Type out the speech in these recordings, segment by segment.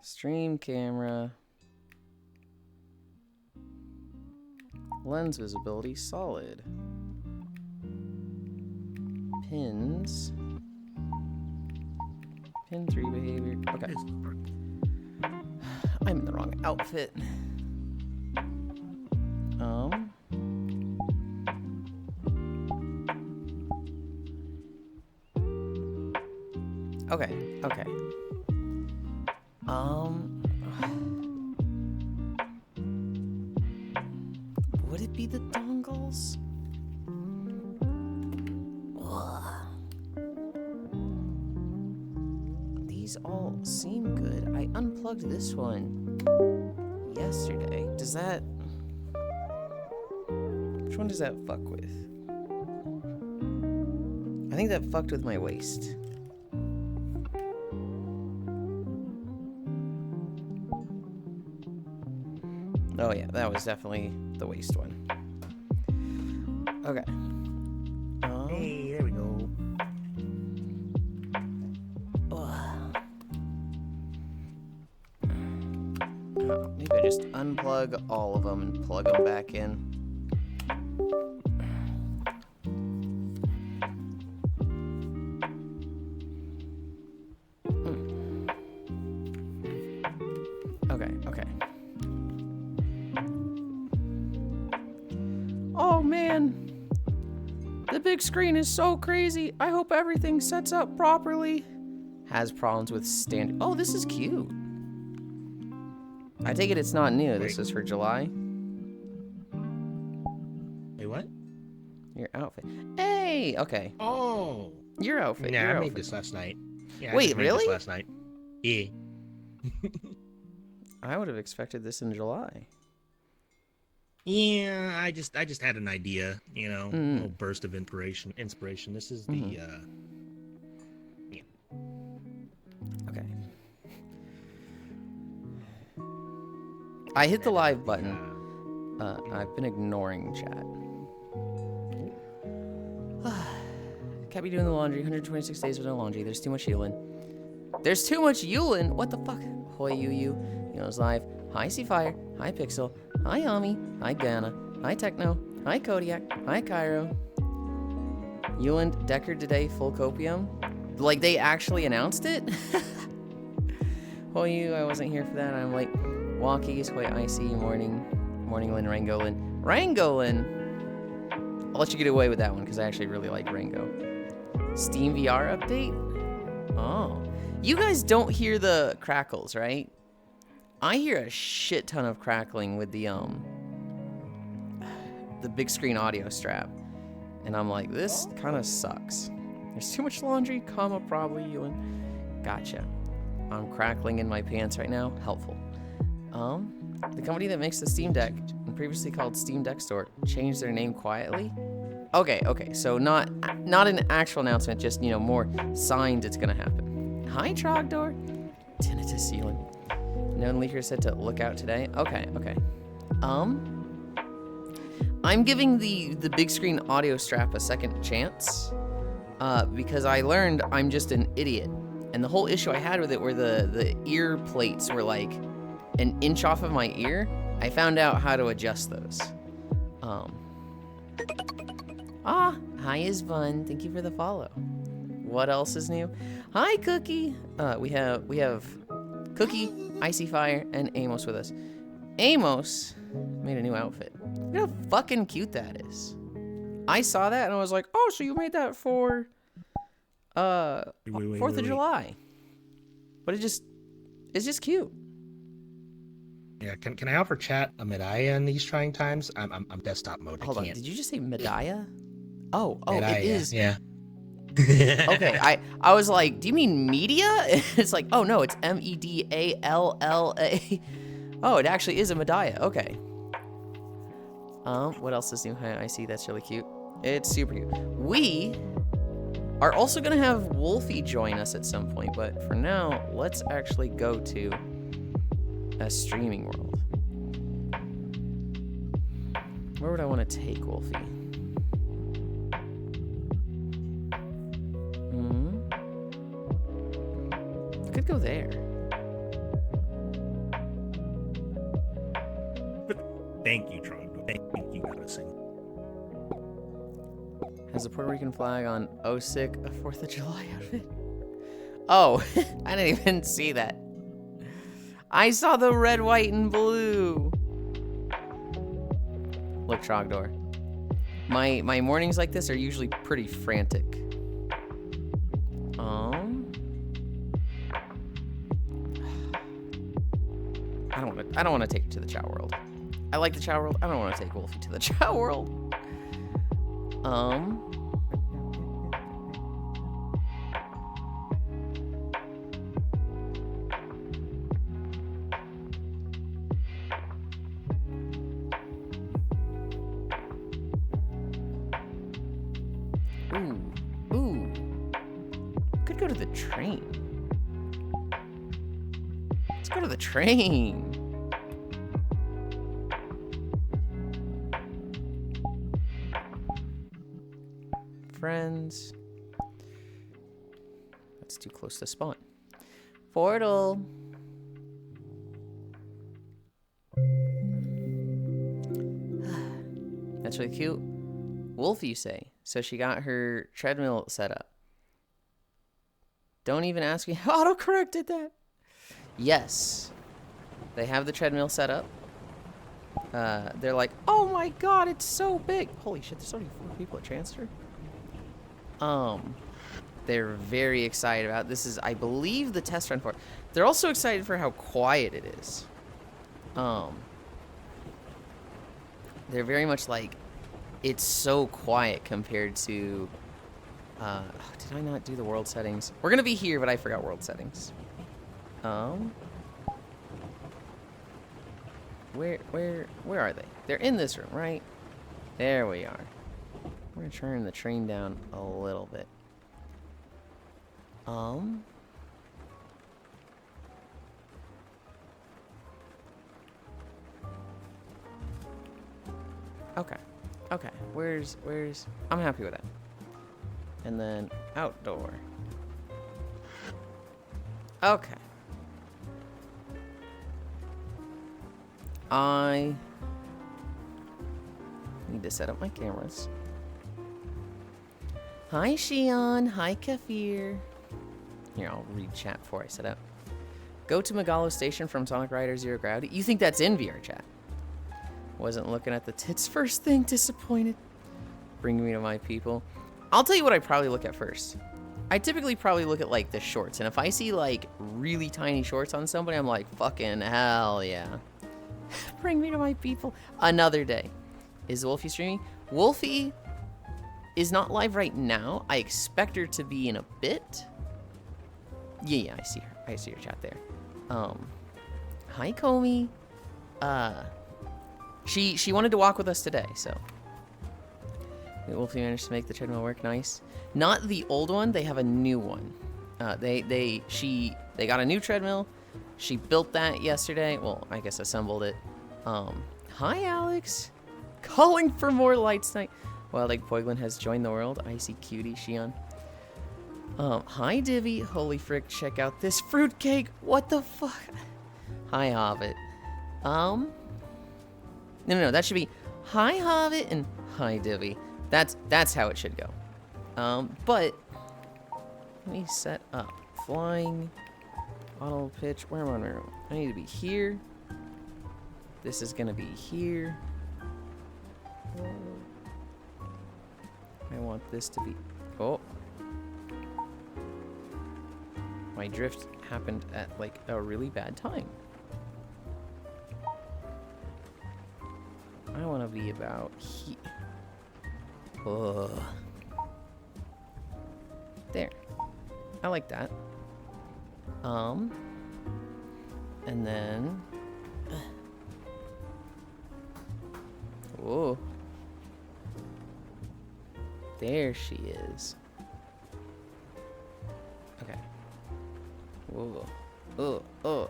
Stream camera. Lens visibility solid. Pins. Pin 3 behavior. Okay. I'm in the wrong outfit. Okay, okay. Would it be the dongles? These all seem good. I unplugged this one yesterday. Does that... Which one does that fuck with? I think that fucked with my waist. Oh yeah, that was definitely the waist one. Okay. Hey, there we go. Maybe I just unplug all of them and plug them back in. Okay, okay. Oh man, the big screen is so crazy. I hope everything sets up properly. Has problems with standard. Oh, this is cute. I take it it's not new. Wait. This is for July. Wait, what? Your outfit. Hey, okay. Oh. Your outfit. Yeah, your I outfit. made this last night. Yeah, wait, I made really? This last night. Yeah. I would have expected this in July. Yeah, I just had an idea, you know, a little burst of inspiration. This is the yeah. Okay. I hit the live button. I've been ignoring chat. Can't be doing the laundry. 126 days with no laundry. There's too much Yulind. There's too much Yulind? What the fuck? Hoy you. Yo's live. Hi C-Fire. Hi Pixel. Hi Ami. Hi Ghana. Hi Techno. Hi Kodiak. Hi Cairo. Yulind Deckard today, full copium. Like they actually announced it? Hoy you, I wasn't here for that. I'm like, Walkies, Hoy Icy, Morning Lin, Rangolin. Rangolin! I'll let you get away with that one because I actually really like Rango. Steam VR update? Oh. You guys don't hear the crackles, right? I hear a shit ton of crackling with the big screen audio strap. And I'm like, this kind of sucks. There's too much laundry, comma, probably, Yulind. Gotcha. I'm crackling in my pants right now. Helpful. The company that makes the Steam Deck, and previously called Steam Deck Store, changed their name quietly. Okay, so not an actual announcement, just, you know, more signs it's gonna happen. Hi, Trogdor. Tinnitus Yulind. Known leaker said to look out today. Okay. I'm giving the big screen audio strap a second chance, because I learned I'm just an idiot. And the whole issue I had with it were the ear plates were like an inch off of my ear. I found out how to adjust those. Hi Isvan, thank you for the follow. What else is new? Hi Cookie. We have Cookie, Icy Fire, and Amos with us. Amos made a new outfit. Look how fucking cute that is. I saw that and I was like, oh, so you made that for 4th of July. But it's just cute. Yeah, can I offer chat a medalla in these trying times? I'm desktop mode. Hold on, did you just say medalla? Oh, medalla, it is. Yeah. Okay, I was like, do you mean media? It's like, oh no, it's MEDALLA. Oh, it actually is a medalla. Okay. What else is new? I see, that's really cute. It's super cute. We are also gonna have Wolfie join us at some point, but for now, let's actually go to a streaming world. Where would I want to take Wolfie? I could go there. Thank you, Trogdor. Thank you, Madison. Has the Puerto Rican flag on sick a 4th of July outfit? Oh, I didn't even see that. I saw the red, white, and blue. Look, Trogdor. My mornings like this are usually pretty frantic. I don't want to take it to the Chow World. I like the Chow World. I don't want to take Wolfie to the Chow World. Ooh. Could go to the train. Let's go to the train. Friends. That's too close to spawn. Portal. That's really cute. Wolf, you say. So she got her treadmill set up. Don't even ask me how autocorrect did that. Yes. They have the treadmill set up. They're like, oh my god, it's so big. Holy shit, there's only 4 people at transfer. They're very excited about this. Is, I believe, the test run for it. They're also excited for how quiet it is. They're very much like, it's so quiet compared to, did I not do the world settings? We're gonna be here, but I forgot world settings. Where are they? They're in this room, right? There we are. We're gonna turn the train down a little bit. Okay. Where's, I'm happy with that. And then outdoor. Okay. I need to set up my cameras. Hi, Shion. Hi, Kefir. Here, I'll read chat before I set up. Go to Megalo Station from Sonic Rider Zero Gravity. You think that's in VR chat? Wasn't looking at the tits first thing. Disappointed. Bring me to my people. I'll tell you what I probably look at first. I typically probably look at, like, the shorts. And if I see, like, really tiny shorts on somebody, I'm like, fucking hell yeah. Bring me to my people. Another day. Is Wolfie streaming? Wolfie is not live right now. I expect her to be in a bit. Yeah, I see her. I see her chat there. Hi, Comey. She wanted to walk with us today, so. Wolfie managed to make the treadmill work nice. Not the old one, they have a new one. They got a new treadmill. She built that yesterday. Well, I guess assembled it. Hi, Alex. Calling for more lights tonight. Wild Egg Poiglin has joined the world. Icy Cutie, Shion. Hi, Divvy. Holy frick, check out this fruitcake. What the fuck? Hi, Hobbit. No, that should be hi, Hobbit, and hi, Divvy. That's how it should go. But let me set up. Flying, auto pitch. Where am I? I need to be here. This is gonna be here. I want this to be. Oh. My drift happened at like a really bad time. I want to be about here. There. I like that. And then. Oh. There she is. Okay. Whoa. Oh.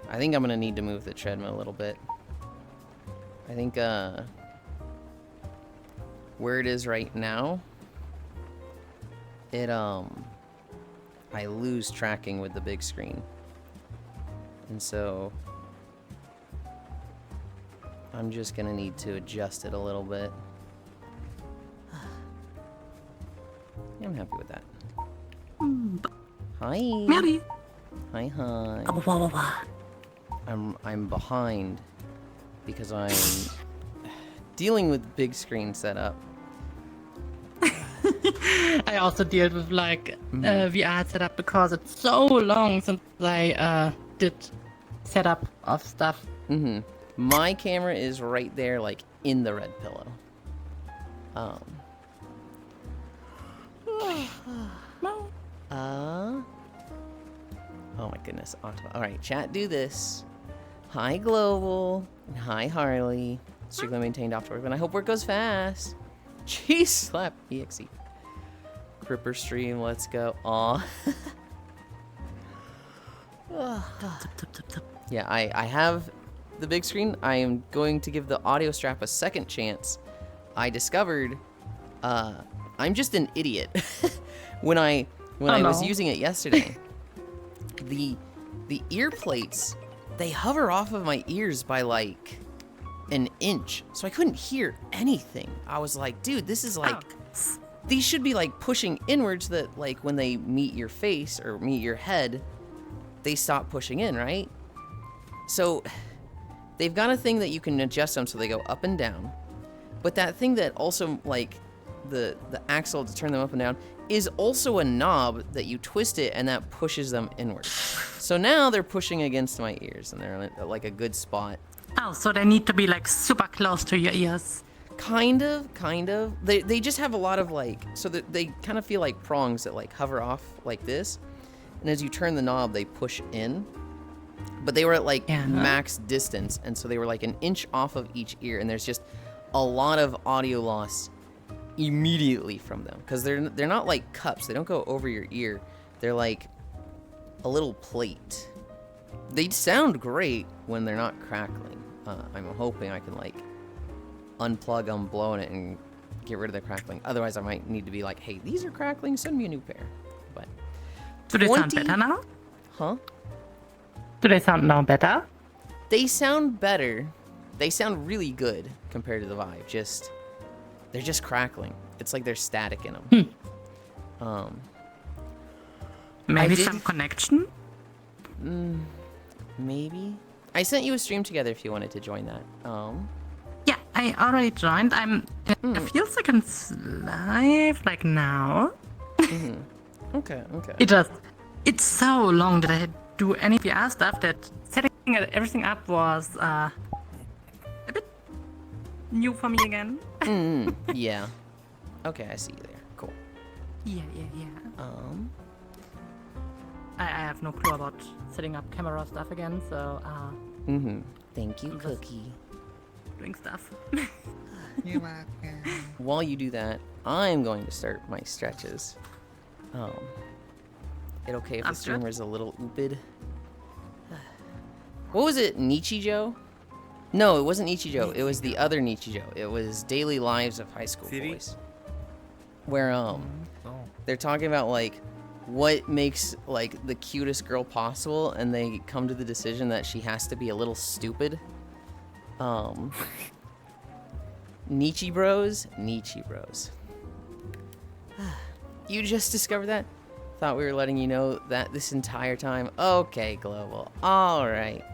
I think I'm gonna need to move the treadmill a little bit. I think, where it is right now, I lose tracking with the big screen. And so, I'm just gonna need to adjust it a little bit. I'm happy with that. Hi. Mary. Hi, hi. Oh, I'm behind because I'm dealing with big screen setup. I also deal with like VR setup because it's so long since I did setup of stuff. Mm-hmm. My camera is right there, like in the red pillow. Oh my goodness. All right, chat, do this. Hi, Global. And hi, Harley. Strictly maintained afterward, and I hope work goes fast. Cheese slap exe. Cripper stream, let's go. Aw. Yeah, I have the big screen. I am going to give the audio strap a second chance. I discovered I'm just an idiot. when I was using it yesterday, the ear plates, they hover off of my ears by like an inch, so I couldn't hear anything. I was like, dude, this is like, these should be like pushing inwards, that like when they meet your face or meet your head, they stop pushing in, right? So they've got a thing that you can adjust them so they go up and down, but that thing that also like the axle to turn them up and down is also a knob that you twist it and that pushes them inward. So now they're pushing against my ears and they're in like a good spot. Oh, so they need to be like super close to your ears. Kind of. They just have a lot of like, so that they kind of feel like prongs that like hover off like this. And as you turn the knob, they push in. But they were at like max distance. And so they were like an inch off of each ear. And there's just a lot of audio loss immediately from them. Because they're not like cups. They don't go over your ear. They're like a little plate. They sound great when they're not crackling. I'm hoping I can like unplug them, blow it, and get rid of the crackling. Otherwise, I might need to be like, hey, these are crackling, send me a new pair. But do they sound better now? Huh? Do they sound now better? They sound better. They sound really good compared to the Vive. They're just crackling. It's like there's static in them. Maybe some connection? Maybe. I sent you a stream together if you wanted to join that. Yeah, I already joined. I'm a few seconds live, like now. Okay. It's so long that I do any VR stuff that setting everything up was a bit new for me again. Yeah. Okay, I see you there. Cool. Yeah. I have no clue about setting up camera stuff again, so Thank you, Cookie. Doing stuff. You're welcome. While you do that, I'm going to start my stretches. It okay if the streamer's a little oopid? What was it, Nichijou? No, it wasn't Nichijou. It was the other Nichijou. It was Daily Lives of High School Boys. Where they're talking about like what makes like the cutest girl possible, and they come to the decision that she has to be a little stupid. Nietzsche Bros. You just discovered that? Thought we were letting you know that this entire time. Okay, Global. Alright.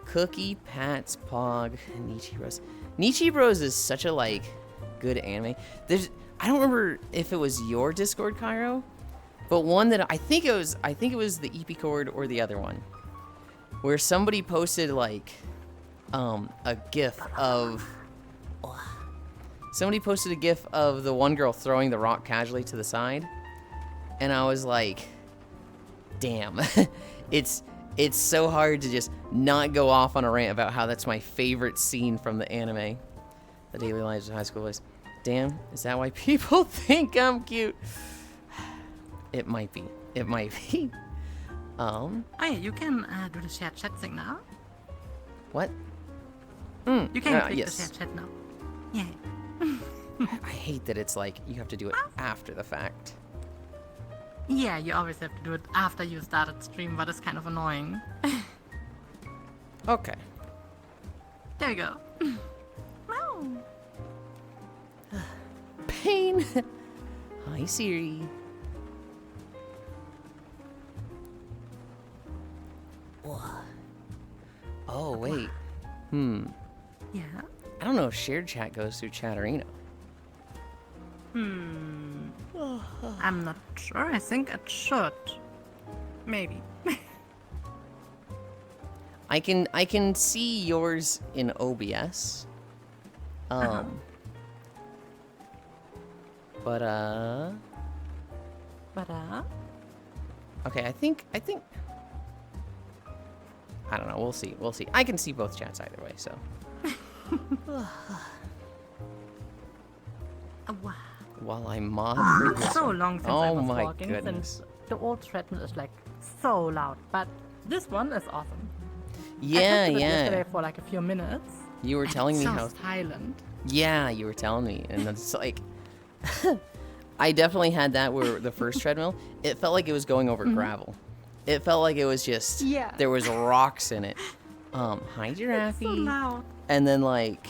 Cookie, Pats, Pog, Nietzsche Bros. Nietzsche Bros is such a like good anime. I don't remember if it was your Discord, Cairo, but one that I think it was the Epicord or the other one, where somebody posted like a gif of the one girl throwing the rock casually to the side, and I was like, damn. it's so hard to just not go off on a rant about how that's my favorite scene from the anime, The Daily Lives of High School Boys. Damn, is that why people think I'm cute? It might be. Oh yeah, you can do the shared chat thing now. What? You can click yes. the shared chat now. Yeah. I hate that it's like you have to do it after the fact. Yeah, you always have to do it after you started stream, but it's kind of annoying. Okay. There we go. Wow. Pain. Hi, Siri. Oh, wait. Yeah. I don't know if shared chat goes through Chatterino. I'm not sure. I think it should. Maybe. I can see yours in OBS. But But okay, I think I don't know, we'll see. I can see both chats either way, so. wow. While I mod for this So one. long since I Oh was my walking, goodness. since the old treadmill is like so loud. But this one is awesome. I Yeah, tested it yeah. yesterday for like a few minutes. You were and telling it's me so how silent. Yeah, you were telling me, and it's like, I definitely had that where the first treadmill, it felt like it was going over gravel. It felt like it was just, Yeah. there was rocks in it. Hi, Giraffe. So loud. And then like,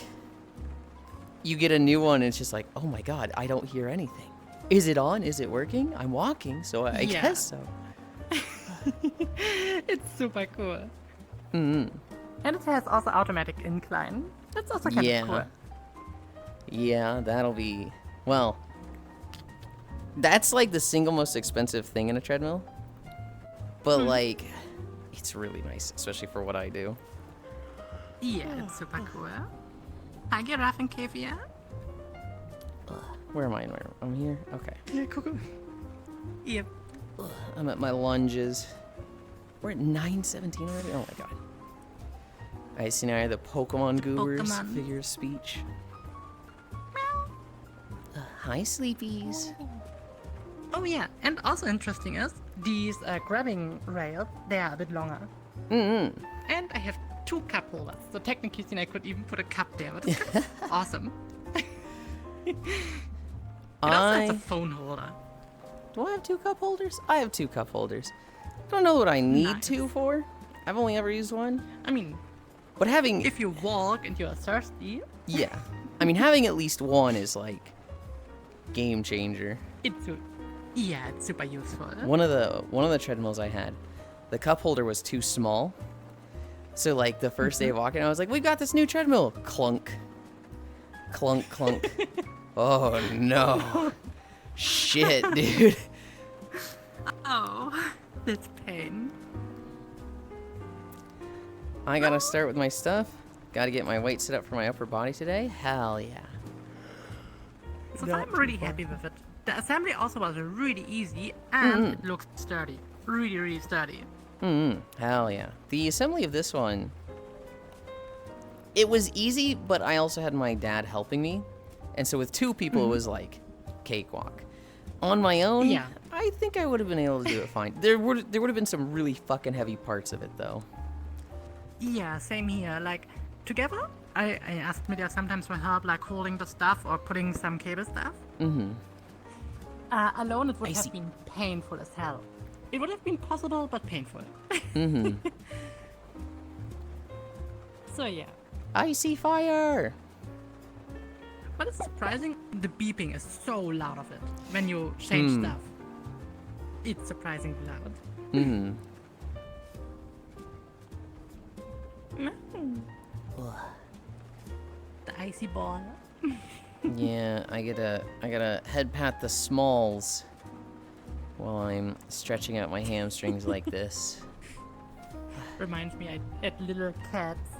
you get a new one, and it's just like, oh my god, I don't hear anything. Is it on? Is it working? I'm walking, so I Yeah. guess so. It's super cool. Mm-hmm. And it has also automatic incline. That's also kind Yeah. of cool. Yeah, that'll be, well, that's like the single most expensive thing in a treadmill. But like, it's really nice, especially for what I do. Yeah, it's super cool. Hi, Giraffe and Kavia. Where am I? I'm here? Okay. Yeah, cool. Yep. I'm at my lunges. We're at 9:17 already? Oh my god. Alright, so now I have the Pokemon Goobers Pokemon. figure of speech. Hi, Sleepies. Oh yeah, and also interesting is these grabbing rails, they are a bit longer. Mm-hmm. And I have 2 cup holders, so technically I could even put a cup there, but it's kind of awesome. It also has a phone holder. Do I have 2 cup holders? I have 2 cup holders. I don't know what I need Nice. 2 for. I've only ever used one. I mean, But having, if you walk and you're thirsty, yeah. I mean, having at least one is like game changer. it's super useful. One of the treadmills I had, the cup holder was too small. So like the first day of walking, I was like, "We've got this new treadmill." Clunk, clunk, clunk. Oh no, shit, dude. Oh, that's pain. I gotta start with my stuff. Gotta get my weight set up for my upper body today. Hell yeah. So I'm really happy with it. The assembly also was really easy and it looks sturdy. Really, really sturdy. Hell yeah. The assembly of this one, it was easy, but I also had my dad helping me. And so with 2 people, it was like cakewalk. On my own, Yeah. I think I would have been able to do it fine. There would have been some really fucking heavy parts of it, though. Yeah, same here. Like, together, I asked Media sometimes for help, like holding the stuff or putting some cable stuff. Alone, it would I have see. been painful as hell. It would have been possible, but painful. So yeah. I see fire! But it's surprising, the beeping is so loud of it when you change stuff. It's surprisingly loud. The icy ball. Yeah, I gotta head pat the smalls while I'm stretching out my hamstrings like this. Reminds me, I had little cats,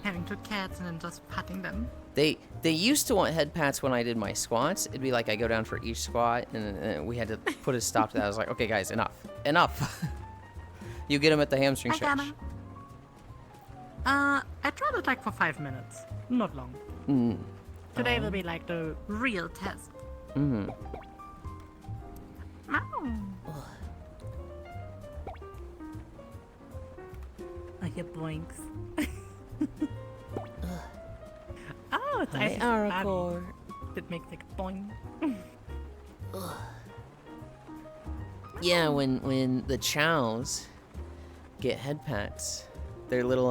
having 2 cats and then just patting them. They used to want head pats when I did my squats. It'd be like I go down for each squat, and then we had to put a stop to that. I was like, okay, guys, enough. You get them at the hamstring I stretch. gotta. I tried it like for 5 minutes, not long. Today will be like the real test. Meow. I hear boinks. Oh, it's Hi, icy Aracor. That makes like a boing. Yeah, when the chows get head pats, their little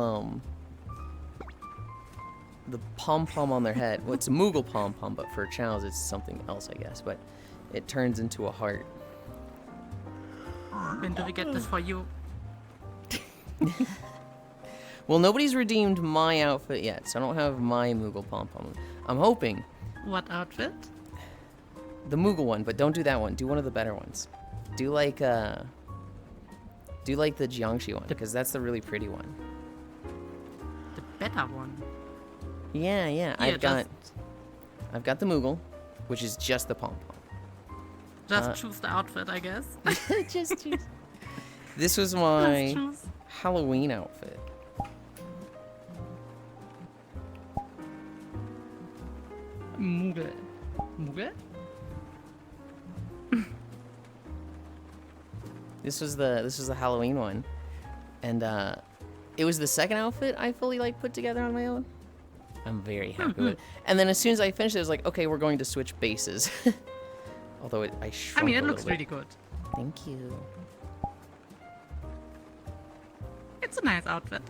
the pom-pom on their head. Well, it's a Moogle pom-pom, but for Chow's it's something else, I guess. But it turns into a heart. When do we get this for you? Well, nobody's redeemed my outfit yet, so I don't have my Moogle pom-pom. I'm hoping. What outfit? The Moogle one, but don't do that one. Do one of the better ones. Do like the Jiangxi one, because that's the really pretty one. The better one. Yeah. Yeah, I've got the Moogle, which is just the pom-pom. Just choose the outfit, I guess. Just choose. This was my Just choose. Halloween outfit. Moogle. Moogle? This was the Halloween one, and it was the second outfit I fully like put together on my own. I'm very happy with it. And then as soon as I finished it, I was like, okay, we're going to switch bases. Although I shrunk I mean, a it little looks bit. really good. Thank you. It's a nice outfit.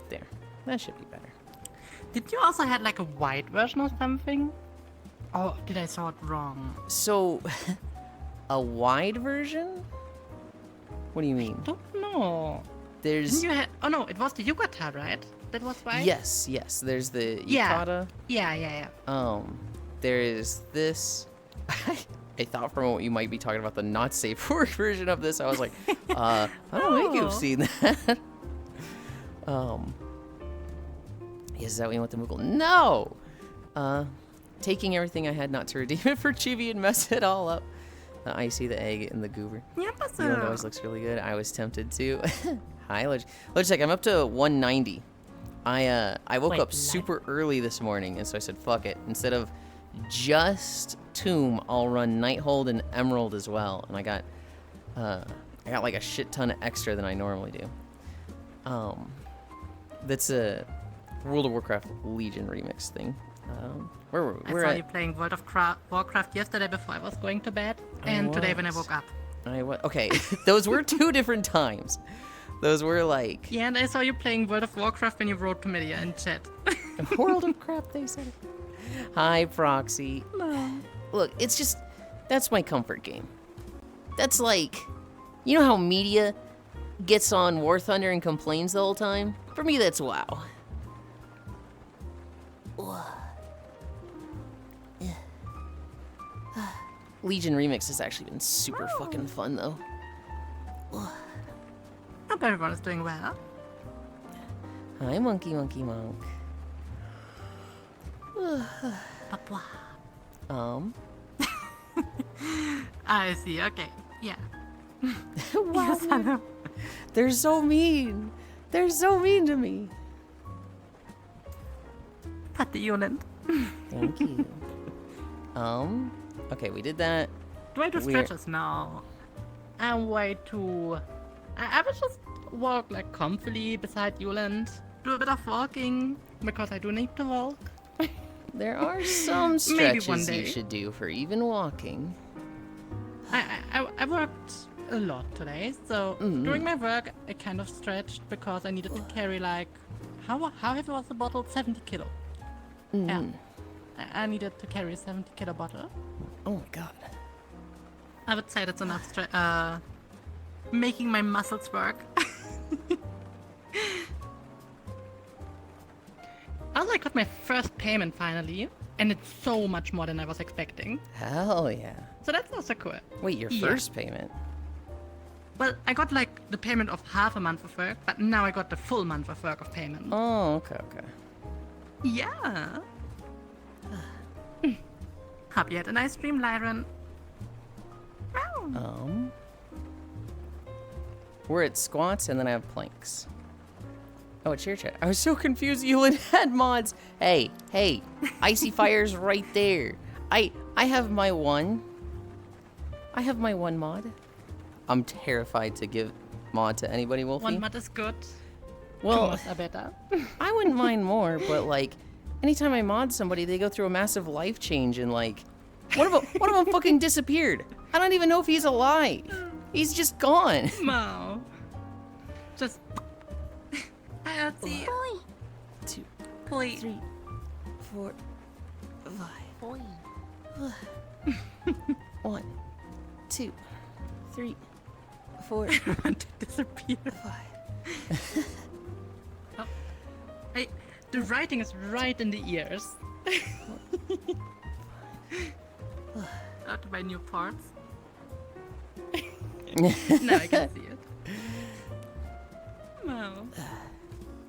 There, that should be better. Did you also have like a white version or something? Oh, did I saw it wrong? So, a wide version? What do you mean? Don't know. There's Didn't you have? Oh no, it was the yukata, right? That was white. yes. There's the Yeah. yukata. Yeah. There is this. I thought for a moment you might be talking about the not safe for work version of this. I was like, I don't think No. you've seen that. Is that what you want the Moogle? No! Taking everything I had not to redeem it for Chibi and mess it all up. The icy, the egg, and the goober. Yeah, Yulind always looks really good. I was tempted to. Hi, Logitech. I'm up to 190. I woke Wait, up what? super early this morning, and so I said, fuck it. Instead of just Tomb, I'll run Nighthold and Emerald as well. And I got like a shit ton of extra than I normally do. That's a World of Warcraft Legion remix thing. Where were we? I We're saw at, you playing World of Warcraft yesterday before I was going to bed, and today when I woke up. Okay, those were two different times. Those were like Yeah, and I saw you playing World of Warcraft when you wrote to Media in chat. World of Crap, they said it. Hi, Proxy. No. Look, it's just, that's my comfort game. That's like, you know how Media gets on War Thunder and complains the whole time? For me, that's WoW. Legion Remix has actually been super fucking fun, though. Hope everyone is doing well. Hi, Monkey Monk. Papa. I see, okay. Yeah. Yes, I know. They're so mean. They're so mean to me. Pat the Yulind. Thank you. Okay, we did that. Do I do Weird. stretches now? I'm way too... I will just walk like comfily beside Yulind. Do a bit of walking, because I do need to walk. There are some Maybe one stretches you day. should do for even walking. I worked a lot today, so during my work I kind of stretched because I needed to carry like... How heavy was the bottle? 70 kilo. Yeah. I needed to carry a 70 kilo bottle. Oh my god. I would say that's enough making my muscles work. Also, I got my first payment finally, and it's so much more than I was expecting. Hell yeah. So that's also cool. Wait, your Yeah. first payment? Well, I got like the payment of half a month of work, but now I got the full month of work of payment. Oh, okay. Yeah. Hope you had a nice stream, Lyron. Meow. We're at squats and then I have planks. Oh, it's your chat. I was so confused. Yulind had mods. Hey, Icy Fire's right there. I have my one. I have my one mod. I'm terrified to give mod to anybody, Wolfie. One mod is good. Well, Two mods are better. I wouldn't mind more, but like, anytime I mod somebody, they go through a massive life change and like, one of them fucking disappeared. I don't even know if he's alive. He's just gone. Wow. Just... I see. Boy. 3, 4, 5. Boy. 1, 2, 3, 4, I want to disappear. 5. Oh. Hey, the writing is right in the ears. Out of my new parts. Now I can see it. No.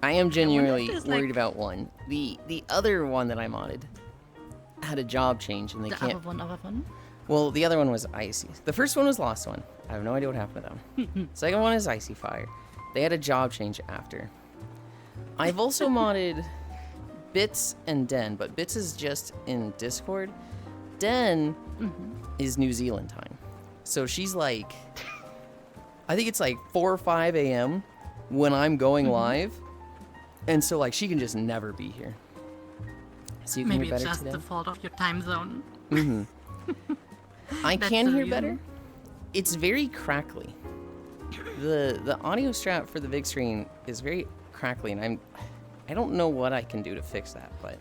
I am genuinely there's, worried like- about one. The other one that I modded had a job change and they The can't. other one. Well, the other one was icy. The first one was Lost One. I have no idea what happened to them. Second one is Icy Fire. They had a job change after. I've also modded Bits and Den, but Bits is just in Discord. Den is New Zealand time. So she's like, I think it's like 4 or 5 a.m. when I'm going live. And so like she can just never be here. So you can Maybe hear it's better just today? the fault of your time zone. I That's can the hear reason. better. It's very crackly. The audio strap for the big screen is very crackly, and I don't know what I can do to fix that, but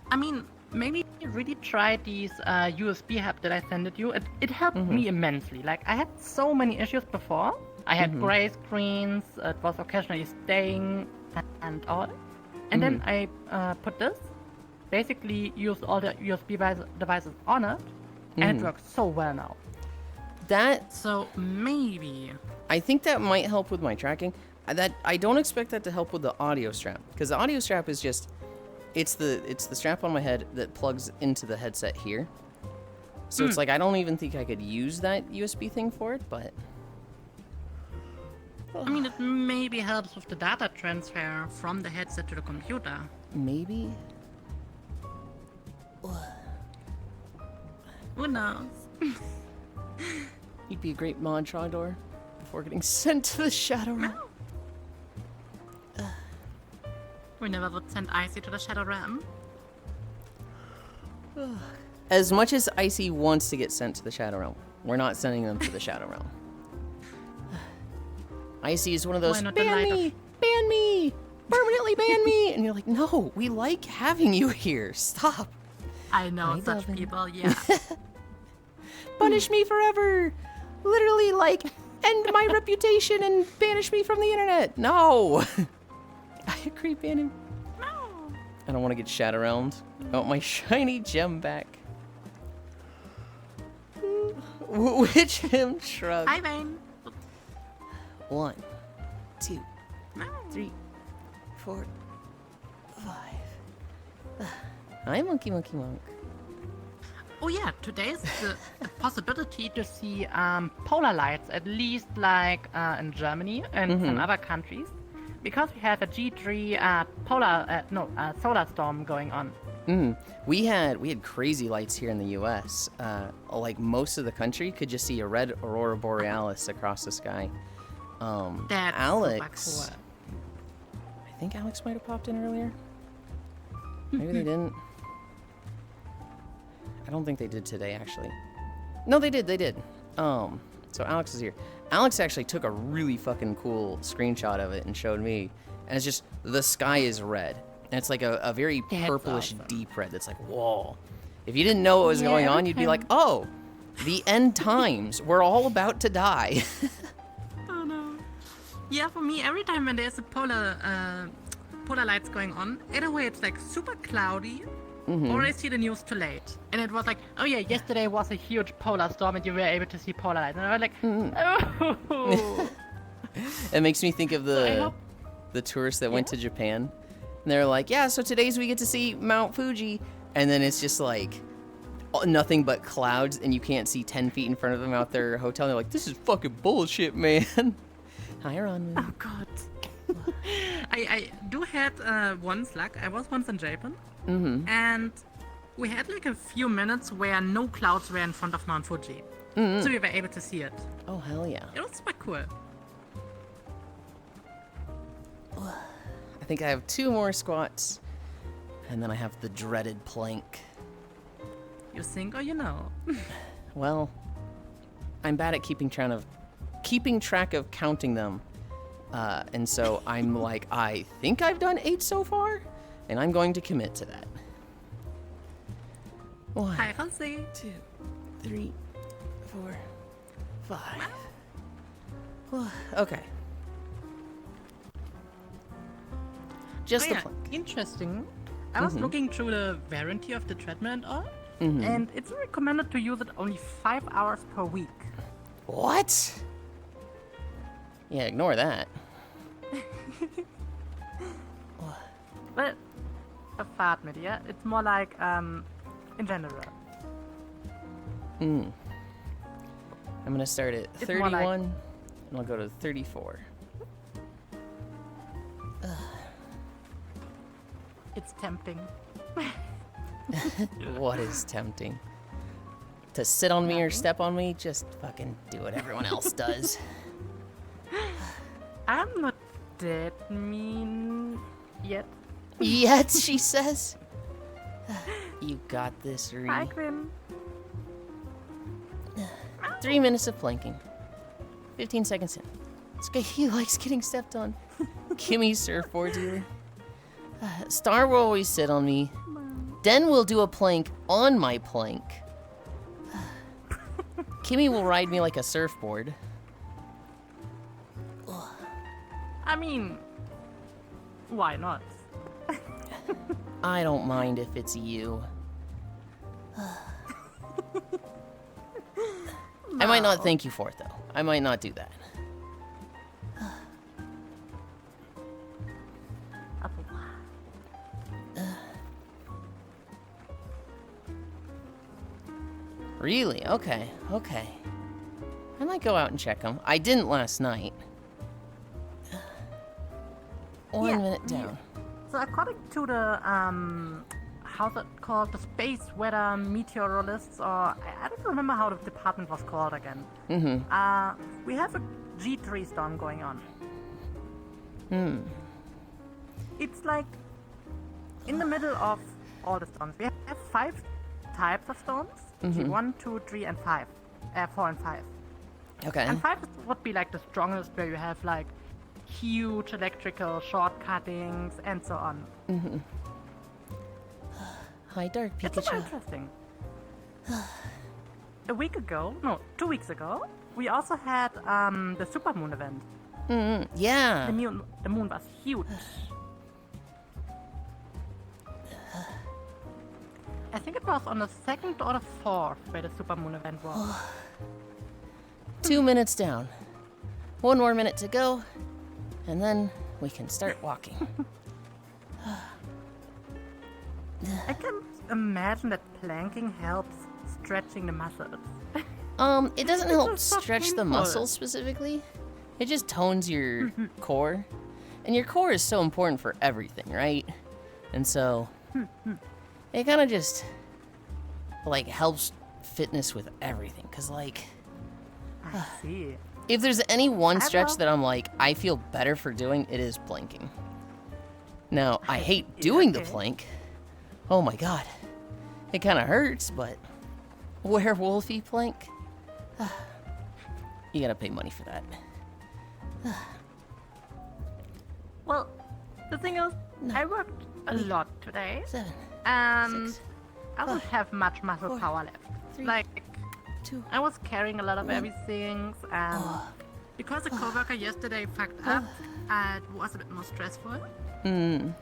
I mean, maybe really try these USB hub that I sent you. It helped me immensely. Like, I had so many issues before. I had gray screens, it was occasionally staying and all. And then I put this, basically used all the USB devices on it, and it works so well now. that So maybe. I think that might help with my tracking. That I don't expect that to help with the audio strap, because the audio strap is just it's the strap on my head that plugs into the headset here. So it's like I don't even think I could use that USB thing for it, but I mean, it maybe helps with the data transfer from the headset to the computer. maybe. Who knows? He'd be a great mod Trogdor before getting sent to the Shadow Realm. We never would send Icy to the Shadow Realm. As much as Icy wants to get sent to the Shadow Realm, we're not sending them to the Shadow Realm. Icy is one of those, Why not the ban light of- me, ban me, permanently ban me. And you're like, no, we like having you here. Stop. I know Hey, such Devin. people, yeah. Punish me forever. Literally, like, end my reputation and banish me from the internet. No. I agree, ban him. No. I don't want to get Shadow Realmed. I want my shiny gem back. Witch him shrug. Hi, Vane. 1, 2, No. 3, 4, 5. Hi, Monkey Monk. Oh yeah, today is the possibility to see polar lights, at least like in Germany and some other countries, because we have a G3 solar storm going on. We had crazy lights here in the U.S. Like most of the country could just see a red aurora borealis across the sky. That's Alex, super I think Alex might have popped in earlier. Maybe they didn't. I don't think they did today, actually. No, they did. So Alex is here. Alex actually took a really fucking cool screenshot of it and showed me. And it's just, the sky is red. And it's like a very That's purplish, awesome. deep red that's like, whoa. If you didn't know what was Yeah, going on, every you'd be time- like, oh, the end times. We're all about to die. Oh no. Yeah, for me, every time when there's a polar lights going on, either way it's like super cloudy, or I see the news too late. And it was like, oh yeah, yesterday was a huge polar storm and you were able to see polar lights. And I was like, oh. It makes me think of I hope- the tourists that went to Japan. And they're like, yeah, so today's we get to see Mount Fuji. And then it's just like nothing but clouds and you can't see 10 feet in front of them out their hotel. And they're like, this is fucking bullshit, man. Hi, Ron. Oh god. I do had once luck. I was once in Japan, and we had like a few minutes where no clouds were in front of Mount Fuji, so we were able to see it. Oh, hell yeah. It was super cool. I think I have 2 more squats. And then I have the dreaded plank. You think or you know? Well, I'm bad at keeping track of counting them. And so I'm like, I think I've done 8 so far, And I'm going to commit to that. 1, I can see. 2, 3, 4, 5. Okay. Just the plank. Interesting. I was looking through the warranty of the treadmill and all, Mm-hmm. and it's recommended to use it only 5 hours per week. What? Yeah, ignore that. But a fart media, it's more like in general. I'm gonna start at It's more 31, like- and I'll go to 34. It's tempting. What is tempting? To sit on me or step on me? Just fucking do what everyone else does. I'm not that mean yet. Yet, she says. You got this, Ree. Hi, Quinn. 3 minutes of planking. 15 seconds in. This guy, he likes getting stepped on. Kimmy surfboard dealer. Star will always sit on me. Den will do a plank on my plank. Kimmy will ride me like a surfboard. I mean, why not? I don't mind if it's you. I might not thank you for it, though. I might not do that. Really? Okay, okay. I might go out and check them. I didn't last night. 1 Yeah, minute down. So according to the how's it called, the space weather meteorologists, or I don't remember how the department was called again. We have a G3 storm going on. It's like in the middle of all the storms. We have 5 types of storms: G1, 2, 3, and 5. 4 and 5. Okay. And 5 would be like the strongest, where you have like huge electrical shortcuttings and so on. Hi, Dark It's super Pikachu. interesting. A week ago, no, 2 weeks ago, we also had the supermoon event. Yeah. The moon was huge. I think it was on the 2nd or the 4th where the supermoon event was. 2 minutes down. 1 more minute to go, and then we can start walking. I can imagine that planking helps stretching the muscles. It doesn't help is so stretch the painful. muscles specifically. It just tones your core. And your core is so important for everything, right? And so it kind of just like helps fitness with everything. Cause like I see. if there's any one I stretch will- that I'm like, I feel better for doing, it is planking. Now, I hate doing the okay. plank. Oh my god. It kind of hurts, but werewolfy plank? You gotta pay money for that. Well, the thing is, I worked a lot today, 7, and 6, I don't have much muscle 4, power left. 3, Like, 2. I was carrying a lot of heavy things, and because the coworker yesterday fucked up, it was a bit more stressful. Even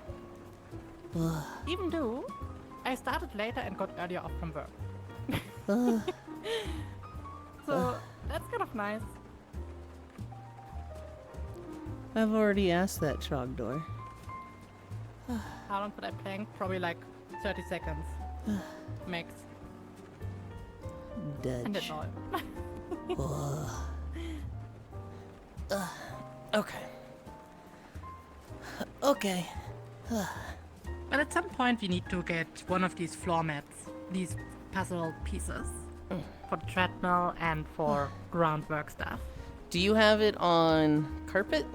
though I started later and got earlier off from work. So that's kind of nice. I've already asked that Trogdor. How long could I plank? Probably like 30 seconds. Max. And that's all. Okay. Okay. But at some point we need to get one of these floor mats, these puzzle pieces, for the treadmill and for groundwork stuff. Do you have it on carpet?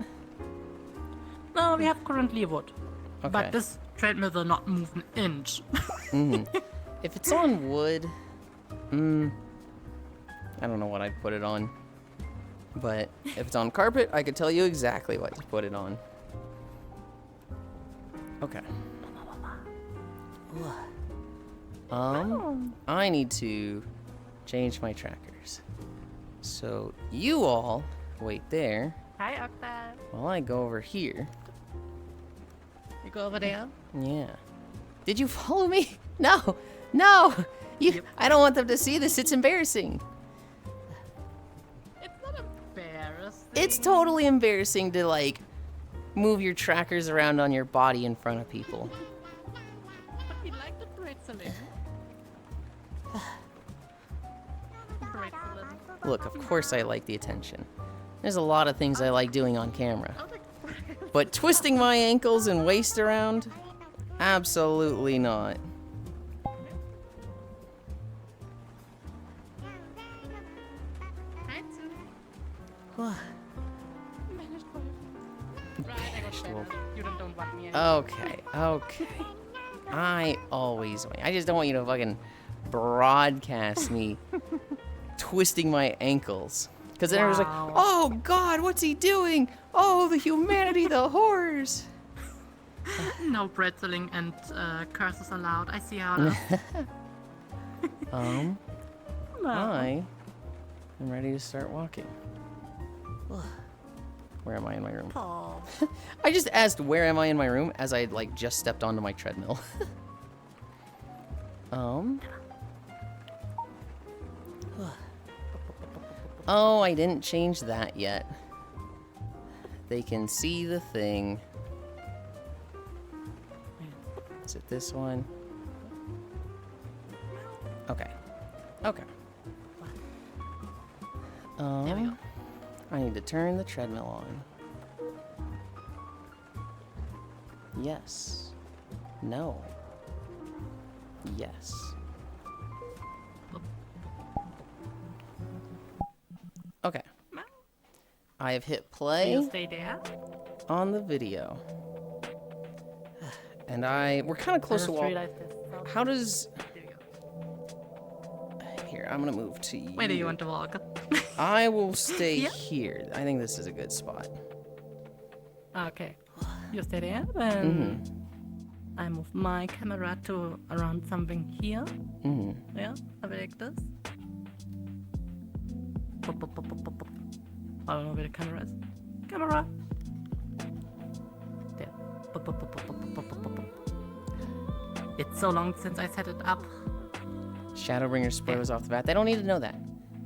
No, we have currently wood. Okay. But this treadmill will not move an inch. If it's on wood, I don't know what I'd put it on. But if it's on carpet, I could tell you exactly what to put it on. Okay. I need to change my trackers. So you all wait there Hi, Octave. while I go over here. You go over there. Yeah. Did you follow me? No, no. I don't want them to see this. It's embarrassing. It's not embarrassing. It's totally embarrassing to like move your trackers around on your body in front of people. But we like the pretzeling. Pretzeling. Look, of course I like the attention. There's a lot of things I like doing on camera. But twisting my ankles and waist around? Absolutely not. Hi, Sue. Okay. Managed wolf. Right, I got wolf. better. You don't want me anymore. Okay. I always win. I just don't want you to fucking broadcast me twisting my ankles. Because then everyone's like, Wow. oh God, what's he doing? Oh, the humanity, the horrors. No pretzeling and curses allowed. I see how it is. I No. am ready to start walking. Where am I in my room? Paul. I just asked where am I in my room as I like just stepped onto my treadmill. Oh, I didn't change that yet. They can see the thing. Is it this one? Okay. Okay. There we go. I need to turn the treadmill on. Yes. No. Yes. Okay. I have hit You play stay there. on the video. And we're kind of close to Just wall. realized this. So- How does, There you go. here, I'm gonna move to you. Where do you want to walk? I will stay Yeah. here. I think this is a good spot. Okay. You stay there, then I move my camera to around something here. Yeah, I will like this. Pop, pop, pop, pop, pop, pop. I don't know where the camera is. Camera! There. Pop, pop, pop, pop, pop, pop, pop, pop, pop. It's so long since I set it up. Shadowbringer spoilers off the bat. They don't need to know that.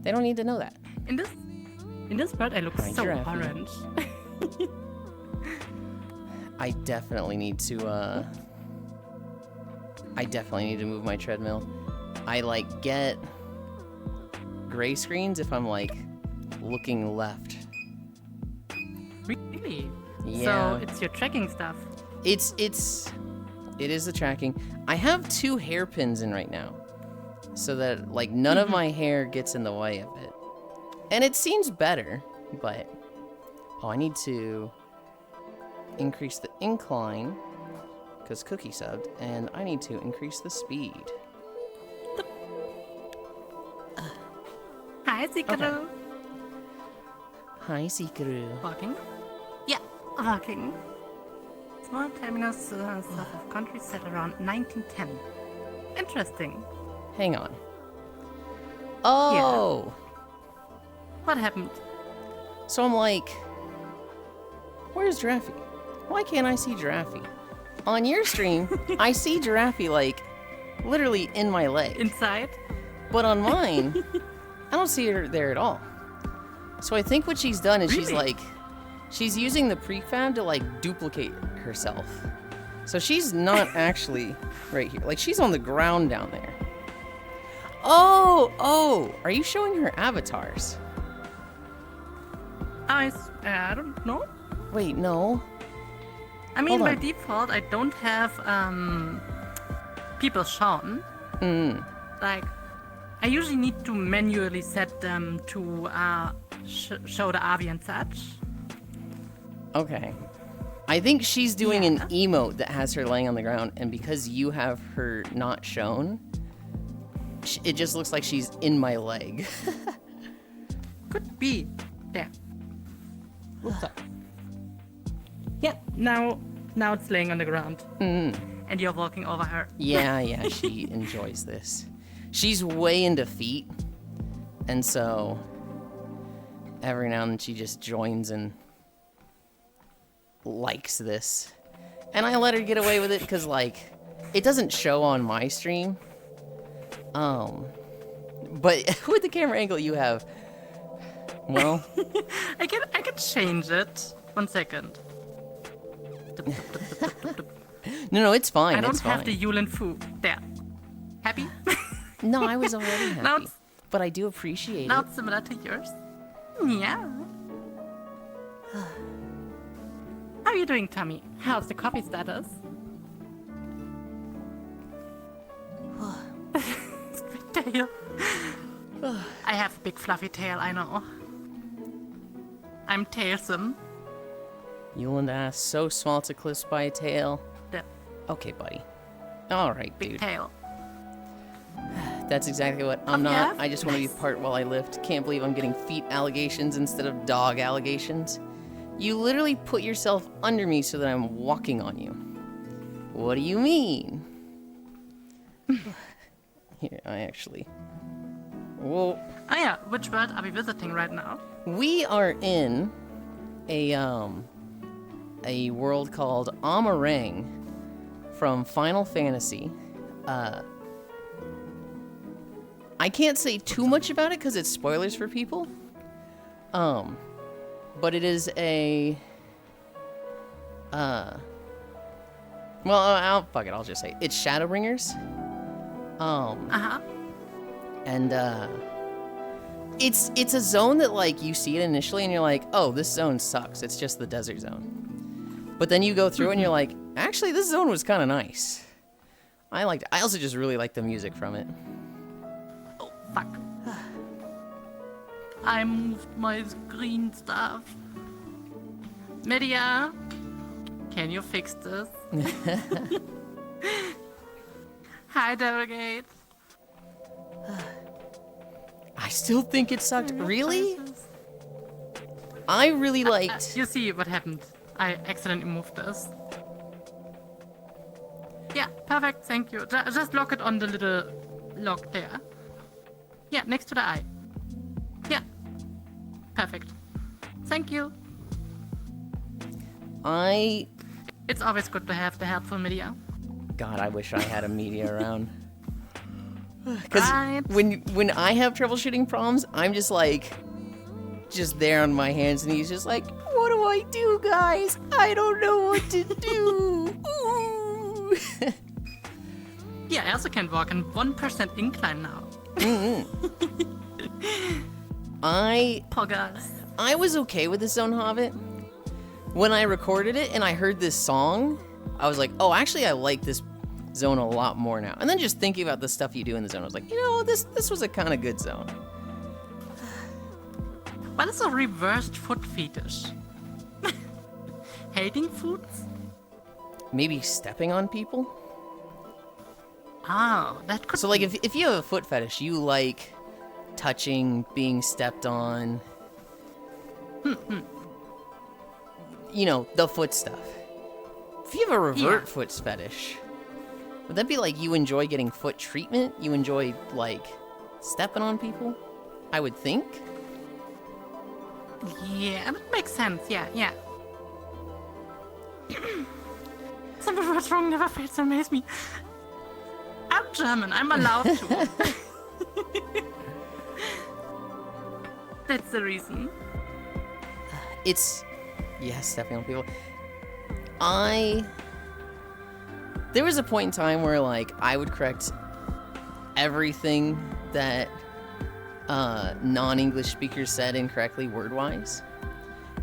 They don't need to know that. In this part, I look Hi, so Giraffe. orange. I definitely need to, move my treadmill. I, like, get gray screens if I'm, like, looking left. Really? Yeah. So it's your tracking stuff. It is the tracking. I have 2 hairpins in right now. So that, like, none of my hair gets in the way of it. And it seems better, but... Oh, I need to increase the incline, because Cookie subbed, and I need to increase the speed. Hi, Zikaru. Okay. Hi, Zikaru. Walking? Yeah, walking. Small terminus south of country set around 1910. Interesting. Hang on. Oh! What happened? So I'm like, where's Giraffe? Why can't I see Giraffe? On your stream, I see Giraffe, like, literally in my leg. Inside? But on mine, I don't see her there at all. So I think what she's done is Really? she's using the prefab to, like, duplicate herself. So she's not actually right here. Like, she's on the ground down there. Oh, are you showing her avatars? I don't know. Wait, no. I mean, Hold by on. default, I don't have people shown. Like, I usually need to manually set them to show the AVI and such. Okay. I think she's doing Yeah. an emote that has her laying on the ground, and because you have her not shown, it just looks like she's in my leg. Could be. There. What's up? Yeah, now it's laying on the ground. And you're walking over her. Yeah, she enjoys this. She's way into feet, and so every now and then she just joins and likes this. And I let her get away with it because, like, it doesn't show on my stream. But with the camera angle you have, well... I can change it. 1 second. No, it's fine. I don't it's have fine. the Yulind foo. There. Happy? No, I was already happy. Now it's- But I do appreciate Now it. it's similar to yours. Yeah. How are you doing, Tommy? How's the coffee status? Big tail. I have a big fluffy tail, I know. I'm tailsome. Yulind ass, so small to clipped by a tail. The Okay, buddy. All right, big dude. tail. That's exactly what I'm Oh, not. yeah? I just want to be part while I lift. Can't believe I'm getting feet allegations instead of dog allegations. You literally put yourself under me so that I'm walking on you. What do you mean? Here, I actually... Whoa. Oh yeah, which world are we visiting right now? We are in a world called Amarang from Final Fantasy. I can't say too much about it because it's spoilers for people. But it is a well, fuck it, I'll just say it's Shadowbringers. Uh-huh. And it's a zone that, like, you see it initially and you're like, oh, this zone sucks. It's just the desert zone. But then you go through and you're like, actually, this zone was kind of nice. I liked it. I also just really like the music from it. Oh, fuck. I moved my green stuff. Media, can you fix this? Hi, Delegate. I still think it sucked. Really? I really liked... You see what happened. I accidentally moved this. Yeah, perfect, thank you. Just lock it on the little lock there. Yeah, next to the eye. Yeah. Perfect. Thank you. It's always good to have the helpful media. God, I wish I had a media around. Because Right. when I have troubleshooting problems, I'm just like, just there on my hands, and he's just like, what do I do, guys? I don't know what to do. Ooh. Yeah, I also can walk in 1% incline now. Poor guys. I was okay with the Zone Hobbit. When I recorded it and I heard this song, I was like, oh, actually, I like this zone a lot more now. And then just thinking about the stuff you do in the zone, I was like, you know, this was a kind of good zone. What is a reversed foot fetish? Hating foods? Maybe stepping on people? Oh, that could So, like, be. if you have a foot fetish, you like touching, being stepped on. You know, the foot stuff. If you have a revert Yeah. foot fetish, would that be like you enjoy getting foot treatment? You enjoy, like, stepping on people? I would think. Yeah, that makes sense. Yeah, yeah. Simple words wrong never fails to amaze me. I'm German. I'm allowed to. That's the reason. It's... Yes, stepping on people. There was a point in time where, like, I would correct everything that non-English speakers said incorrectly word-wise.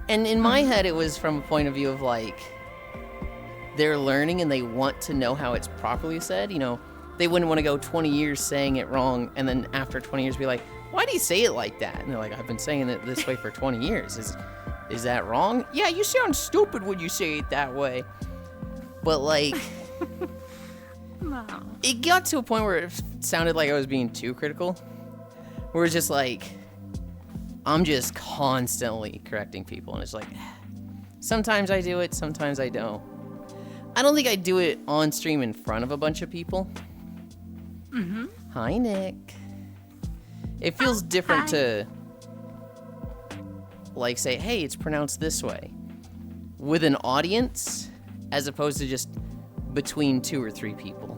And in my head, it was from a point of view of, like, they're learning and they want to know how it's properly said. You know, they wouldn't want to go 20 years saying it wrong and then after 20 years be like, why do you say it like that? And they're like, I've been saying it this way for 20 years. Is that wrong? Yeah, you sound stupid when you say it that way. But, like, No. it got to a point where it sounded like I was being too critical. Where it's just like, I'm just constantly correcting people. And it's like, sometimes I do it, sometimes I don't. I don't think I'd do it on stream in front of a bunch of people. Mm-hmm. Hi, Nick. It feels different to, like, say, hey, it's pronounced this way. With an audience, as opposed to just between 2 or 3 people.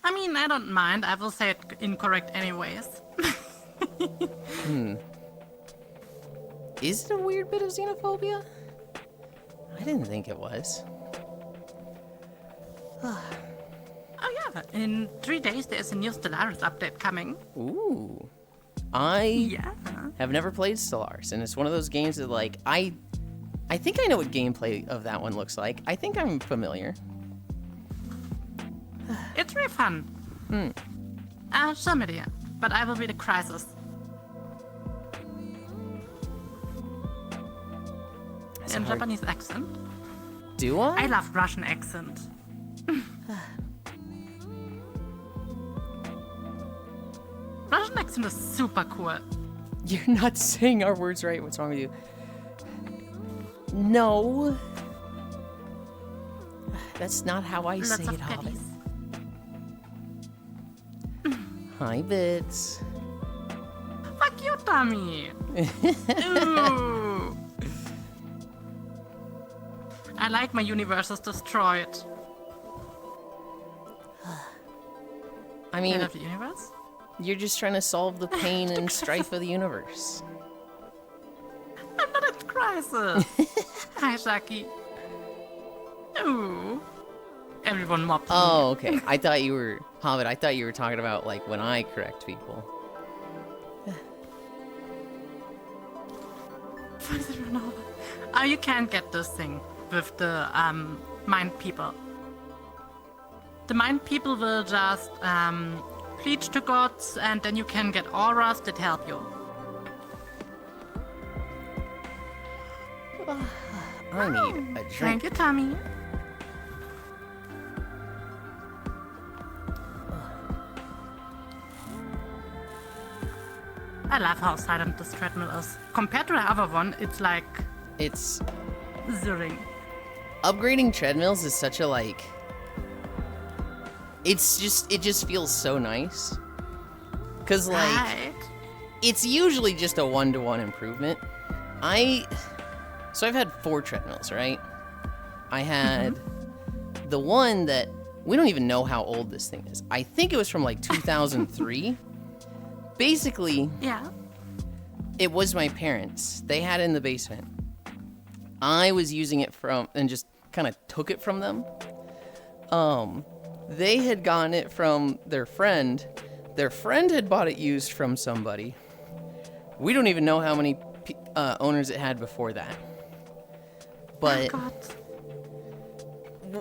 I mean, I don't mind. I will say it incorrect anyways. Is it a weird bit of xenophobia? I didn't think it was. Oh yeah, in 3 days there's a new Stellaris update coming. Ooh. I Yeah. have never played Stellaris, and it's one of those games that, like, I think I know what gameplay of that one looks like. I think I'm familiar. It's really fun. I have some idea, but I will be the crisis. That's In hard. Japanese accent. Do I I? love Russian accent. Russian accent is super cool. You're not saying our words right. What's wrong with you? No. That's not how I Lots say of it, Hobbit. goodies. Hi, Bits. Fuck you, Tommy. Ooh. I like my universe is destroyed. I I mean, love the universe. you're just trying to solve the pain and strife of the universe. I'm not in crisis. Hi, Shaki. Ooh. Everyone mobs me. Oh, okay. I thought you were, Hobbit, I thought you were talking about, like, when I correct people. Oh, you can't get this thing with the mind people. The mind people will just preach to gods, and then you can get auras that help you. I need a drink. Thank you, Tommy. I love how silent this treadmill is. Compared to the other one, it's like It's, zerring. upgrading treadmills is such a, like, it just feels so nice. Cause, like, Right. it's usually just a 1-to-1 improvement. So I've had 4 treadmills, right? I had the one that, we don't even know how old this thing is. I think it was from like 2003. Basically, Yeah. it was my parents. They had it in the basement. I was using it and just kind of took it from them. They had gotten it from their friend. Their friend had bought it used from somebody. We don't even know how many owners it had before that. But Oh, God.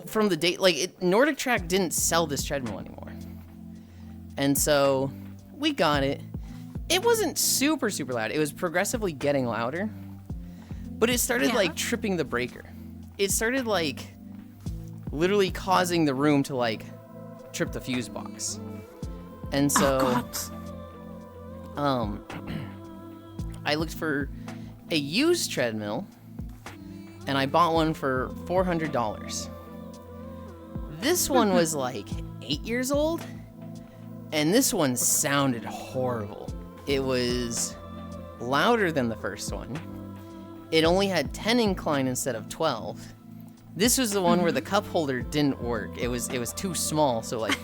from the date, like, Nordic Track didn't sell this treadmill anymore. And so we got it. It wasn't super, super loud. It was progressively getting louder. But it started, Yeah. like, tripping the breaker. It started, like, literally causing the room to, like, trip the fuse box. And so, Oh, God. I looked for a used treadmill, and I bought one for $400. This one was like 8 years old, and this one sounded horrible. It was louder than the first one. It only had 10 incline instead of 12. This was the one where the cup holder didn't work. It was too small, so like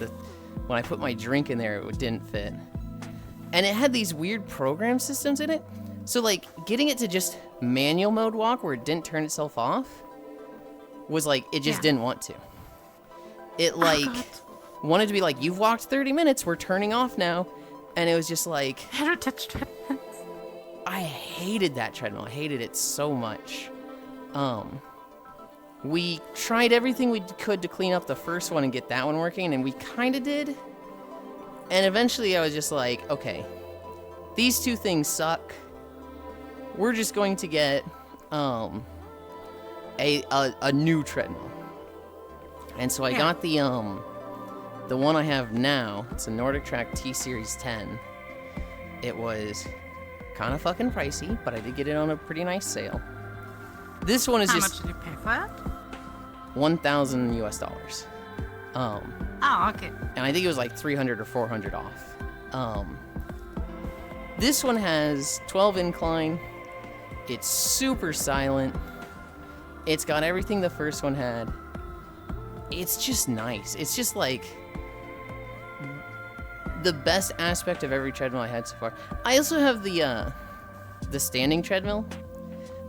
when I put my drink in there, it didn't fit. And it had these weird program systems in it. So like getting it to just manual mode walk where it didn't turn itself off was like, it just Yeah. didn't want to. It like God. wanted to be like, you've walked 30 minutes, we're turning off now. And it was just like, Heritage treadmills. I hated that treadmill. I hated it so much. We tried everything we could to clean up the first one and get that one working, and we kind of did. And eventually I was just like, okay, these two things suck. We're just going to get a new treadmill. And so I Yeah. got the one I have now. It's a Nordic Track T Series 10. It was kind of fucking pricey, but I did get it on a pretty nice sale. This one is How just much did you pay for it? $1,000. Oh, okay. And I think it was like 300 or 400 off. This one has 12 incline. It's super silent. It's got everything the first one had. It's just nice. It's just like the best aspect of every treadmill I had so far. I also have the standing treadmill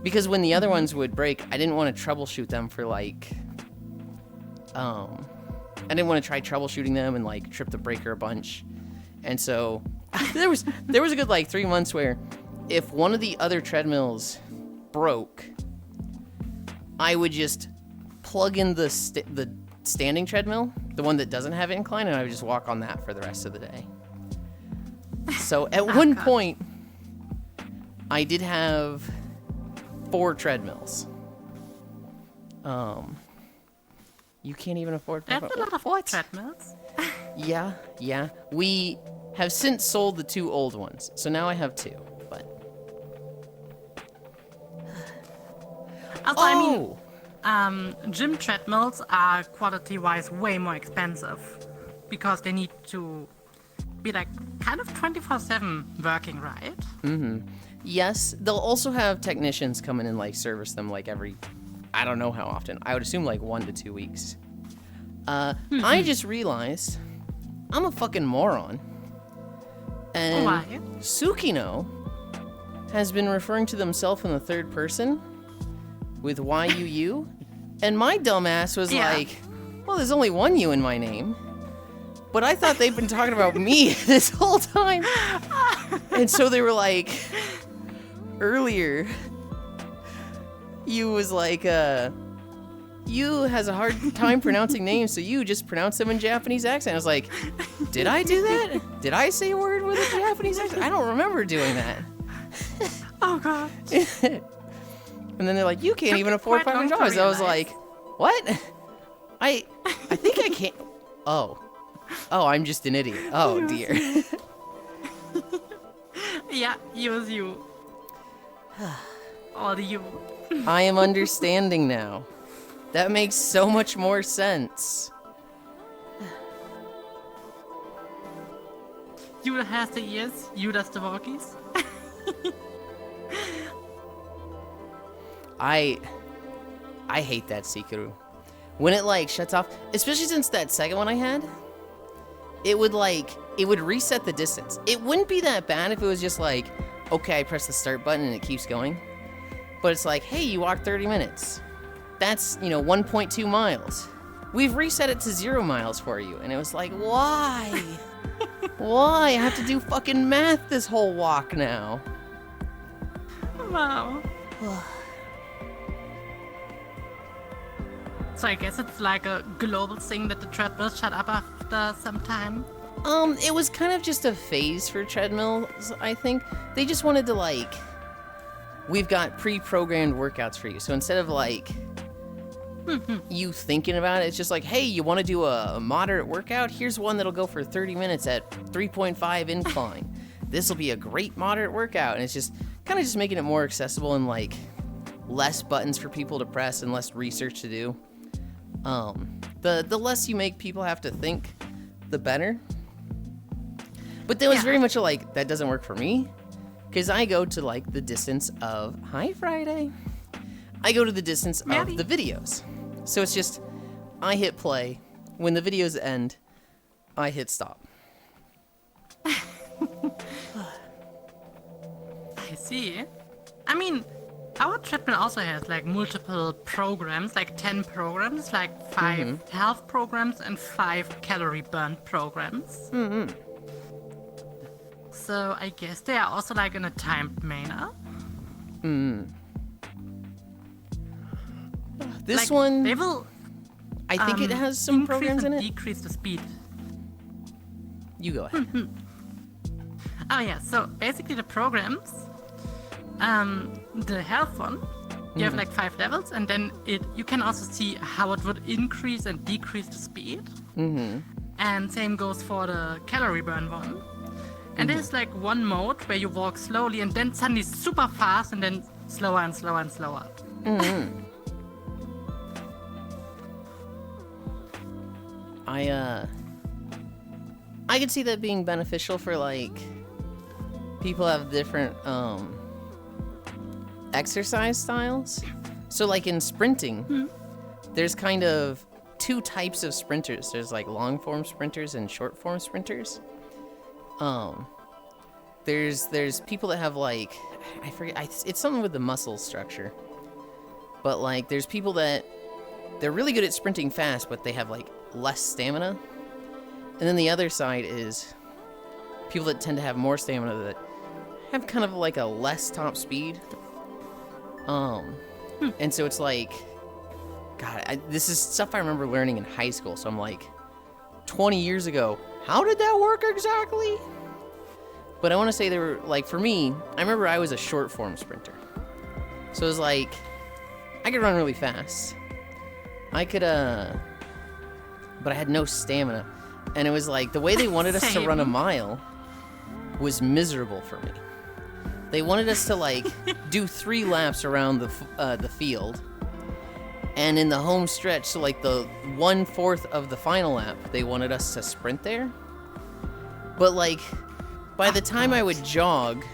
because when the other ones would break, I didn't want to troubleshoot them for like I didn't want to try troubleshooting them and like trip the breaker a bunch. And so there was a good like 3 months where if one of the other treadmills broke, I would just plug in the standing treadmill, the one that doesn't have incline, and I would just walk on that for the rest of the day. So at one point, I did have 4 treadmills. You can't even afford. That's a lot of what? treadmills. Yeah. We have since sold the 2 old ones, so now I have 2. But Also, I mean, gym treadmills are quality-wise way more expensive because they need to be like kind of 24/7 working, right? yes, they'll also have technicians come in and like service them like every, I don't know how often. I would assume like 1 to 2 weeks. I just realized I'm a fucking moron. And Why? Tsukino has been referring to themselves in the third person with YUU, and my dumbass was Yeah. like, well, there's only one U in my name. But I thought they'd been talking about me this whole time. And so they were like, earlier, you was like, you has a hard time pronouncing names, so you just pronounce them in Japanese accent. I was like, did I do that? Did I say a word with a Japanese accent? I don't remember doing that. Oh god. And then they're like, you can't even afford quite long to $500. I was realize. like, what? I think I can't. Oh, I'm just an idiot. Oh dear. Yeah, use you. All you. I am understanding now. That makes so much more sense. You has the ears, you does the walkies. I hate that Sekiro. When it like shuts off, especially since that second one I had, it would reset the distance. It wouldn't be that bad if it was just like, okay, I press the start button and it keeps going. But it's like, hey, you walked 30 minutes. That's, 1.2 miles. We've reset it to 0 miles for you. And it was like, why? Why? I have to do fucking math this whole walk now. Wow. So I guess it's like a global thing that the treadmills shut up after some time. It was kind of just a phase for treadmills, I think. They just wanted to like, we've got pre-programmed workouts for you. So instead of like you thinking about it, it's just like, hey, you want to do a moderate workout? Here's one that'll go for 30 minutes at 3.5 incline. This will be a great moderate workout. And it's just kind of just making it more accessible and like less buttons for people to press and less research to do. The less you make people have to think, the better. But there was very much a like, that doesn't work for me. Because I go to like the distance of, hi Friday. I go to the distance of the videos. So it's just, I hit play. When the videos end, I hit stop. I see. I mean, our treadmill also has like multiple programs, like 10 programs, like 5 health programs and 5 calorie burn programs. So I guess they are also like in a timed manner. This Like, one, they will I think it has some increase programs in and it. decrease the speed. You go ahead. Oh yeah, so basically the programs, the health one, you have like 5 levels, and then you can also see how it would increase and decrease the speed. And same goes for the calorie burn one. And there's like one mode where you walk slowly and then suddenly super fast and then slower and slower and slower. Mm-hmm. I could see that being beneficial for like people have different exercise styles. So like in sprinting, there's kind of two types of sprinters. There's like long form sprinters and short form sprinters. There's people that have like I forget it's something with the muscle structure. But like there's people that they're really good at sprinting fast, but they have like less stamina. And then the other side is people that tend to have more stamina that have kind of like a less top speed. And so it's like, God, this is stuff I remember learning in high school. So I'm like, 20 years ago, how did that work exactly? But I want to say they were like, for me, I remember I was a short form sprinter. So it was like, I could run really fast. I could, but I had no stamina. And it was like, the way they wanted us to run a mile was miserable for me. They wanted us to like do 3 laps around the field. And in the home stretch, so like the 1/4 of the final lap, they wanted us to sprint there. But like, by the time I would jog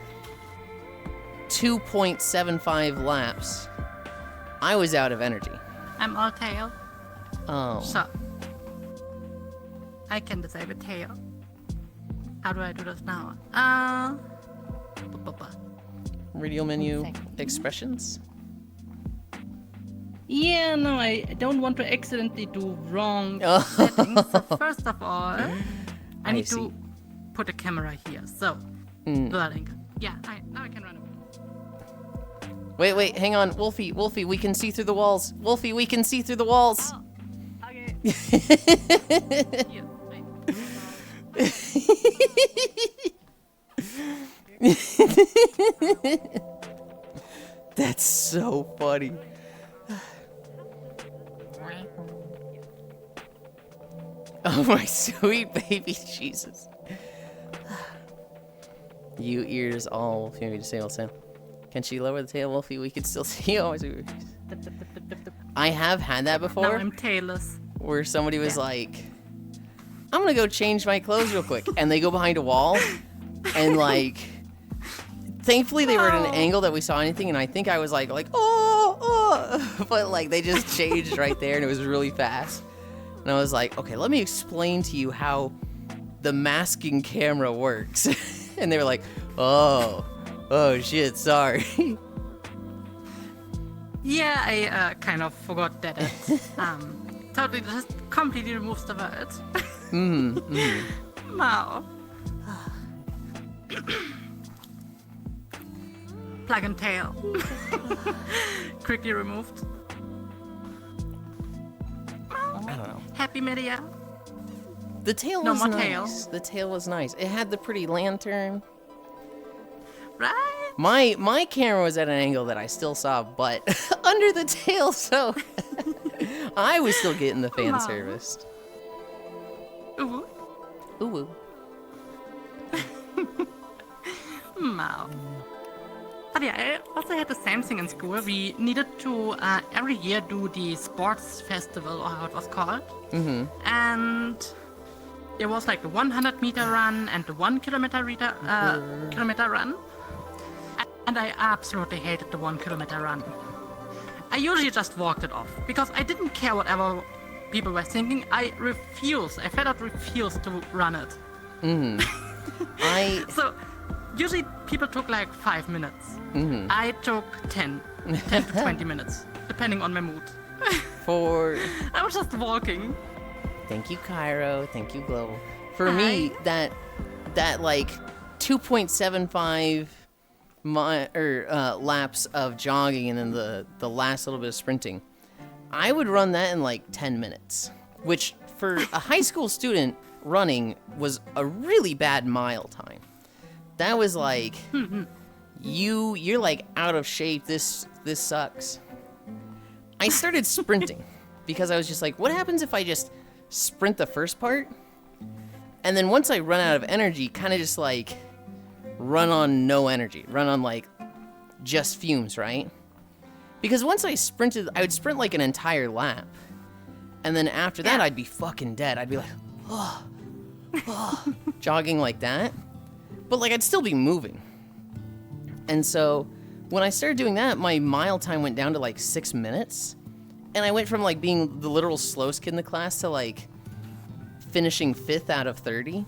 2.75 laps, I was out of energy. I'm all tail. Oh. So, I can disable tail. How do I do this now? Radio menu Second. expressions. Yeah, no, I don't want to accidentally do wrong Oh. settings. So first of all, I need see. to put a camera here. So, blurring. Yeah, now I can run away. Wait, hang on. Wolfie, we can see through the walls. Wolfie, we can see through the walls. Oh, okay. Yeah, That's so funny. Oh my sweet baby Jesus. You ears all Wolfie, maybe disable sound. Can she lower the tail, Wolfie? We can still see you. I have had that Now before I'm tailless. where somebody was like, I'm gonna go change my clothes real quick. And they go behind a wall and like, thankfully they were at an angle that we saw anything. And I think I was like, oh, but like they just changed right there and it was really fast. And I was like, okay, let me explain to you how the masking camera works. And they were like, oh shit, sorry. Yeah, I kind of forgot that it totally just completely removes the word. Wow. Plug and tail. Quickly removed. I don't know. Happy media. The tail No was more nice. tail. The tail was nice. It had the pretty lantern. Right? My camera was at an angle that I still saw butt under the tail, so I was still getting the fan Wow. service. Ooh. Ooh. Wow. But yeah, I also had the same thing in school. We needed to every year do the sports festival, or how it was called. Mm-hmm. And there was like the 100-meter run and the 1 kilometer kilometer run. And I absolutely hated the 1 kilometer run. I usually just walked it off because I didn't care whatever people were thinking. I flat out refused to run it. Mm-hmm. So usually people took like 5 minutes. Mm-hmm. I took 10 to 20 minutes, depending on my mood. I was just walking. Thank you, Cairo. Thank you, Global. For me, that like 2.75 laps of jogging and then the last little bit of sprinting, I would run that in like 10 minutes, which for a high school student running was a really bad mile time. That was like, you're like out of shape. This sucks. I started sprinting because I was just like, what happens if I just sprint the first part? And then once I run out of energy, kind of just like run on no energy, run on like just fumes, right? Because once I sprinted, I would sprint like an entire lap. And then after that, I'd be fucking dead. I'd be like, jogging like that. But like, I'd still be moving. And so when I started doing that, my mile time went down to like 6 minutes. And I went from like being the literal slowest kid in the class to like finishing 5th out of 30.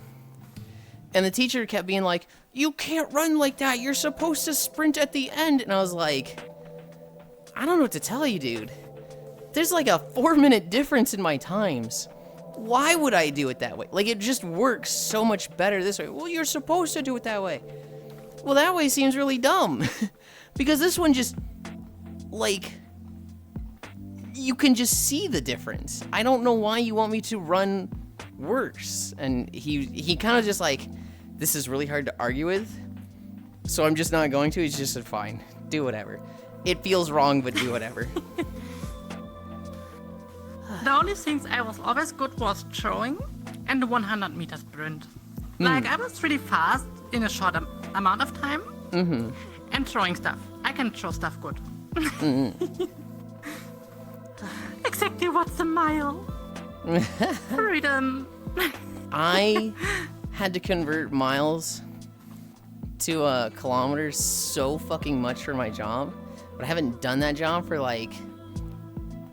And the teacher kept being like, you can't run like that. You're supposed to sprint at the end. And I was like, I don't know what to tell you, dude. There's like a 4-minute difference in my times. Why would I do it that way? Like, it just works so much better this way. Well, you're supposed to do it that way. Well, that way seems really dumb. Because this one just, like, you can just see the difference. I don't know why you want me to run worse. And he kind of just like, this is really hard to argue with, so I'm just not going to. He's just said, fine, do whatever. It feels wrong, but do whatever. The only things I was always good was throwing and the 100 meter sprint. Like, I was really fast in a short amount of time. And throwing stuff. I can throw stuff good. Exactly what's a mile? Freedom. I had to convert miles to kilometers so fucking much for my job, but I haven't done that job for like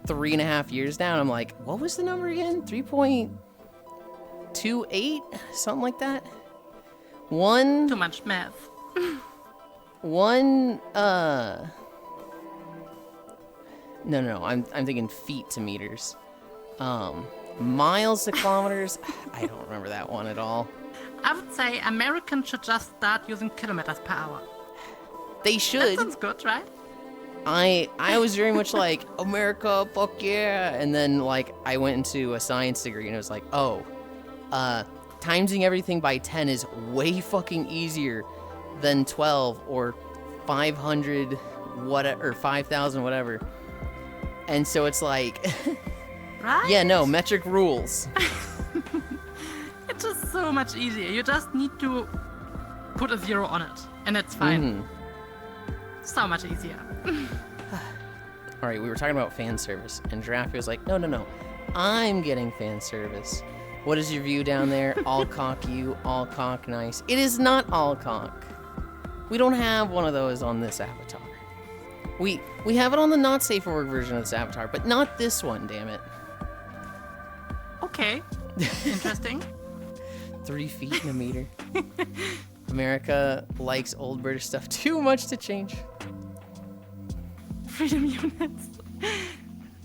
3.5 years now. And I'm like, what was the number again? 3.28, something like that. Too much math. No, I'm thinking feet to meters. Miles to kilometers. I don't remember that one at all. I would say Americans should just start using kilometers per hour. They That should. sounds good, right? I was very much like, America, fuck yeah. And then like I went into a science degree and it was like, oh, timesing everything by 10 is way fucking easier than 12 or 500 or 5,000 whatever. And so it's like, Right? yeah, no, metric rules. It's just so much easier. You just need to put a 0 on it, and it's fine. So much easier. All right, we were talking about fan service, and Giraffe was like, no, I'm getting fan service. What is your view down there? All cock you, all cock nice. It is not all cock. We don't have one of those on this avatar. We have it on the not safe for work version of this avatar, but not this one, damn it. Okay. Interesting. 3 feet in a meter. America likes old British stuff too much to change. Freedom units.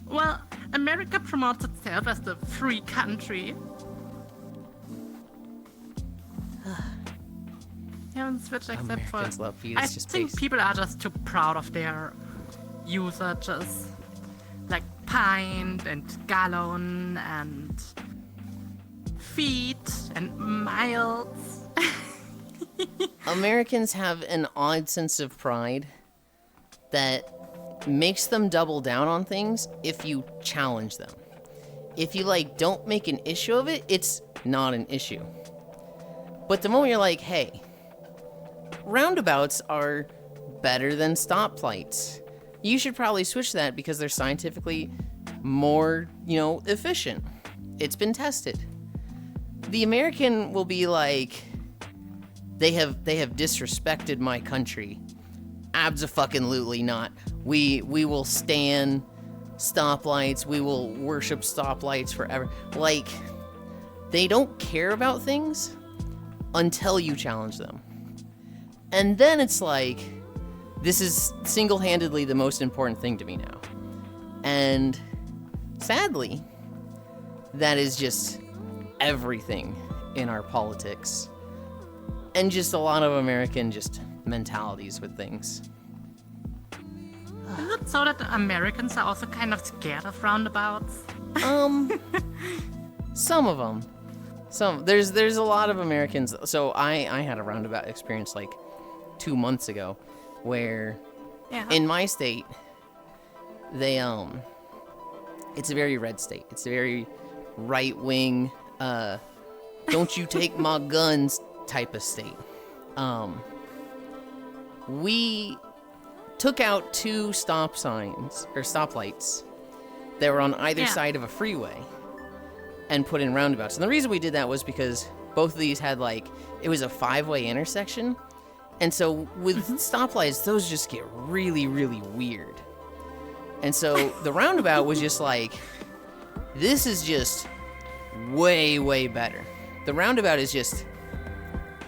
Well, America promotes itself as the free country. Haven't switched except Americans for. love feet. I It's just think basic. people are just too proud of their usages, like pint and gallon and feet and miles. Americans have an odd sense of pride that makes them double down on things if you challenge them. If you like don't make an issue of it, it's not an issue. But the moment you're like, hey, roundabouts are better than stoplights. You should probably switch that because they're scientifically more, efficient. It's been tested. The American will be like, they have disrespected my country. Abso-fucking-lutely not. We will stand stoplights. We will worship stoplights forever. Like, they don't care about things until you challenge them. And then it's like, this is single-handedly the most important thing to me now. And sadly, that is just everything in our politics. And just a lot of American just mentalities with things. Is it so that the Americans are also kind of scared of roundabouts? Some of them. There's a lot of Americans. So I had a roundabout experience like 2 months ago where in my state they it's a very red state. It's a very right wing don't you take my guns type of state. We took out 2 stop signs or stoplights that were on either side of a freeway and put in roundabouts. And the reason we did that was because both of these had like, it was a 5-way intersection. And so with stoplights, those just get really, really weird. And so the roundabout was just like, this is just way, way better. The roundabout is just,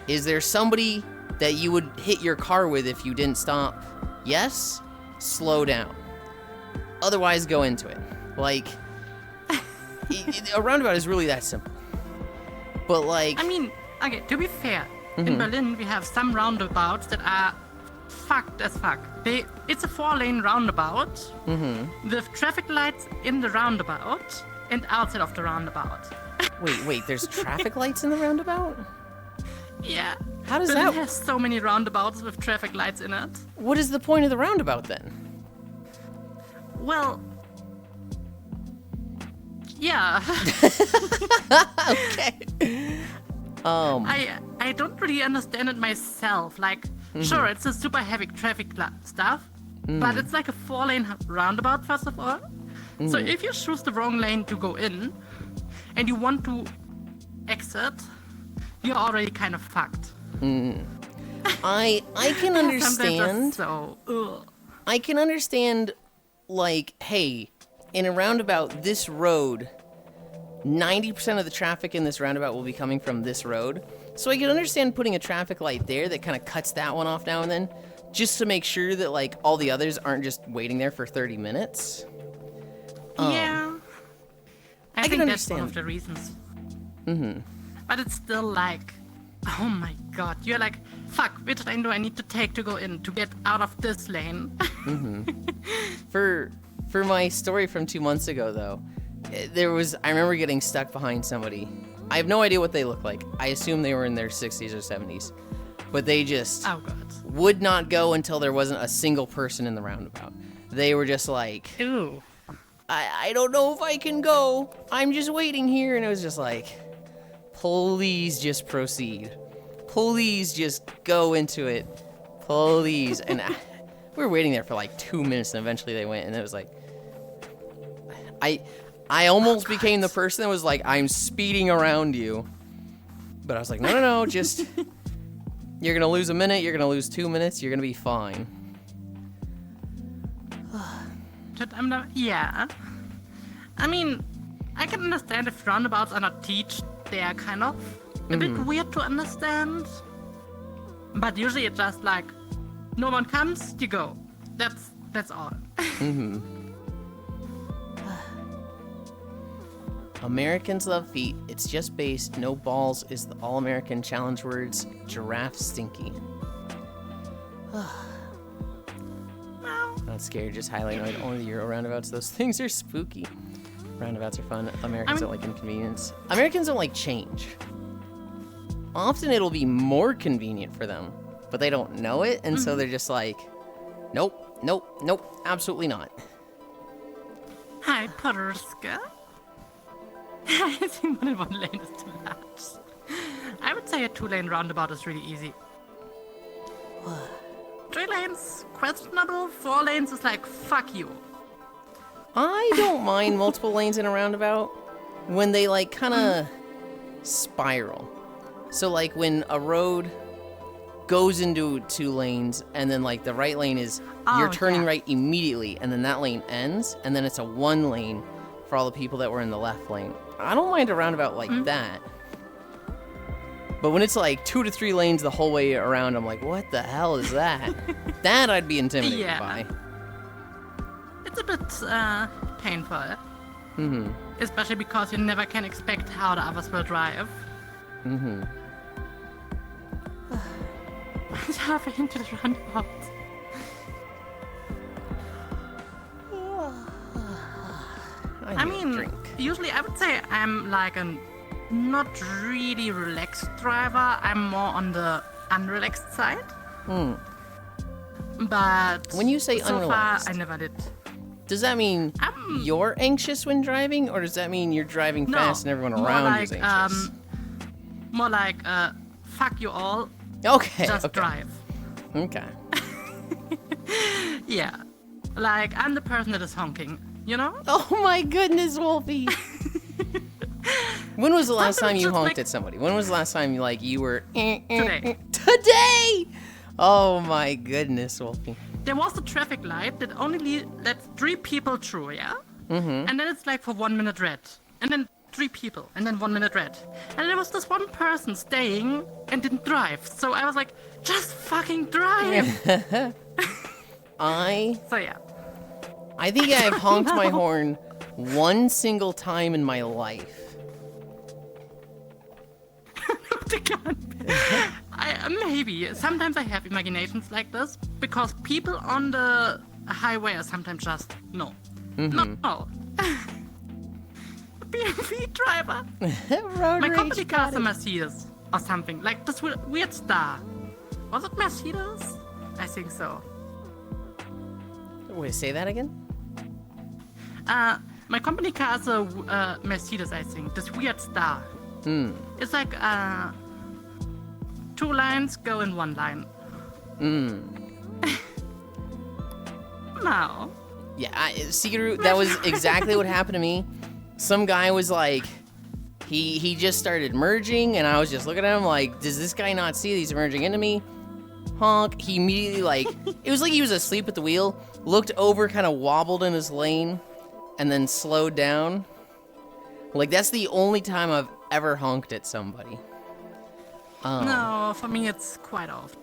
is there somebody that you would hit your car with if you didn't stop? Yes, slow down. Otherwise, go into it. Like, a roundabout is really that simple. But like... I mean, okay, to be fair, in Berlin we have some roundabouts that are fucked as fuck. It's a 4-lane roundabout with traffic lights in the roundabout and outside of the roundabout. Wait, there's traffic lights in the roundabout? Yeah. How does Berlin that... has so many roundabouts with traffic lights in it. What is the point of the roundabout then? Well... Yeah. Okay. I don't really understand it myself. Like, sure, it's a super heavy traffic stuff, but it's like a 4-lane roundabout, first of all. So if you choose the wrong lane to go in, and you want to exit, you're already kind of fucked. I can understand. So, ugh. I can understand, like, hey, in a roundabout, this road, 90% of the traffic in this roundabout will be coming from this road. So I can understand putting a traffic light there that kind of cuts that one off now and then, just to make sure that, like, all the others aren't just waiting there for 30 minutes. Yeah. I can think that's one understand. of the reasons. But it's still like, oh my god, you're like, fuck, which lane do I need to take to go in to get out of this lane? For my story from 2 months ago, though, I remember getting stuck behind somebody. I have no idea what they look like. I assume they were in their 60s or 70s. But they just Oh god. would not go until there wasn't a single person in the roundabout. They were just like, Ew. I don't know if I can go. I'm just waiting here. And it was just like, please just proceed. Please just go into it. Please. And we were waiting there for like 2 minutes, and eventually they went, and it was like, I almost became the person that was like, I'm speeding around you. But I was like, no, just, you're gonna lose a minute, you're gonna lose 2 minutes, you're gonna be fine. Yeah. I mean, I can understand if roundabouts are not teached, they are kind of a bit weird to understand. But usually it's just like, no one comes, you go. That's all. Americans love feet. It's just based. No balls is the all-American challenge words. Giraffe stinky. Not scared, just highly annoyed. Only the Euro roundabouts. Those things are spooky. Roundabouts are fun. Americans don't like inconvenience. Americans don't like change. Often it'll be more convenient for them, but they don't know it, and so they're just like, nope, absolutely not. Hi, Potterska. I think 1 lane is too large. I would say a 2-lane roundabout is really easy. 3 lanes, questionable. 4 lanes is like, fuck you. I don't mind multiple lanes in a roundabout when they like kind of spiral. So like when a road goes into 2 lanes and then like the right lane is you're turning right immediately and then that lane ends and then it's a 1 lane for all the people that were in the left lane. I don't mind a roundabout like that. But when it's like 2 to 3 lanes the whole way around, I'm like, what the hell is that? That I'd be intimidated by. It's a bit painful. Especially because you never can expect how the others will drive. It's halfway into the roundabout. I mean, usually I would say I'm like a not really relaxed driver. I'm more on the unrelaxed side. But when you say so unrelaxed, far I never did. Does that mean you're anxious when driving, or does that mean you're driving fast and everyone around is anxious? More like, fuck you all. Okay. Just drive. Okay. Yeah. Like, I'm the person that is honking, you know? Oh my goodness, Wolfie. When was the last time Sometimes you just honked like- at somebody? When was the last time you were Today. Today? Oh my goodness, Wolfie. There was a traffic light that only lets 3 people through, yeah? Mm-hmm. And then it's like for 1 minute red. And then 3 people, and then 1 minute red. And there was this one person staying and didn't drive. So I was like, just fucking drive! So yeah. I think I've honked my horn one single time in my life. Maybe. Sometimes I have imaginations like this because people on the highway are sometimes just no. No. BMV driver. Road My rage, company got car's a it. Mercedes or something. Like this weird star. Was it Mercedes? I think so. Wait, say that again? My company car is a Mercedes, I think. This weird star. It's like 2 lines go in 1 line. No. Yeah, Sigaru, that was exactly what happened to me. Some guy was like, he just started merging, and I was just looking at him like, does this guy not see that he's merging into me? Honk. He immediately, like, it was like he was asleep at the wheel, looked over, kind of wobbled in his lane, and then slowed down. Like, that's the only time I've ever honked at somebody. No, for me it's quite often.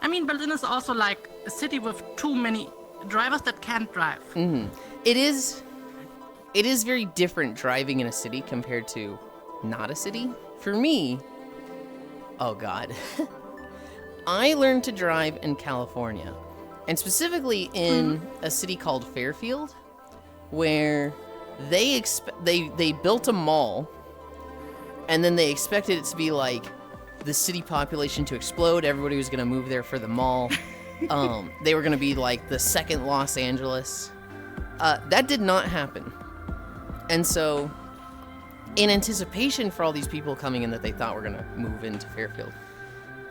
I mean, Berlin is also like a city with too many drivers that can't drive. It is very different driving in a city compared to not a city. For me, oh God. I learned to drive in California, and specifically in a city called Fairfield, where they built a mall, and then they expected it to be like the city population to explode. Everybody was going to move there for the mall. They were going to be like the second Los Angeles. That did not happen. And so, in anticipation for all these people coming in that they thought were going to move into Fairfield,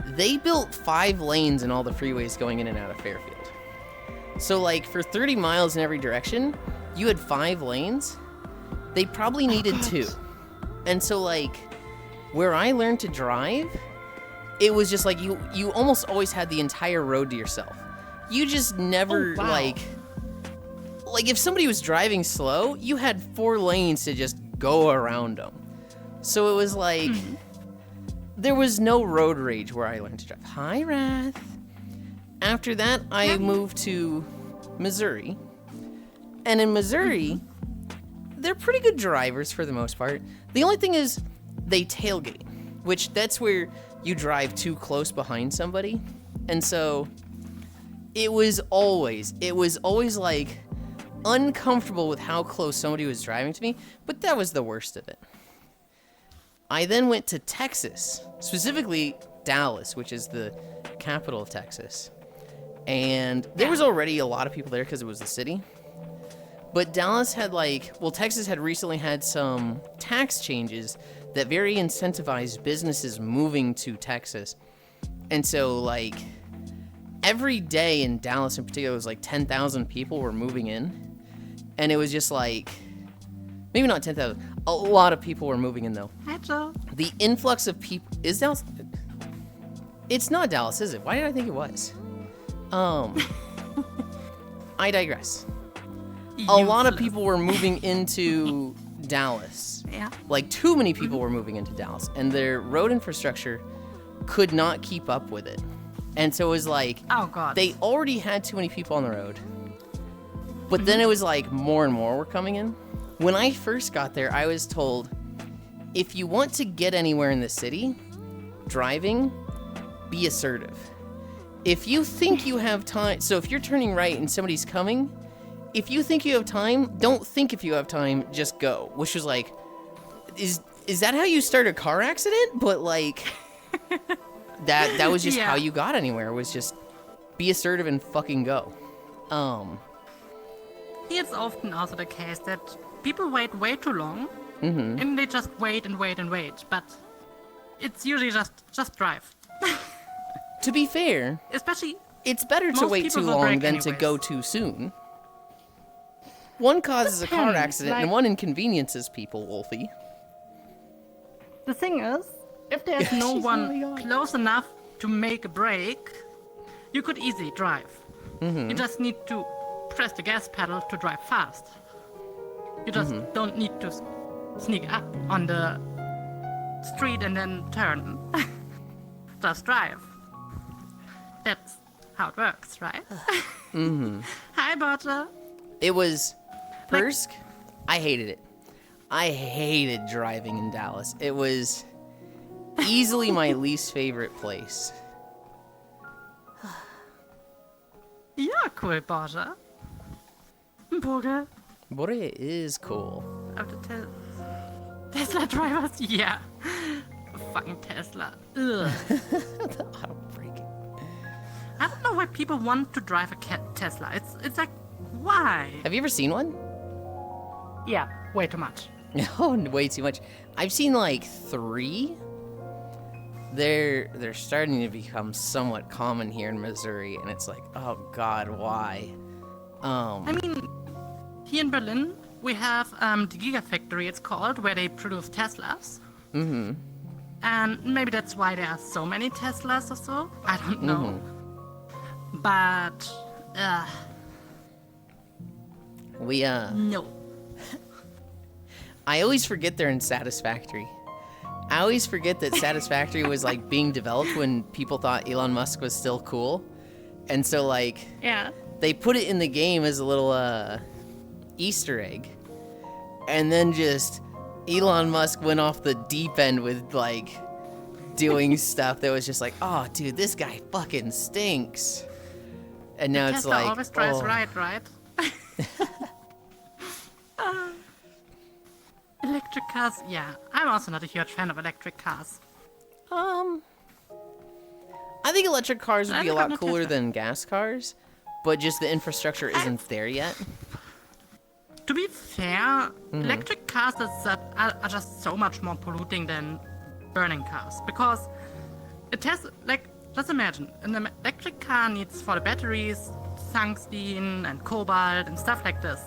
they built 5 lanes in all the freeways going in and out of Fairfield. So, like, for 30 miles in every direction, you had 5 lanes. They probably needed 2. And so, like, where I learned to drive, it was just like you almost always had the entire road to yourself. You just never, like, if somebody was driving slow, you had 4 lanes to just go around them. So it was like, there was no road rage where I learned to drive. Hi, Wrath. After that, I moved to Missouri. And in Missouri, they're pretty good drivers for the most part. The only thing is they tailgate, which that's where you drive too close behind somebody. And so it was always like uncomfortable with how close somebody was driving to me, but that was the worst of it. I then went to Texas, specifically Dallas, which is the capital of Texas. And there was already a lot of people there because it was the city. But Dallas had Texas had recently had some tax changes that very incentivized businesses moving to Texas. And so, like, every day in Dallas in particular, it was like 10,000 people were moving in. And it was just like, maybe not 10,000, a lot of people were moving in though. Hi, Joe. The influx of people, is Dallas? It's not Dallas, is it? Why did I think it was? I digress. A lot of people were moving into Dallas. Yeah. Like, too many people were moving into Dallas, and their road infrastructure could not keep up with it. And so it was like, Oh, God. they already had too many people on the road. But then it was like more and more were coming in. When I first got there, I was told, if you want to get anywhere in the city, driving, be assertive. If you think you have time, so if you're turning right and somebody's coming, if you think you have time, don't think if you have time, just go. Which was like, is that how you start a car accident? But like, that was just how you got anywhere, was just be assertive and fucking go. It's often also the case that people wait way too long, and they just wait and wait and wait. But it's usually just drive. To be fair, Especially It's better to Most wait people too will long break than to anyways. go too soon. One causes a car Depends, accident and like- one inconveniences people, Wolfie. The thing is, if there's no She's one really on. close enough to make a break, you could easily drive. Mm-hmm. You just need to press the gas pedal to drive fast. You just Mm-hmm. don't need to sneak up on the street and then turn. Just drive. That's how it works, right? Mm-hmm. Hi, Butter. It was Like- Persk. I hated it. I hated driving in Dallas. It was easily my least favorite place. You're cool, Butter. Burger. Bore is cool. Of the Tesla drivers? Yeah. Fucking Tesla. Ugh. I'll break it. I don't know why people want to drive a Tesla. It's like, why? Have you ever seen one? Yeah, way too much. Oh, way too much. I've seen like 3. They're starting to become somewhat common here in Missouri, and it's like, oh God, why? I mean, here in Berlin, we have the Gigafactory, it's called, where they produce Teslas. Mm-hmm. And maybe that's why there are so many Teslas or so. I don't know. But, We no. I always forget they're in Satisfactory. I always forget that Satisfactory was like being developed when people thought Elon Musk was still cool. And so like Yeah. they put it in the game as a little Easter egg. And then just Elon Musk went off the deep end with like doing stuff that was just like, oh dude, this guy fucking stinks. And now it's Tesla like always drives oh. right? Electric cars, yeah. I'm also not a huge fan of electric cars. I think electric cars would I be a don't have lot no cooler Tesla. than gas cars, but just the infrastructure isn't there yet. To be fair, electric cars are just so much more polluting than burning cars. Because it has, like, just imagine, an electric car needs for the batteries tungsten and cobalt and stuff like this.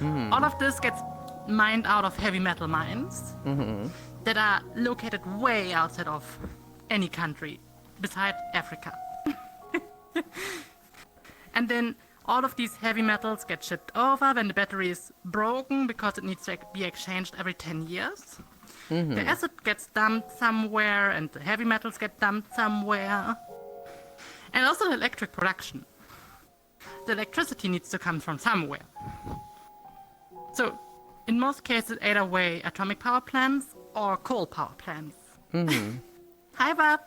All of this gets mined out of heavy metal mines that are located way outside of any country besides Africa. And then all of these heavy metals get shipped over when the battery is broken because it needs to be exchanged every 10 years. The acid gets dumped somewhere and the heavy metals get dumped somewhere. And also electric production. The electricity needs to come from somewhere. So, in most cases, either way, atomic power plants or coal power plants. Hi, Bob.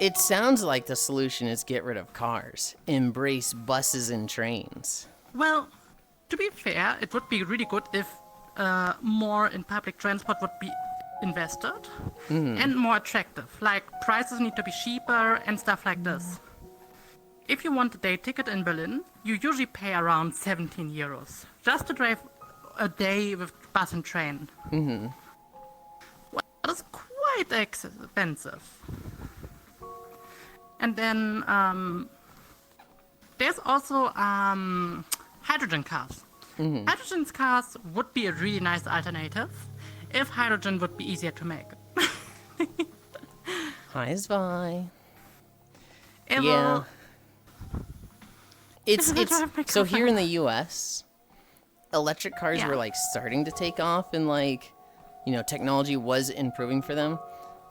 It sounds like the solution is get rid of cars, embrace buses and trains. Well, to be fair, it would be really good if more in public transport would be invested and more attractive. Like, prices need to be cheaper and stuff like this. If you want a day ticket in Berlin, you usually pay around 17 euros just to drive a day with bus and train. Well, that is quite expensive. And then there's also hydrogen cars. Hydrogen cars would be a really nice alternative if hydrogen would be easier to make. Hi, Svi. It Yeah. will- It's I drive my so car here in the US, electric cars Yeah. were like starting to take off and like, you know, technology was improving for them.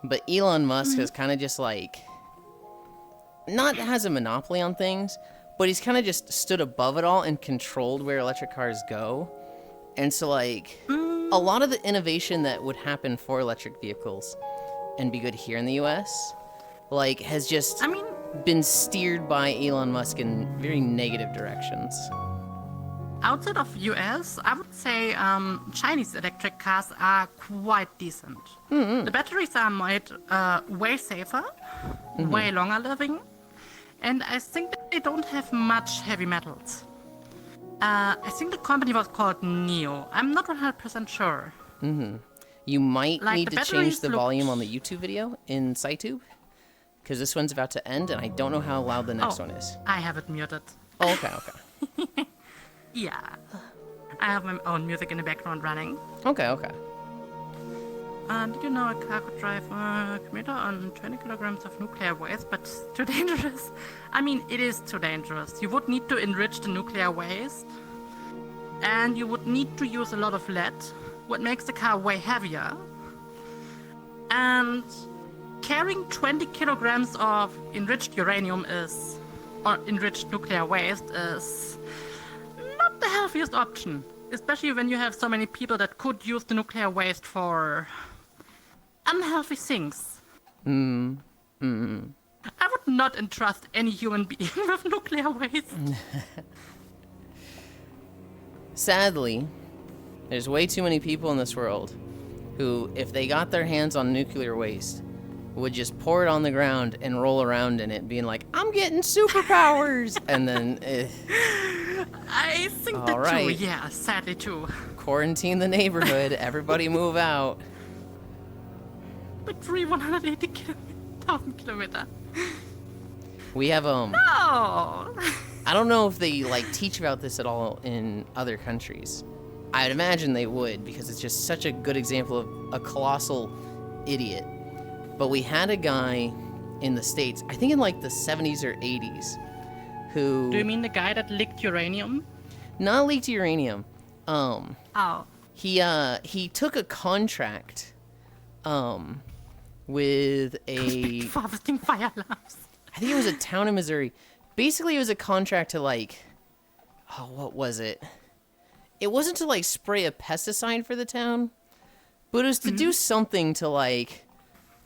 But Elon Musk has kind of just like not has a monopoly on things, but he's kind of just stood above it all and controlled where electric cars go. And so like a lot of the innovation that would happen for electric vehicles and be good here in the US like has just I mean, been steered by Elon Musk in very negative directions. outside of US, I would say Chinese electric cars are quite decent. The batteries are made way safer, way longer living, and I think that they don't have much heavy metals. I think the company was called Neo. I'm not 100% sure. You might Like, need the to change batteries the look- volume on the YouTube video in SciTube, because this one's about to end, and I don't know how loud the next one is. I have it muted. Oh, okay. Yeah. I have my own music in the background running. Okay. Did you know a car could drive a commuter on 20 kilograms of nuclear waste, but it's too dangerous? I mean, it is too dangerous. You would need to enrich the nuclear waste, and you would need to use a lot of lead, what makes the car way heavier. And carrying 20 kilograms of enriched uranium or enriched nuclear waste is not the healthiest option, especially when you have so many people that could use the nuclear waste for unhealthy things. I would not entrust any human being with nuclear waste. Sadly, there's way too many people in this world who, if they got their hands on nuclear waste, would just pour it on the ground and roll around in it, being like, I'm getting superpowers! And then, I think all that right. too, yeah, sadly too. Quarantine the neighborhood, everybody move out. But 1,000 kilometers. We have, Oh! I don't know if they, like, teach about this at all in other countries. I'd imagine they would, because it's just such a good example of a colossal idiot. But we had a guy in the States, I think in like the 70s or 80s, who... Do you mean the guy that leaked uranium? Not leaked uranium. Oh. He took a contract, with a... Harvesting fire alarms. I think it was a town in Missouri. Basically, it was a contract to like... Oh, what was it? It wasn't to like spray a pesticide for the town, but it was to do something to like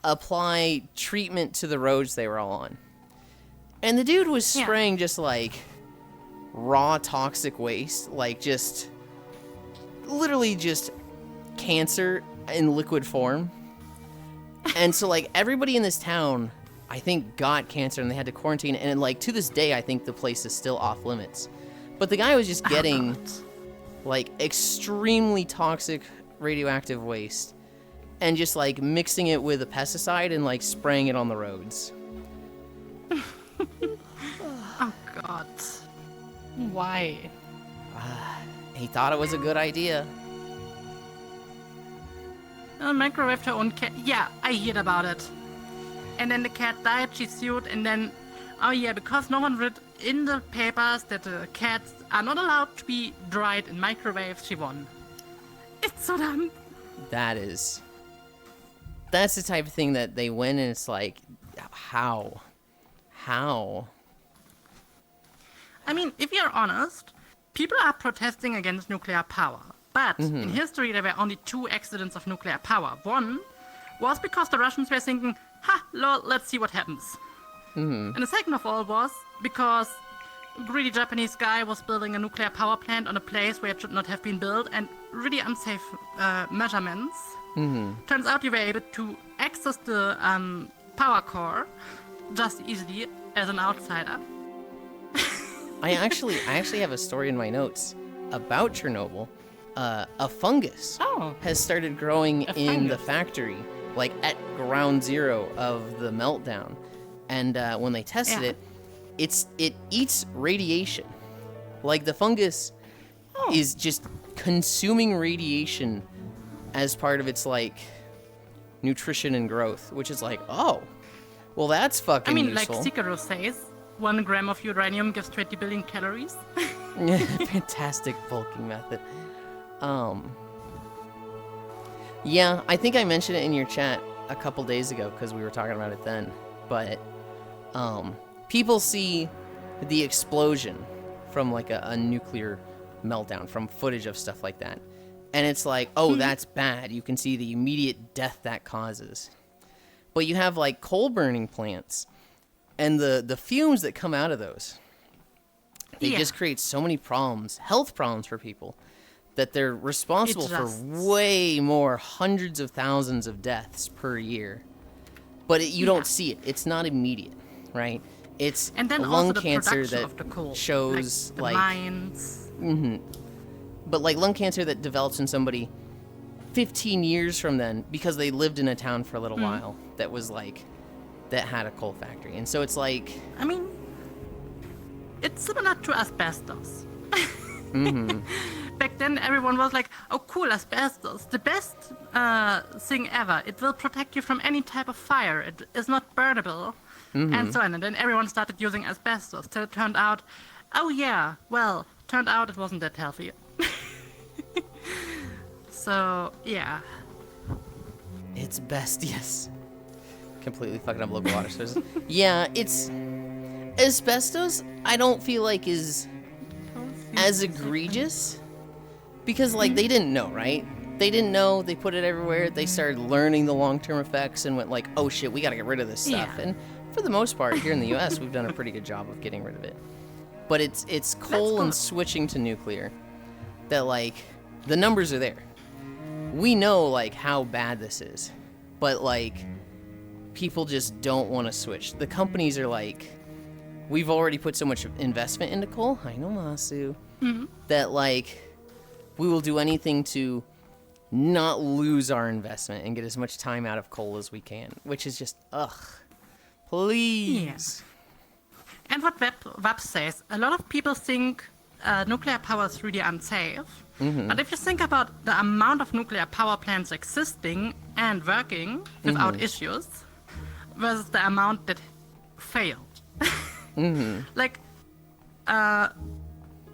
apply treatment to the roads they were all on. And the dude was spraying just like raw toxic waste, like just literally just cancer in liquid form. And so like everybody in this town, I think, got cancer and they had to quarantine. And like to this day, I think the place is still off limits. But the guy was just getting like extremely toxic radioactive waste and just like mixing it with a pesticide and like spraying it on the roads. Oh God. Why? He thought it was a good idea. Microwaved her own cat. Yeah, I heard about it. And then the cat died, she sued, and then, oh yeah, because no one read in the papers that the cats are not allowed to be dried in microwaves, she won. It's so dumb. That's the type of thing that they win, and it's like, how? I mean, if you're honest, people are protesting against nuclear power. But in history, there were only 2 accidents of nuclear power. One was because the Russians were thinking, lol, let's see what happens. And the second of all was because a greedy Japanese guy was building a nuclear power plant on a place where it should not have been built, and really unsafe measurements. Turns out you were able to access the power core just easily as an outsider. I actually have a story in my notes about Chernobyl. A fungus has started growing in the factory, like at ground zero of the meltdown. And when they tested it eats radiation. Like the fungus is just consuming radiation as part of its like nutrition and growth, which is like, oh, well that's fucking useful. Like Sekiro says, 1 gram of uranium gives 20 billion calories. Fantastic bulking method. Yeah, I think I mentioned it in your chat a couple days ago because we were talking about it then. But people see the explosion from like a nuclear meltdown, from footage of stuff like that, and it's like, oh, that's bad. You can see the immediate death that causes. But you have like coal burning plants, and the fumes that come out of those, they just create so many problems, health problems for people, that they're responsible for way more, hundreds of thousands of deaths per year. But you don't see it. It's not immediate, right? It's and then lung also the cancer that of the coal, shows like the mines. But like lung cancer that develops in somebody 15 years from then because they lived in a town for a little while that was like that had a coal factory. And so it's like... I mean, it's similar to asbestos. Back then, everyone was like, oh, cool, asbestos. The best thing ever. It will protect you from any type of fire. It is not burnable. And so on. And then everyone started using asbestos. Till it turned out, oh, yeah, well, turned out it wasn't that healthy. So, yeah. It's best, yes. Completely fucking up local water sources. Yeah, it's... Asbestos, I don't feel like is as egregious. Because, like, they didn't know, right? They didn't know, they put it everywhere, they started learning the long-term effects and went like, oh shit, we gotta get rid of this stuff. Yeah. And for the most part, here in the US, we've done a pretty good job of getting rid of it. But it's coal and switching to nuclear that, like, the numbers are there. We know, like, how bad this is. But, like, people just don't want to switch. The companies are like, we've already put so much investment into coal, I know, Masu, that, like, we will do anything to not lose our investment and get as much time out of coal as we can, which is just, ugh. Please. Yeah. And what WAP says, a lot of people think nuclear power is really unsafe. But if you think about the amount of nuclear power plants existing and working without issues versus the amount that failed. Like,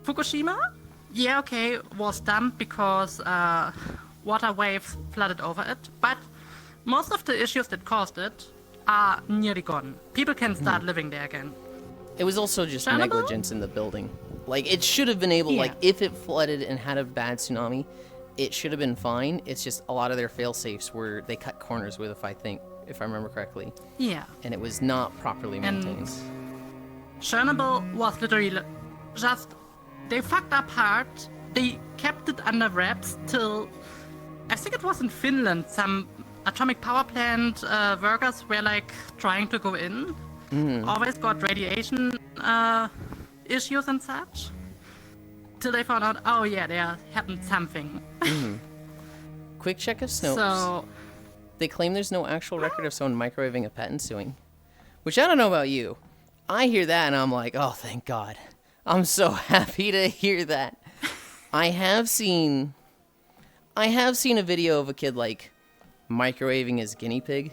Fukushima, yeah, okay, was dumped because water waves flooded over it, but most of the issues that caused it are nearly gone. People can start living there again. It was also just Chernobyl? negligence in the building. Like, it should have been able, Yeah. like, if it flooded and had a bad tsunami, it should have been fine. It's just a lot of their fail-safes were, they cut corners with, if I remember correctly. Yeah. And it was not properly maintained. And Chernobyl was literally just, they fucked up hard. They kept it under wraps till, I think it was in Finland, some atomic power plant workers were like trying to go in. Always got radiation issues and such. Till they found out, oh yeah, there happened something. Quick check of Snopes. So, They claim there's no actual record of someone microwaving a pet and suing. Which, I don't know about you. I hear that and I'm like, oh, thank God. I'm so happy to hear that. I have seen a video of a kid, like, microwaving his guinea pig.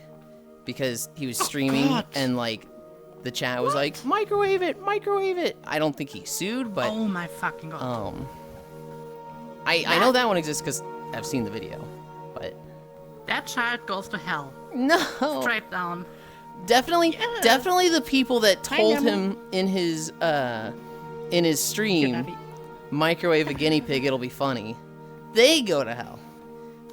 Because he was streaming God. and, like, the chat was like, microwave it, microwave it. I don't think he sued, but... oh my fucking God. I know that one exists because I've seen the video, but... That child goes to hell. No! Straight down. Definitely the people that told Nemo. him in his stream, Daddy. microwave a guinea pig, it'll be funny. They go to hell.